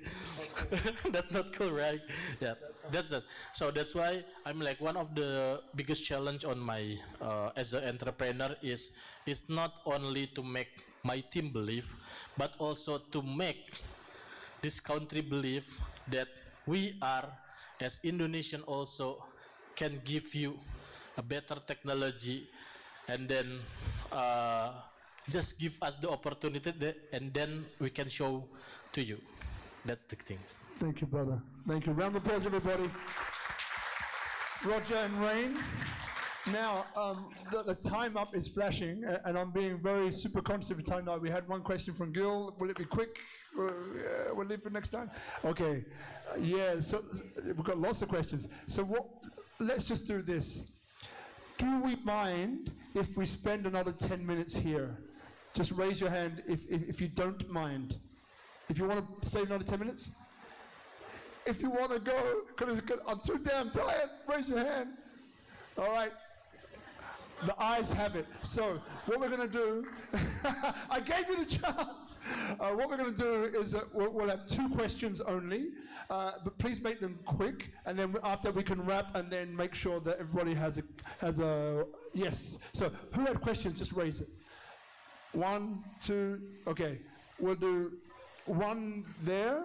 That's not cool, right? Yeah, that's that. So that's why I'm like, one of the biggest challenge on my as an entrepreneur is not only to make my team believe, but also to make this country believe that we are, as Indonesian, also can give you a better technology, and then just give us the opportunity, and then we can show to you. That's the thing. Thank you, brother. Thank you. Round of applause, everybody. Roger and Rain. Now, the time up is flashing, and I'm being very super conscious of time now. We had one question from Gil. Will it be quick? We'll leave for next time. Okay. Yeah, so we've got lots of questions. So let's just do this. Do we mind if we spend another 10 minutes here? Just raise your hand if you don't mind. If you want to stay another 10 minutes? If you want to go, because I'm too damn tired, raise your hand. All right. The ayes have it. So what we're going to do, I gave you the chance. What we're going to do is we'll have 2 questions only, but please make them quick, and then after we can wrap and then make sure that everybody has a yes. So who had questions? Just raise it. 1, 2. Okay, we'll do 1 there.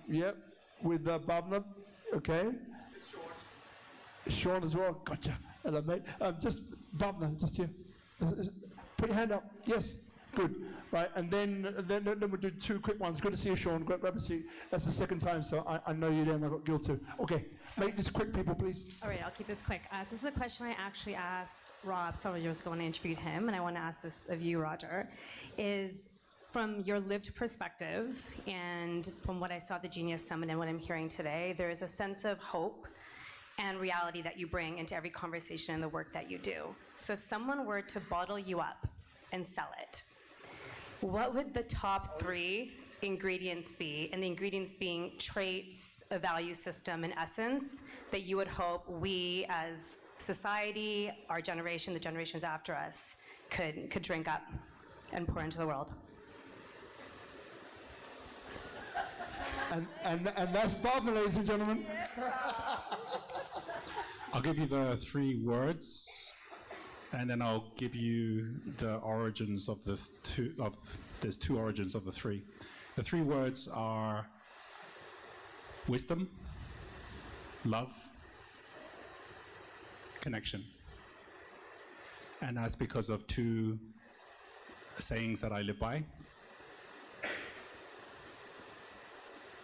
Yep, with Bhavna. Okay. Sean as well. Gotcha. Hello, mate. Just Bhavna, just here. Put your hand up. Yes. Good. Right, and then we'll do 2 quick ones. Good to see you, Sean. Grab a seat. That's the second time, so I know you there, and I got Gil too. Okay, make this quick, people, please. All right, I'll keep this quick. So this is a question I actually asked Rob several years ago when I interviewed him, and I want to ask this of you, Roger. Is from your lived perspective, and from what I saw at the Genius Summit and what I'm hearing today, there is a sense of hope and reality that you bring into every conversation and the work that you do. So if someone were to bottle you up and sell it, what would the top 3 ingredients be? And the ingredients being traits, a value system, and essence that you would hope we as society, our generation, the generations after us, could drink up and pour into the world. And that's Bob, ladies and gentlemen. I'll give you the 3 words, and then I'll give you the origins of the there's 2 origins of the 3. The 3 words are wisdom, love, connection. And that's because of 2 sayings that I live by.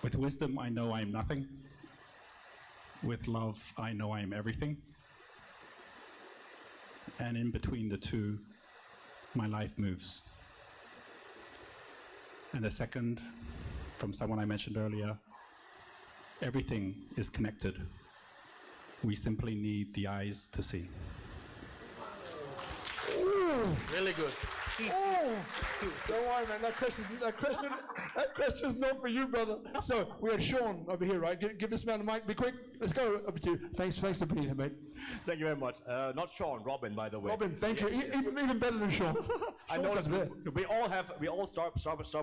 With wisdom, I know I am nothing. With love, I know I am everything. And in between the 2, my life moves. And the second, from someone I mentioned earlier, everything is connected. We simply need the eyes to see. Ooh. Really good. Oh, don't worry, man. That question's not for you, brother. So we had Sean over here, right? Give this man the mic. Be quick. Let's go over to you. Thanks for being here, mate. Thank you very much. Not Sean, Robin, by the way. Robin, thank you. Even better than Sean. I know we all start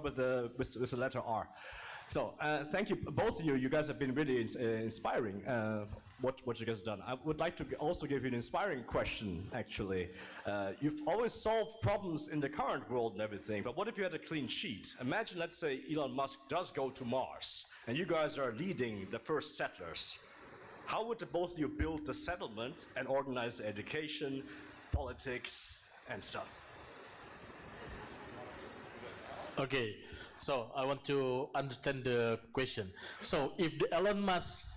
with the letter R. So thank you, both of you. You guys have been really inspiring. What you guys have done. I would like to also give you an inspiring question, actually. You've always solved problems in the current world and everything, but what if you had a clean sheet? Imagine, let's say, Elon Musk does go to Mars, and you guys are leading the first settlers. How would the both of you build the settlement and organize the education, politics, and stuff? Okay, so I want to understand the question. So if the Elon Musk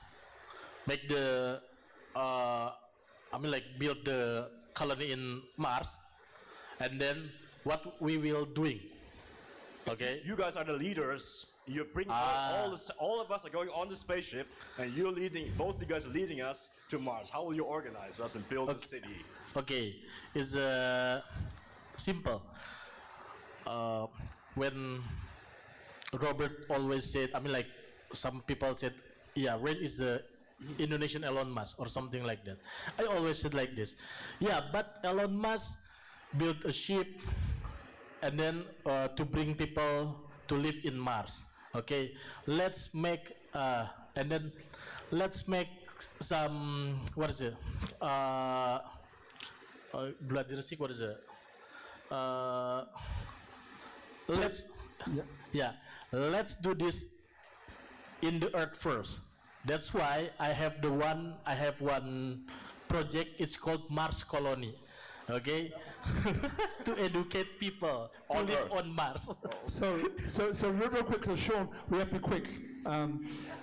make the, build the colony in Mars, and then what we will doing? Okay. You guys are the leaders. You bring all of us are going on the spaceship, and you're leading. Both of you guys are leading us to Mars. How will you organize us and build the city? Okay, it's simple. When Robert always said, some people said, yeah, Red is the Indonesian Elon Musk or something like that. I always said like this. Yeah, but Elon Musk built a ship and then to bring people to live in Mars. Okay, let's make some, what is it? Bloody Resik, what is it? Let's do this in the earth first. That's why I have one project. It's called Mars Colony. Okay, to educate people to live on Mars. So real quick, Sean, we have to be quick.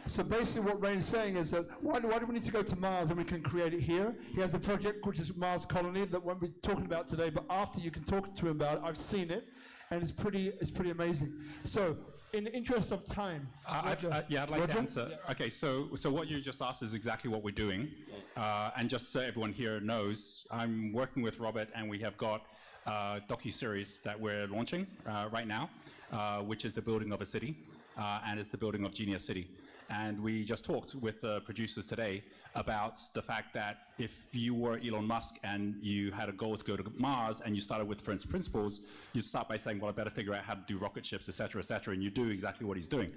So basically what Rain's saying is that why do we need to go to Mars and we can create it here? He has a project which is Mars Colony that won't be talking about today, but after you can talk to him about it. I've seen it, and it's pretty amazing. So in the interest of time, I'd like to answer. Yeah. Okay, so what you just asked is exactly what we're doing. And just so everyone here knows, I'm working with Robert, and we have got a docu-series that we're launching right now, which is the building of a city, and it's the building of Genius City. And we just talked with the producers today about the fact that if you were Elon Musk and you had a goal to go to Mars and you started with first principles, you'd start by saying, well, I better figure out how to do rocket ships, et cetera, and you do exactly what he's doing.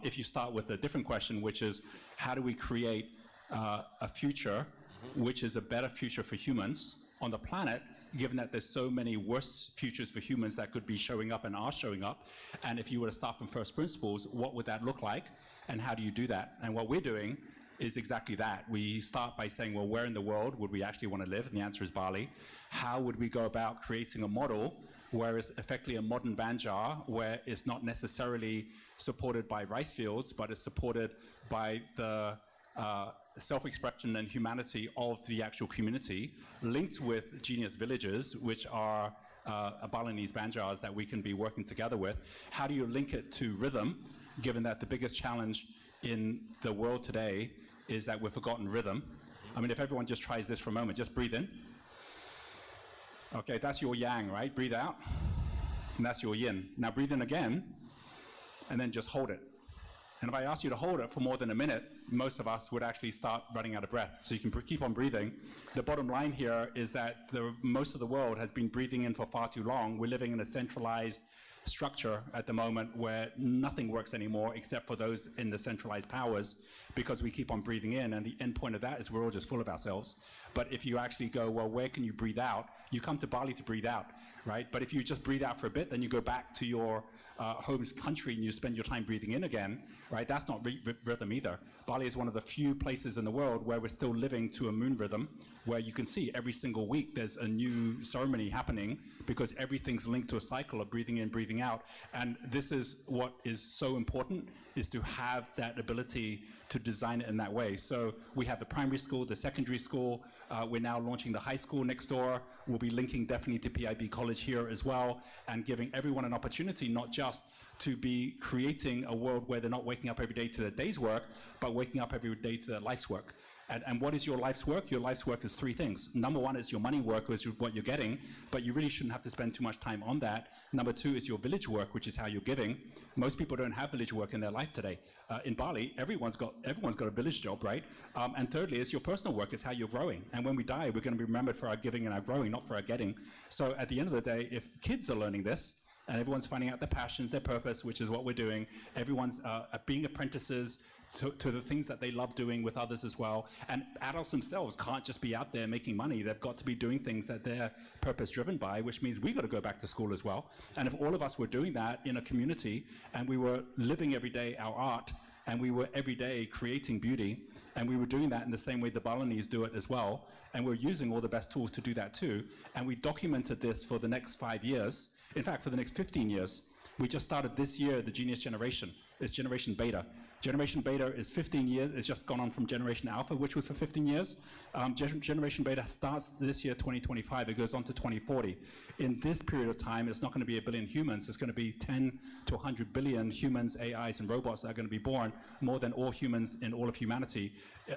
If you start with a different question, which is, how do we create a future which is a better future for humans on the planet, given that there's so many worse futures for humans that could be showing up and are showing up, and if you were to start from first principles, what would that look like, and how do you do that? And what we're doing is exactly that. We start by saying, well, where in the world would we actually want to live? And the answer is Bali. How would we go about creating a model where it's effectively a modern Banjar, where it's not necessarily supported by rice fields, but it's supported by the self-expression and humanity of the actual community, linked with genius villages, which are Balinese Banjars that we can be working together with. How do you link it to rhythm, given that the biggest challenge in the world today is that we've forgotten rhythm? I mean, if everyone just tries this for a moment, just breathe in. Okay, that's your yang, right? Breathe out. And that's your yin. Now breathe in again, and then just hold it. And if I ask you to hold it for more than a minute, most of us would actually start running out of breath. So you can keep on breathing. The bottom line here is that most of the world has been breathing in for far too long. We're living in a centralized structure at the moment where nothing works anymore except for those in the centralized powers, because we keep on breathing in, and the end point of that is we're all just full of ourselves. But if you actually go, well, where can you breathe out? You come to Bali to breathe out, right? But if you just breathe out for a bit, then you go back to your home country and you spend your time breathing in again, right? That's not rhythm either. Bali is one of the few places in the world where we're still living to a moon rhythm, where you can see every single week there's a new ceremony happening because everything's linked to a cycle of breathing in, breathing out. And this is what is so important, is to have that ability to design it in that way. So we have the primary school, the secondary school. We're now launching the high school next door. We'll be linking definitely to PIB College here as well, and giving everyone an opportunity not just to be creating a world where they're not waking up every day to their day's work, but waking up every day to their life's work. And what is your life's work? Your life's work is three things. Number one is your money work, which is what you're getting, but you really shouldn't have to spend too much time on that. Number two is your village work, which is how you're giving. Most people don't have village work in their life today. In Bali, everyone's got a village job, right? And thirdly is your personal work, is how you're growing. And when we die, we're going to be remembered for our giving and our growing, not for our getting. So at the end of the day, if kids are learning this, and everyone's finding out their passions, their purpose, which is what we're doing, everyone's being apprentices to the things that they love doing with others as well. And adults themselves can't just be out there making money. They've got to be doing things that they're purpose driven by, which means we've got to go back to school as well. And if all of us were doing that in a community, and we were living every day our art, and we were every day creating beauty, and we were doing that in the same way the Balinese do it as well, and we're using all the best tools to do that too, and we documented this for the next 5 years, in fact for the next 15 years. We just started this year the Genius Generation. It's Generation Beta. Generation Beta is 15 years. It's just gone on from Generation Alpha, which was for 15 years. Generation Beta starts this year, 2025. It goes on to 2040. In this period of time, it's not going to be 1 billion humans. It's going to be 10 to 100 billion humans, AIs, and robots that are going to be born, more than all humans in all of humanity.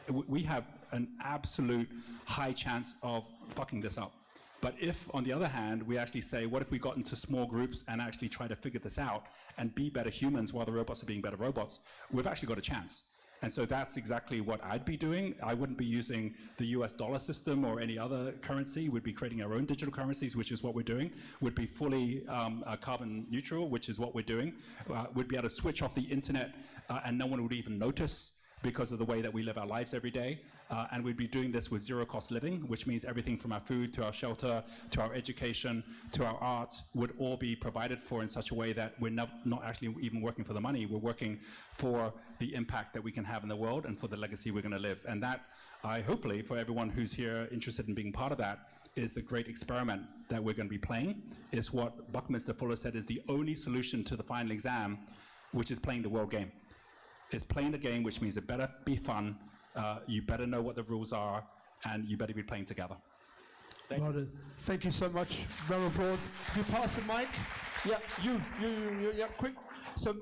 We have an absolute high chance of fucking this up. But if, on the other hand, we actually say, what if we got into small groups and actually try to figure this out and be better humans while the robots are being better robots, we've actually got a chance. And so that's exactly what I'd be doing. I wouldn't be using the US dollar system or any other currency. We'd be creating our own digital currencies, which is what we're doing. We'd be fully carbon neutral, which is what we're doing. We'd be able to switch off the internet and no one would even notice, because of the way that we live our lives every day. And we'd be doing this with zero-cost living, which means everything from our food to our shelter to our education to our art would all be provided for in such a way that we're not actually even working for the money. We're working for the impact that we can have in the world and for the legacy we're going to live. And that, hopefully, for everyone who's here interested in being part of that, is the great experiment that we're going to be playing. Is what Buckminster Fuller said is the only solution to the final exam, which is playing the world game. It's playing the game, which means it better be fun, you better know what the rules are, and you better be playing together. Thank you so much. Round of applause. Can you pass the mic? Yeah, yeah, quick. So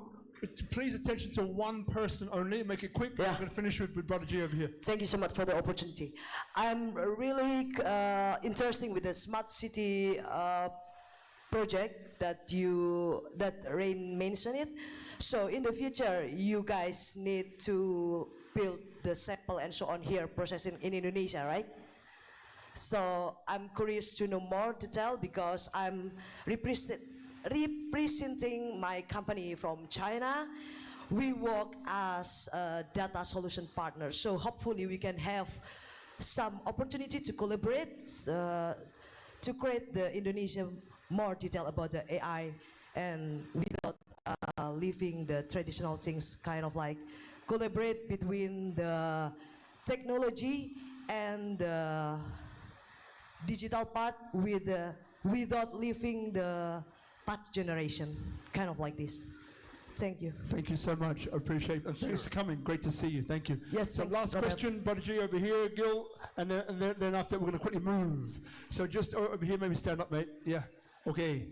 please attention to one person only, make it quick. Yeah. I'm going to finish with Brother G over here. Thank you so much for the opportunity. I'm really interested with the smart city project that Rain mentioned it. So in the future, you guys need to build the sample and so on here, processing in Indonesia, right? So I'm curious to know more detail because I'm representing my company from China. We work as a data solution partner. So hopefully we can have some opportunity to collaborate to create the Indonesia more detail about the AI and without leaving the traditional things, kind of like collaborate between the technology and the digital part without leaving the past generation, kind of like this. Thank you. Thank you so much. I appreciate it. And thanks for coming. Great to see you. Thank you. Yes, so thanks, last Robert. question, Brother G over here, Gil, and then after we're going to quickly move. So just over here, maybe stand up, mate. Yeah. Okay.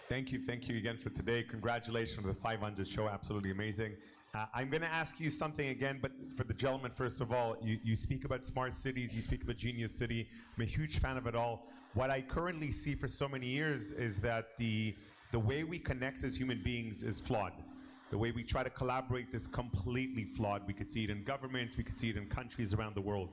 Thank you again for today. Congratulations on the 500 show, absolutely amazing. I'm going to ask you something again, but for the gentleman, first of all, you speak about smart cities, you speak about Genius City. I'm a huge fan of it all. What I currently see for so many years is that the way we connect as human beings is flawed. The way we try to collaborate is completely flawed. We could see it in governments, we could see it in countries around the world.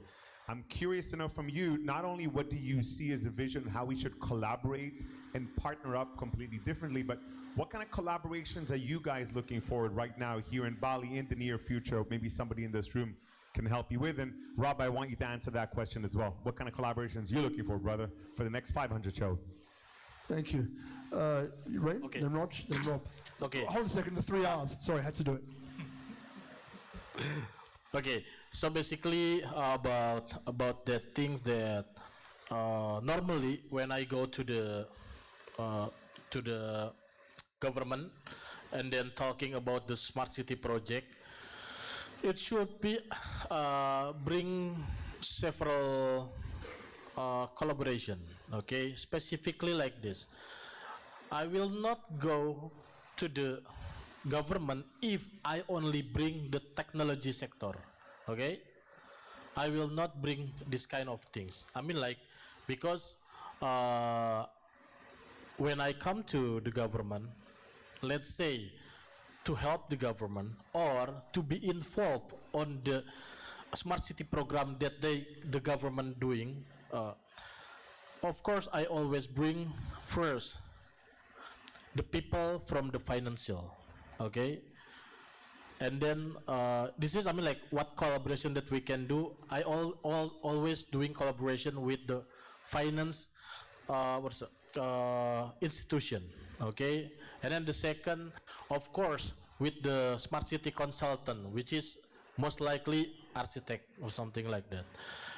I'm curious to know from you, not only what do you see as a vision, how we should collaborate and partner up completely differently, but what kind of collaborations are you guys looking forward right now here in Bali in the near future? Maybe somebody in this room can help you with. And Rob, I want you to answer that question as well. What kind of collaborations you looking for, brother, for the next 500 show? Thank you. You ready? Okay. Then Rob. Okay. Hold a second, the 3 hours. Sorry, I had to do it. Okay, so basically about the things that normally when I go to the government and then talking about the smart city project, it should be bring several collaboration. Okay, specifically like this. I will not go to the government if I only bring the technology sector. Okay, I will not bring this kind of things. I mean, like, because when I come to the government, let's say to help the government or to be involved on the smart city program that the government doing, of course I always bring first the people from the financial. Okay, and then this is, I mean, like, what collaboration that we can do. I always doing collaboration with the finance institution. Okay, and then the second, of course, with the smart city consultant, which is most likely architect or something like that.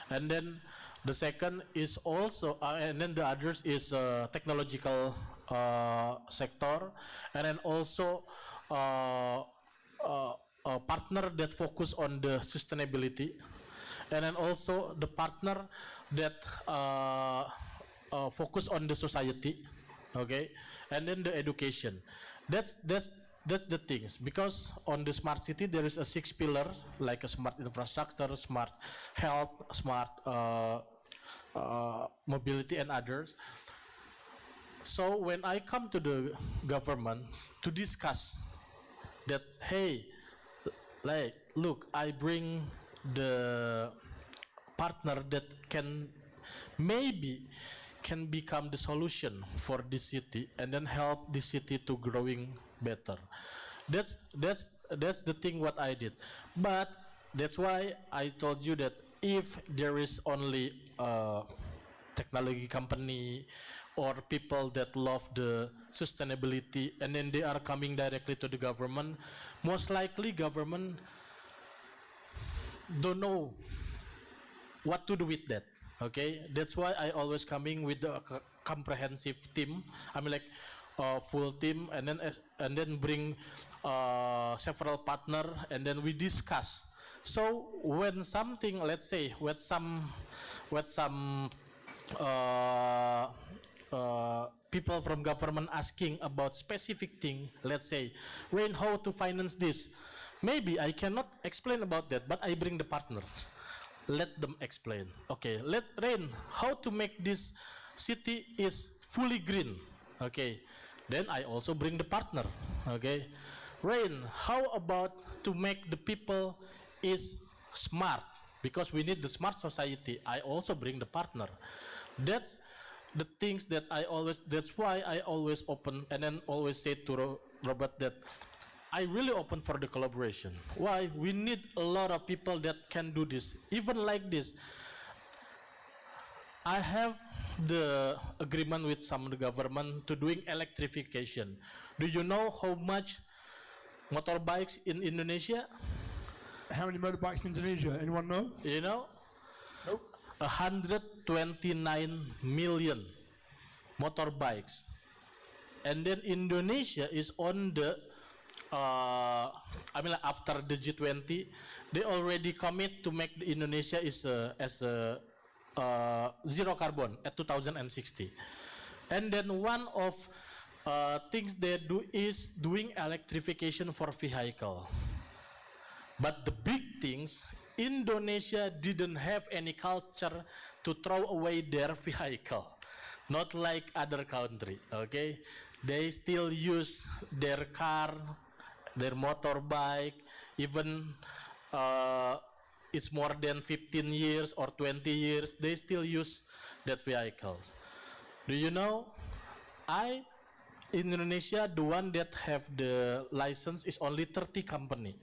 And then the second is also, and then the others is technological sector, and then also a partner that focus on the sustainability, and then also the partner that focus on the society. Okay, and then the education. That's the things, because on the smart city there is a 6 pillar, like a smart infrastructure, smart health, smart mobility, and others. So when I come to the government to discuss that, hey, like, look, I bring the partner that maybe can become the solution for this city and then help the city to growing better. That's the thing what I did. But that's why I told you that if there is only a technology company or people that love the sustainability and then they are coming directly to the government, most likely government don't know what to do with that. Okay, that's why I always coming with a comprehensive team. I mean, like, full team, and then bring several partner, and then we discuss. So when something, let's say, with some people from government asking about specific thing, let's say, Rain, how to finance this? Maybe I cannot explain about that, but I bring the partner. Let them explain. Okay, Rain, how to make this city is fully green? Okay, then I also bring the partner. Okay, Rain, how about to make the people is smart? Because we need the smart society. I also bring the partner. That's the things that that's why I always open and then always say to Robert that I really open for the collaboration. Why? We need a lot of people that can do this. Even like this, I have the agreement with some of the government to doing electrification. Do you know how much motorbikes in Indonesia? How many motorbikes in Indonesia? Anyone know? You know? Nope. 129 million motorbikes. And then Indonesia is on the I mean, like, after the G20, they already commit to make the Indonesia as a zero carbon at 2060. And then one of things they do is doing electrification for vehicle. But the big things, Indonesia didn't have any culture to throw away their vehicle, not like other country, okay? They still use their car, their motorbike, even it's more than 15 years or 20 years, they still use that vehicles. Do you know, in Indonesia, the one that have the license is only 30 company.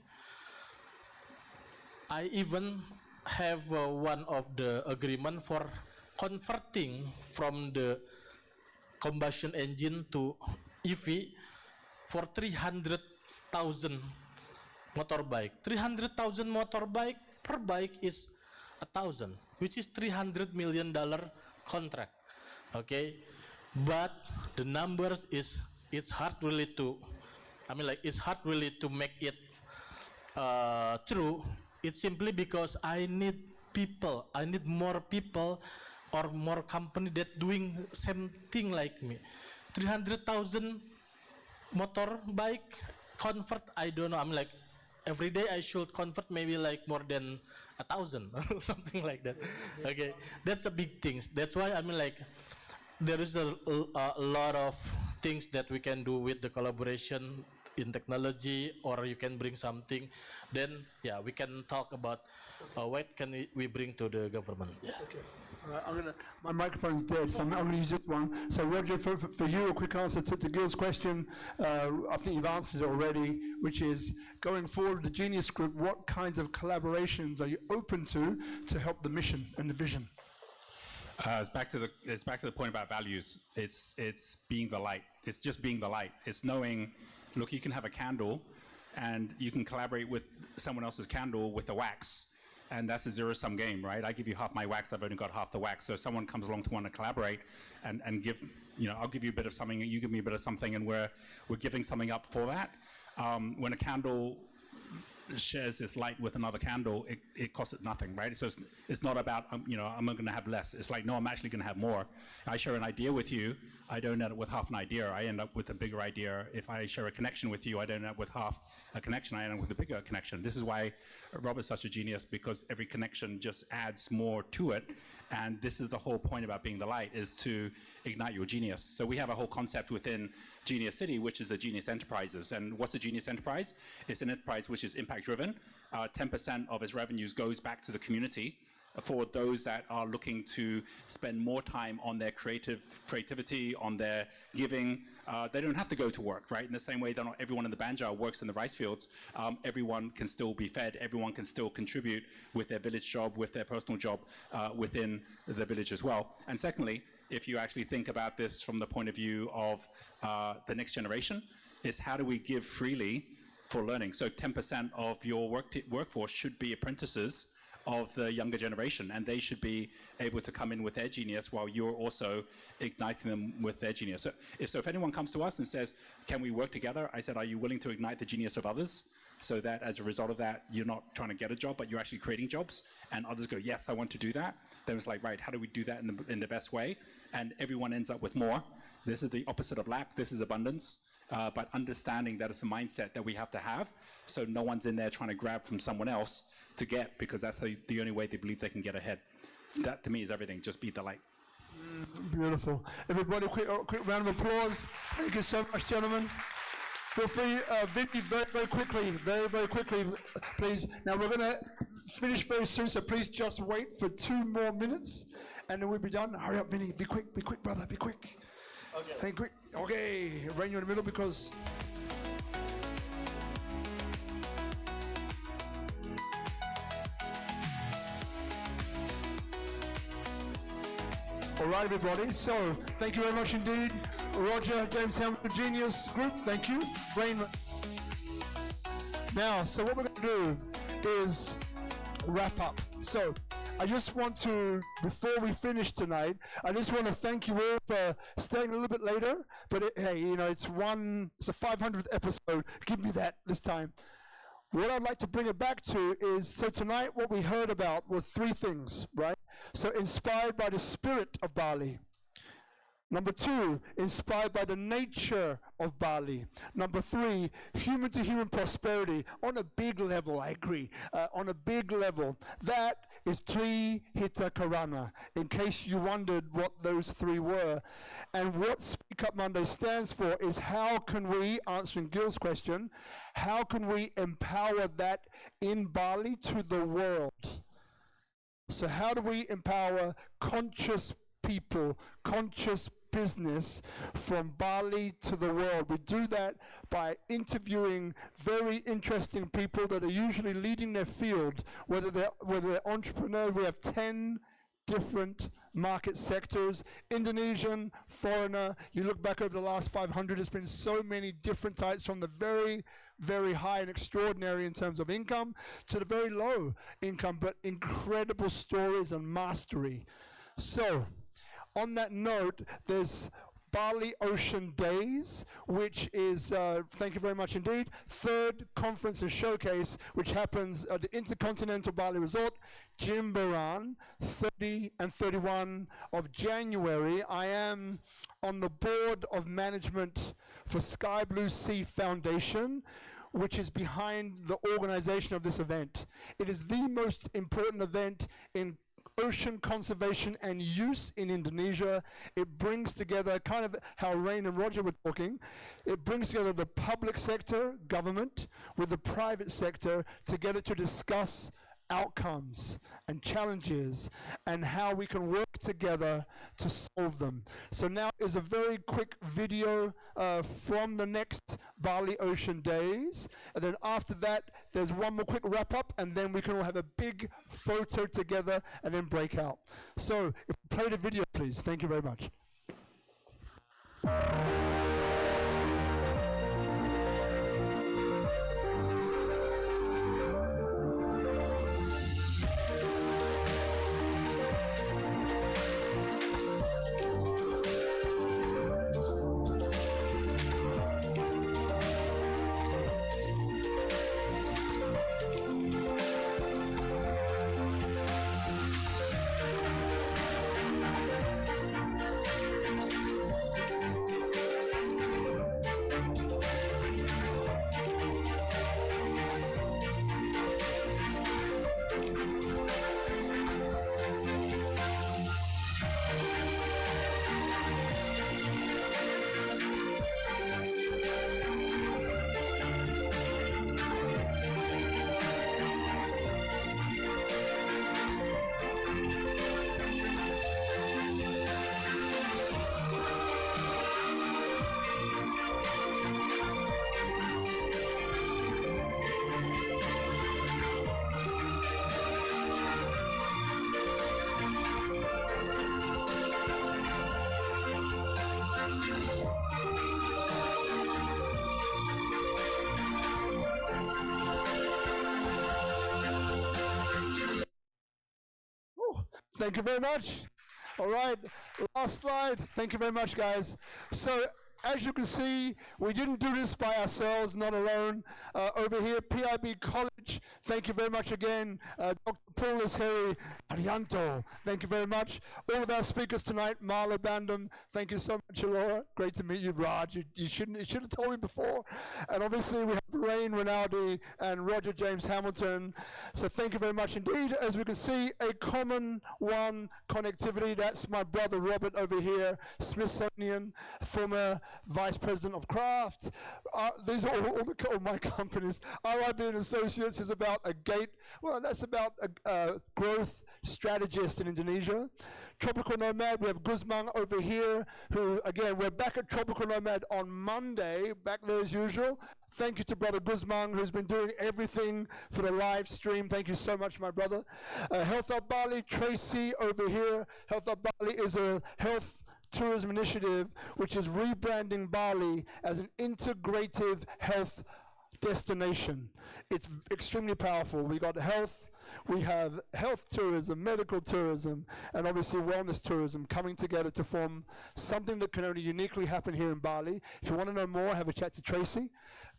I even have one of the agreement for converting from the combustion engine to EV for 300,000 motorbike. 300,000 motorbike, per bike is 1,000, which is $300 million contract. Okay, but the numbers it's hard really to, it's hard really to make it true. It's simply because I need people, I need more people or more company that doing same thing like me. 300,000 motorbike convert, I don't know, every day I should convert maybe like more than 1,000 something like that. Okay, that's a big thing. That's why there is a lot of things that we can do with the collaboration in technology, or you can bring something. Then yeah, we can talk about what can we bring to the government. Yeah. Okay. My microphone's dead, so I'm going to use this one. So Roger, for you, a quick answer to Gil's question. I think you've answered it already, which is, going forward, the Genius Group, what kinds of collaborations are you open to help the mission and the vision? It's back to the point about values. It's being the light. It's just being the light. It's knowing, look, you can have a candle, and you can collaborate with someone else's candle with the wax. And that's a zero-sum game, right? I give you half my wax, I've only got half the wax. So if someone comes along to want to collaborate and give, I'll give you a bit of something, and you give me a bit of something, and we're giving something up for that. When a candle shares this light with another candle, it costs it nothing, right? So it's not about, I'm going to have less. It's like, no, I'm actually going to have more. I share an idea with you, I don't end up with half an idea, I end up with a bigger idea. If I share a connection with you, I don't end up with half a connection, I end up with a bigger connection. This is why Robert's such a genius, because every connection just adds more to it. And this is the whole point about being the light, is to ignite your genius. So we have a whole concept within Genius City, which is the Genius Enterprises. And what's a Genius Enterprise? It's an enterprise which is impact-driven. 10% of its revenues goes back to the community for those that are looking to spend more time on their creativity, on their giving. They don't have to go to work, right? In the same way that not everyone in the Banjar works in the rice fields, everyone can still be fed, everyone can still contribute with their village job, with their personal job within the village as well. And secondly, if you actually think about this from the point of view of the next generation, is how do we give freely for learning? So 10% of your workforce should be apprentices of the younger generation, and they should be able to come in with their genius while you're also igniting them with their genius. So if anyone comes to us and says, can we work together? I said, are you willing to ignite the genius of others, so that as a result of that, you're not trying to get a job, but you're actually creating jobs? And others go, yes, I want to do that. Then it's like, right, how do we do that in the best way? And everyone ends up with more. This is the opposite of lack. This is abundance. But understanding that it's a mindset that we have to have, so no one's in there trying to grab from someone else to get, because that's the only way they believe they can get ahead. That to me is everything. Just be the light. Beautiful. Everybody, quick round of applause. Thank you so much, gentlemen. Feel free, Vicky, very quickly, please. Now we're going to finish very soon, so please just wait for 2 more minutes, and then we'll be done. Hurry up, Vinny. Be quick, brother. Be quick. Okay. Think quick. Okay, Rain, you in the middle because. All right, everybody. So, thank you very much indeed. Roger, James Hamilton, Genius Group, thank you. Rain. Now, so what we're going to do is wrap up. So, I just want to, before we finish tonight, I just want to thank you all for staying a little bit later. But hey, it's a 500th episode. Give me that this time. What I'd like to bring it back to is, so tonight what we heard about were 3 things, right? So inspired by the spirit of Bali, Number 2, inspired by the nature of Bali. Number 3, human-to-human prosperity on a big level, I agree, on a big level. That is Tri Hita Karana, in case you wondered what those 3 were. And what SpeakuP Monday stands for is how can we, answering Gil's question, how can we empower that in Bali to the world? So how do we empower conscious people, conscious business from Bali to the world? We do that by interviewing very interesting people that are usually leading their field, whether they're entrepreneurs. We have 10 different market sectors, Indonesian, foreigner. You look back over the last 500, there's been so many different types, from the very, very high and extraordinary in terms of income to the very low income, but incredible stories and mastery. So, on that note, there's Bali Ocean Days, which is, thank you very much indeed, 3rd conference and showcase, which happens at the Intercontinental Bali Resort, Jimbaran, 30 and 31 of January. I am on the board of management for Sky Blue Sea Foundation, which is behind the organization of this event. It is the most important event in ocean conservation and use in Indonesia. It brings together, kind of how Rain and Roger were talking, it brings together the public sector, government, with the private sector together to discuss outcomes and challenges and how we can work together to solve them. So now is a very quick video from the next Bali Ocean Days, and then after that there's one more quick wrap up, and then we can all have a big photo together and then break out. So if we play the video, please. Thank you very much. Thank you very much. All right, last slide. Thank you very much, guys. So, as you can see, we didn't do this by ourselves, not alone. Over here, PIB College, thank you very much again. Dr. Paulus Harry Arianto, thank you very much. All of our speakers tonight, Marla Bandam, thank you so much, Laura. Great to meet you, Raj. You should have told me before. And obviously, we have Rain Rinaldi and Roger James Hamilton. So thank you very much indeed. As we can see, a common one connectivity. That's my brother Robert over here, Smithsonian, former Vice President of Craft. These are all my companies. RIB and Associates is about a gate. Well, that's about a growth strategist in Indonesia. Tropical Nomad, we have Guzman over here, who, again, we're back at Tropical Nomad on Monday, back there as usual. Thank you to Brother Guzman, who's been doing everything for the live stream. Thank you so much, my brother. Health Up Bali, Tracy over here. Health Up Bali is a health tourism initiative which is rebranding Bali as an integrative health destination. It's extremely powerful. We got health, we have health tourism, medical tourism, and obviously wellness tourism coming together to form something that can only uniquely happen here in Bali. If you want to know more, have a chat to Tracy.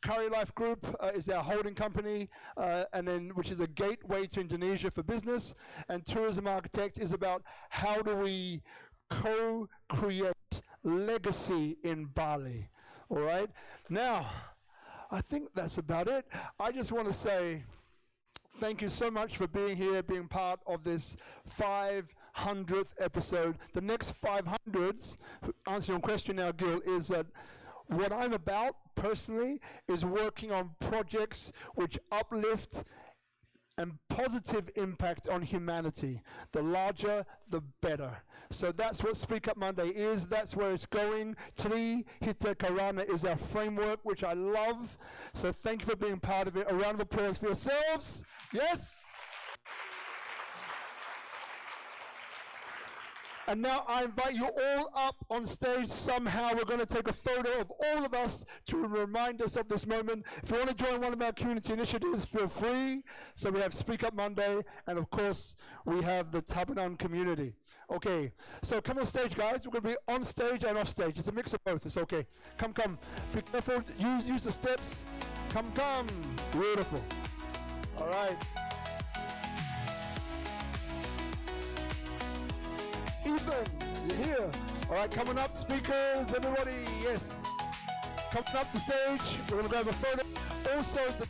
Curry Life Group is our holding company, and then which is a gateway to Indonesia for business. And Tourism Architect is about how do we co-create legacy in Bali. All right? Now, I think that's about it. I just want to say thank you so much for being here, being part of this 500th episode. The next 500s, answer your question now, Gil, is that what I'm about personally is working on projects which uplift and positive impact on humanity. The larger, the better. So that's what SpeakuP Monday is. That's where it's going. Tri Hita Karana is our framework, which I love. So thank you for being part of it. A round of applause for yourselves. Yes? And now I invite you all up on stage somehow. We're going to take a photo of all of us to remind us of this moment. If you want to join one of our community initiatives, feel free. So we have SpeakuP Monday, and of course, we have the Tabanan community. Okay, so come on stage, guys. We're going to be on stage and off stage. It's a mix of both. It's okay. Come. Be careful. Use the steps. Come. Beautiful. All right. Ethan, you're here. All right, coming up, speakers, everybody, yes. Coming up to stage, we're going to grab a photo. Also, the